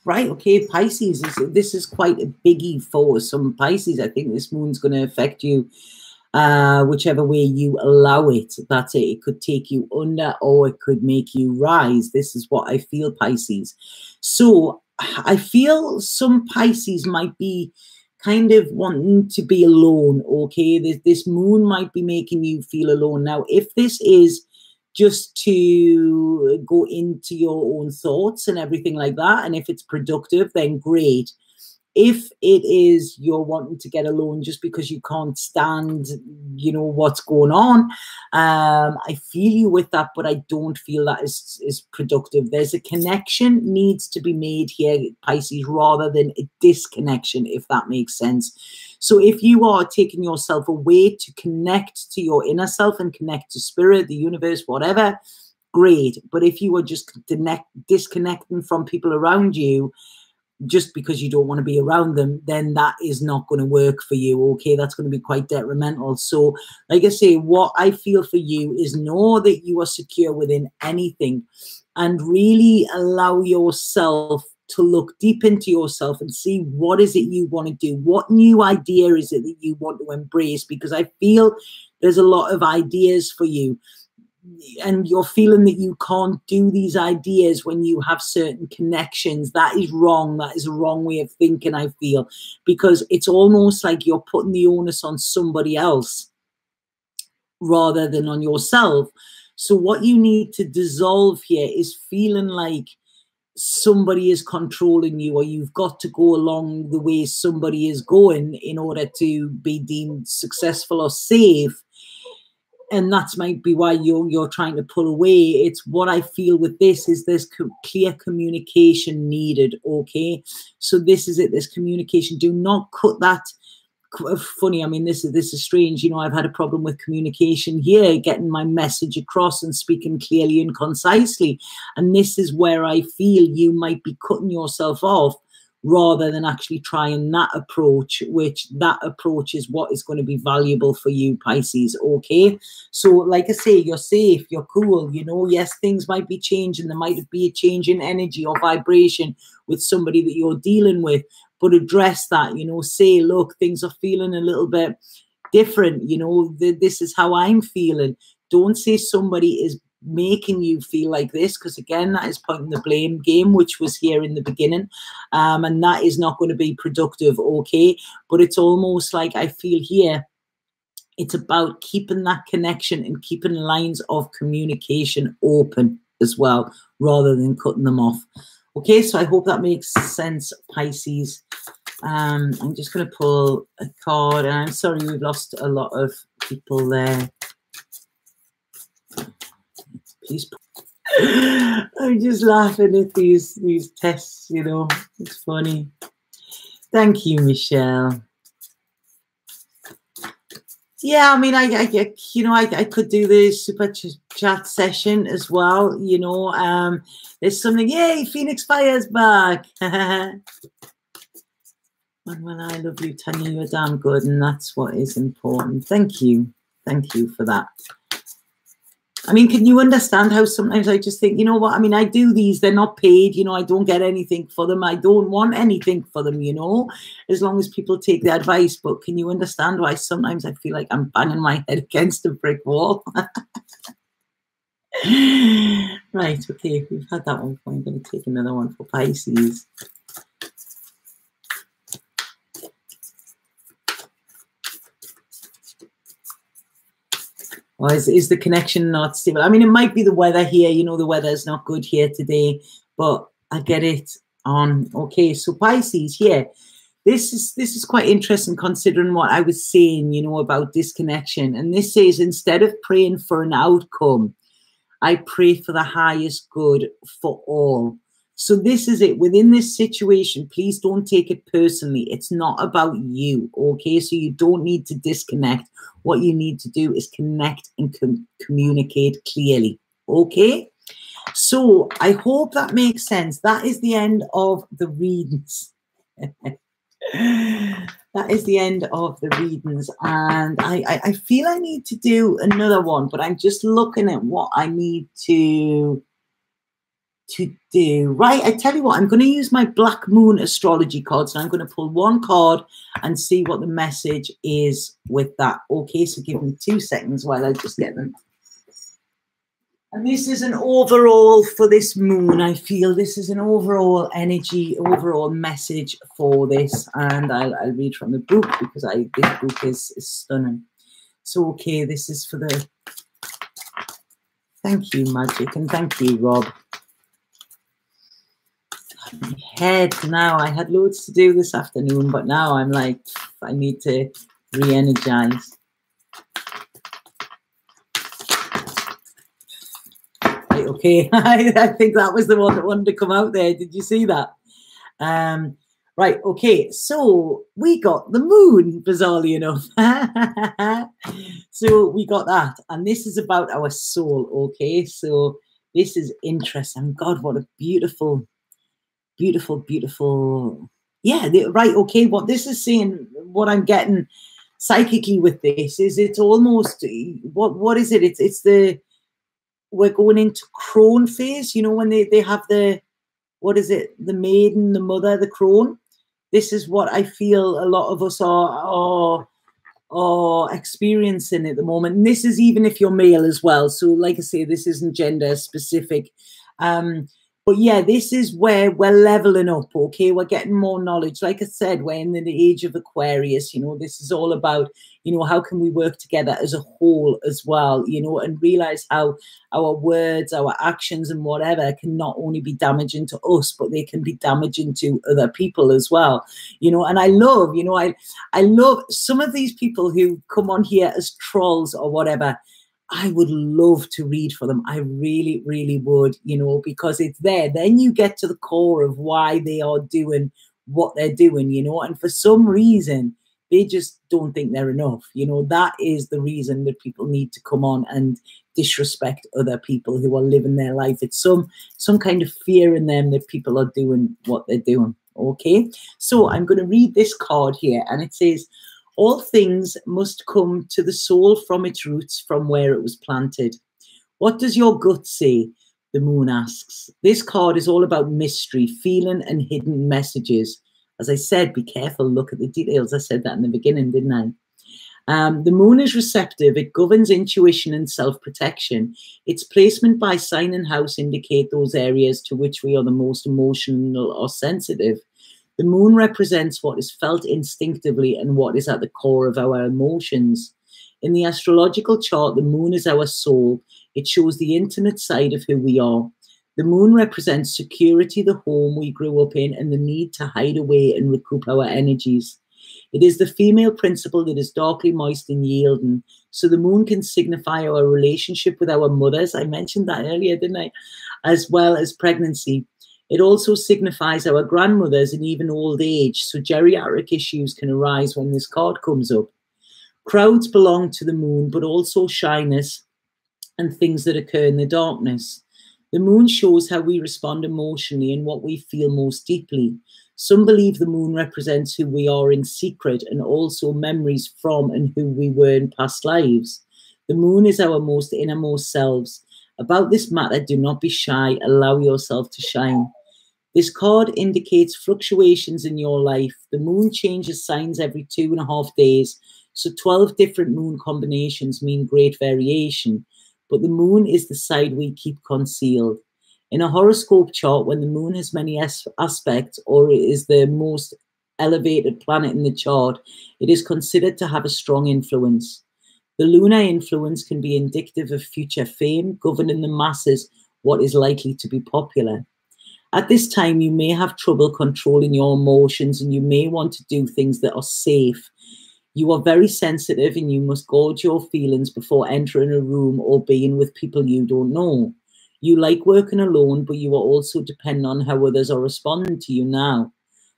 Right, okay, Pisces, this is quite a biggie for some Pisces. I think this moon's going to affect you whichever way you allow it. That's it. It could take you under or it could make you rise. This is what I feel, Pisces. So I feel some Pisces might be kind of wanting to be alone, okay? This moon might be making you feel alone. Now, if this is just to go into your own thoughts and everything like that, and if it's productive, then great. If it is you're wanting to get alone just because you can't stand, you know, what's going on, I feel you with that, but I don't feel that is productive. There's a connection needs to be made here, Pisces, rather than a disconnection, if that makes sense. So if you are taking yourself away to connect to your inner self and connect to spirit, the universe, whatever, great. But if you are just disconnecting from people around you, just because you don't want to be around them, then that is not going to work for you, okay? That's going to be quite detrimental. So, like I say, what I feel for you is know that you are secure within anything and really allow yourself to look deep into yourself and see what is it you want to do. What new idea is it that you want to embrace? Because I feel there's a lot of ideas for you. And you're feeling that you can't do these ideas when you have certain connections. That is wrong. That is a wrong way of thinking, I feel, because it's almost like you're putting the onus on somebody else rather than on yourself. So what you need to dissolve here is feeling like somebody is controlling you, or you've got to go along the way somebody is going in order to be deemed successful or safe. And that might be why you're trying to pull away. It's what I feel with this is there's clear communication needed, okay? So this is it, there's communication. Do not cut that. Funny, I mean, this is strange. You know, I've had a problem with communication here, getting my message across and speaking clearly and concisely. And this is where I feel you might be cutting yourself off rather than actually trying that approach, which that approach is what is going to be valuable for you, Pisces, okay? So like I say, you're safe, you're cool, you know, yes, things might be changing. There might be a change in energy or vibration with somebody that you're dealing with, but address that, you know, say, look, things are feeling a little bit different, you know, this is how I'm feeling. Don't say somebody is making you feel like this, because again, that is pointing the blame game, which was here in the beginning, and that is not going to be productive, okay? But it's almost like I feel here it's about keeping that connection and keeping lines of communication open as well, rather than cutting them off. Okay, so I hope that makes sense, Pisces. I'm just going to pull a card, and I'm sorry we've lost a lot of people there. Please. I'm just laughing at these tests, you know. It's funny. Thank you, Michelle. Yeah, I mean, I could do the super chat session as well, you know. There's something, yay, Phoenix Fire's back. Well, I love you, Tanya, you're damn good, and that's what is important. Thank you for that. I mean, can you understand how sometimes I just think, you know what, I mean, I do these, they're not paid, you know, I don't get anything for them. I don't want anything for them, you know, as long as people take the advice. But can you understand why sometimes I feel like I'm banging my head against a brick wall? Right, okay, we've had that one. I'm going to take another one for Pisces. Or is the connection not stable? I mean, it might be the weather here. You know, the weather's not good here today, but I get it on. Okay, so Pisces, yeah. This is quite interesting considering what I was saying, you know, about disconnection. And this says, instead of praying for an outcome, I pray for the highest good for all. So this is it. Within this situation, please don't take it personally. It's not about you, okay? So you don't need to disconnect. What you need to do is connect and communicate clearly, okay? So I hope that makes sense. That is the end of the readings. That is the end of the readings. And I feel I need to do another one, but I'm just looking at what I need to do. Right, I tell you what, I'm going to use my Black Moon astrology cards, and I'm going to pull one card and see what the message is with that. Okay, so give me 2 seconds while I just get them. And this is an overall for this moon. I feel this is an overall energy, overall message for this. And I'll read from the book because this book is stunning. So, okay, this is for the... Thank you, Magic, and thank you, Rob. My head now. I had loads to do this afternoon, but now I'm like, I need to re-energize. Right, okay, I think that was the one that wanted to come out there. Did you see that? Right, okay, so we got the moon, bizarrely enough. So we got that, and this is about our soul, okay? So this is interesting. God, what a beautiful, beautiful, beautiful. Yeah, right, okay, what this is saying, what I'm getting psychically with this is it's almost, what is it? It's the, we're going into crone phase, you know, when they have the, what is it? The maiden, the mother, the crone. This is what I feel a lot of us are experiencing at the moment. And this is even if you're male as well. So like I say, this isn't gender specific. But yeah, this is where we're leveling up, okay? We're getting more knowledge. Like I said, we're in the age of Aquarius, you know, this is all about, you know, how can we work together as a whole as well, you know, and realize how our words, our actions and whatever can not only be damaging to us, but they can be damaging to other people as well, you know. And I love, you know, I love some of these people who come on here as trolls or whatever. I would love to read for them. I really, really would, you know, because it's there. Then you get to the core of why they are doing what they're doing, you know, and for some reason, they just don't think they're enough. You know, that is the reason that people need to come on and disrespect other people who are living their life. It's some kind of fear in them that people are doing what they're doing. Okay, so I'm going to read this card here, and it says, all things must come to the soul from its roots, from where it was planted. What does your gut say? The moon asks. This card is all about mystery, feeling, and hidden messages. As I said, be careful, look at the details. I said that in the beginning, didn't I? The moon is receptive. It governs intuition and self-protection. Its placement by sign and house indicate those areas to which we are the most emotional or sensitive. The moon represents what is felt instinctively and what is at the core of our emotions. In the astrological chart, the moon is our soul. It shows the intimate side of who we are. The moon represents security, the home we grew up in, and the need to hide away and recoup our energies. It is the female principle that is darkly moist and yielding. So the moon can signify our relationship with our mothers. I mentioned that earlier, didn't I? As well as pregnancy. It also signifies our grandmothers and even old age, so geriatric issues can arise when this card comes up. Crowds belong to the moon, but also shyness and things that occur in the darkness. The moon shows how we respond emotionally and what we feel most deeply. Some believe the moon represents who we are in secret and also memories from and who we were in past lives. The moon is our most innermost selves. About this matter, do not be shy. Allow yourself to shine. This card indicates fluctuations in your life. The moon changes signs every 2.5 days. So 12 different moon combinations mean great variation. But the moon is the side we keep concealed. In a horoscope chart, when the moon has many aspects or is the most elevated planet in the chart, it is considered to have a strong influence. The lunar influence can be indicative of future fame, governing the masses what is likely to be popular. At this time, you may have trouble controlling your emotions and you may want to do things that are safe. You are very sensitive and you must gauge your feelings before entering a room or being with people you don't know. You like working alone, but you are also dependent on how others are responding to you now.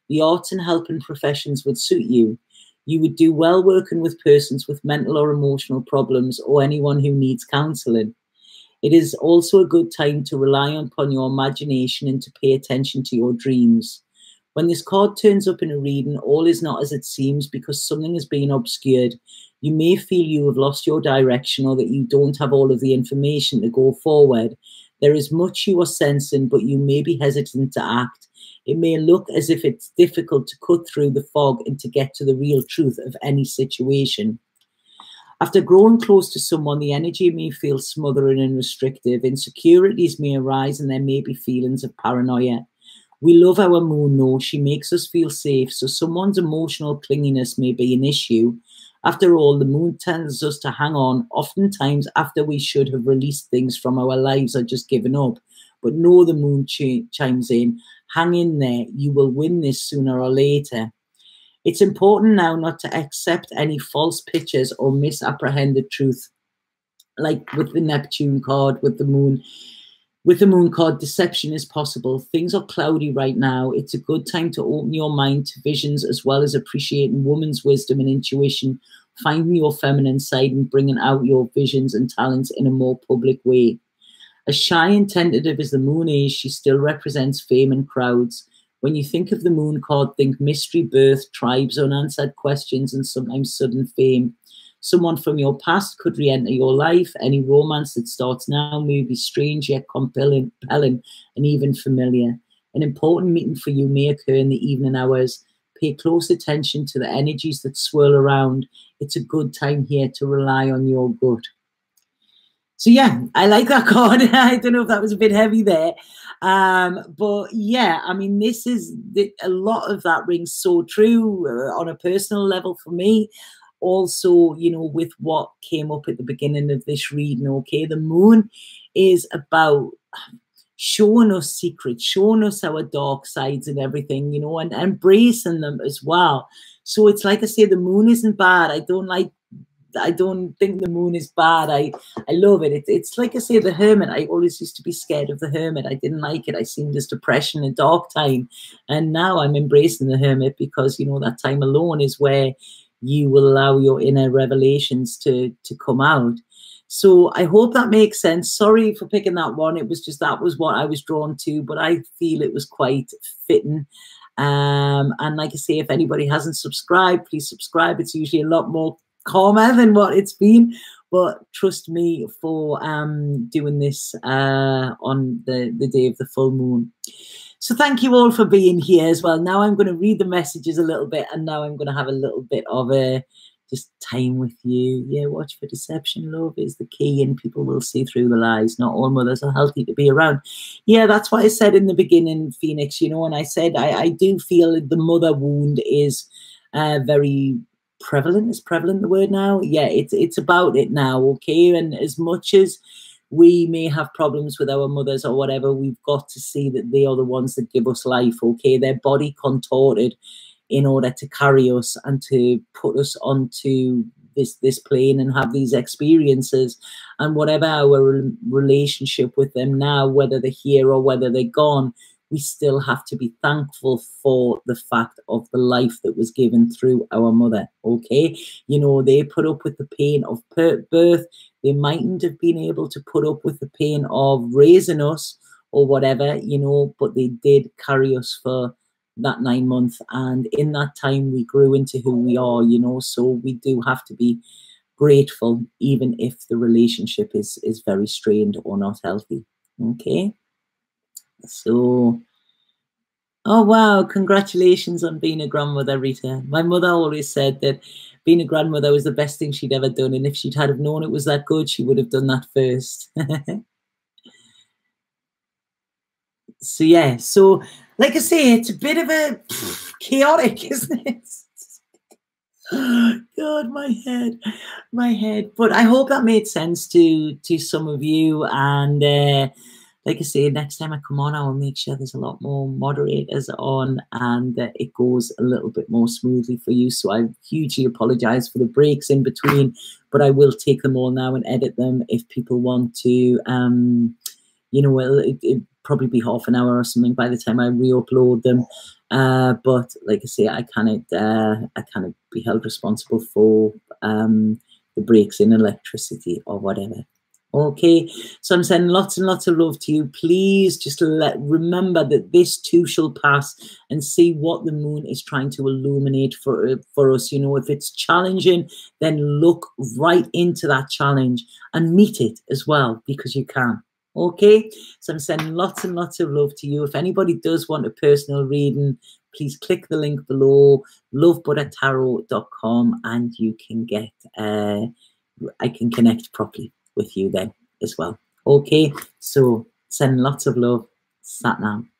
The arts and helping professions would suit you. You would do well working with persons with mental or emotional problems or anyone who needs counselling. It is also a good time to rely upon your imagination and to pay attention to your dreams. When this card turns up in a reading, all is not as it seems because something has been obscured. You may feel you have lost your direction or that you don't have all of the information to go forward. There is much you are sensing, but you may be hesitant to act. It may look as if it's difficult to cut through the fog and to get to the real truth of any situation. After growing close to someone, the energy may feel smothering and restrictive. Insecurities may arise and there may be feelings of paranoia. We love our moon, though. She makes us feel safe, so someone's emotional clinginess may be an issue. After all, the moon tells us to hang on, oftentimes after we should have released things from our lives or just given up. But no, the moon chimes in. Hang in there. You will win this sooner or later. It's important now not to accept any false pictures or misapprehended truth, like with the Neptune card, with the moon. With the moon card, deception is possible. Things are cloudy right now. It's a good time to open your mind to visions as well as appreciating woman's wisdom and intuition, finding your feminine side and bringing out your visions and talents in a more public way. As shy and tentative as the moon is, she still represents fame and crowds. When you think of the moon card, think mystery, birth, tribes, unanswered questions, and sometimes sudden fame. Someone from your past could re-enter your life. Any romance that starts now may be strange yet compelling, and even familiar. An important meeting for you may occur in the evening hours. Pay close attention to the energies that swirl around. It's a good time here to rely on your gut. So yeah, I like that card. I don't know if that was a bit heavy there. But yeah, I mean, a lot of that rings so true on a personal level for me. Also, you know, with what came up at the beginning of this reading, okay, the moon is about showing us secrets, showing us our dark sides and everything, you know, and embracing them as well. So it's like I say, the moon isn't bad. I don't think the moon is bad. I love it. It's like I say, the hermit. I always used to be scared of the hermit. I didn't like it. I seen this depression and dark time. And now I'm embracing the hermit because, you know, that time alone is where you will allow your inner revelations to come out. So I hope that makes sense. Sorry for picking that one. It was just, that was what I was drawn to, but I feel it was quite fitting. And like I say, if anybody hasn't subscribed, please subscribe. It's usually a lot more calmer than what it's been, but trust me for doing this on the day of the full moon. So thank you all for being here as well. Now I'm going to read the messages a little bit, and now I'm going to have a little bit of a just time with you. Yeah, watch for deception. Love is the key, and people will see through the lies. Not all mothers are healthy to be around. Yeah, that's what I said in the beginning, Phoenix, you know, and I said I do feel the mother wound is very prevalent. Is prevalent the word now? Yeah, it's about it now, okay? And as much as we may have problems with our mothers or whatever, we've got to see that they are the ones that give us life, okay? Their body contorted in order to carry us and to put us onto this plane and have these experiences. And whatever our relationship with them now, whether they're here or whether they're gone, we still have to be thankful for the fact of the life that was given through our mother, okay? You know, they put up with the pain of birth. They mightn't have been able to put up with the pain of raising us or whatever, you know, but they did carry us for that 9 months. And in that time, we grew into who we are, you know, so we do have to be grateful, even if the relationship is very strained or not healthy, okay? So, oh wow, congratulations on being a grandmother, Rita. My mother always said that being a grandmother was the best thing she'd ever done, and if she'd have known it was that good, she would have done that first. So yeah, so like I say, it's a bit of a chaotic, isn't it? God, my head. But I hope that made sense to some of you, and like I say, next time I come on, I will make sure there's a lot more moderators on and it goes a little bit more smoothly for you. So I hugely apologize for the breaks in between, but I will take them all now and edit them if people want to, you know, it'd probably be half an hour or something by the time I re-upload them. But like I say, I cannot be held responsible for the breaks in electricity or whatever. Okay, so I'm sending lots and lots of love to you. Please just remember that this too shall pass, and see what the moon is trying to illuminate for us. You know, if it's challenging, then look right into that challenge and meet it as well, because you can. Okay, so I'm sending lots and lots of love to you. If anybody does want a personal reading, please click the link below, lovebuddhatarot.com, and you can get, I can connect properly with you then as well. Okay, so send lots of love. Sat Nam.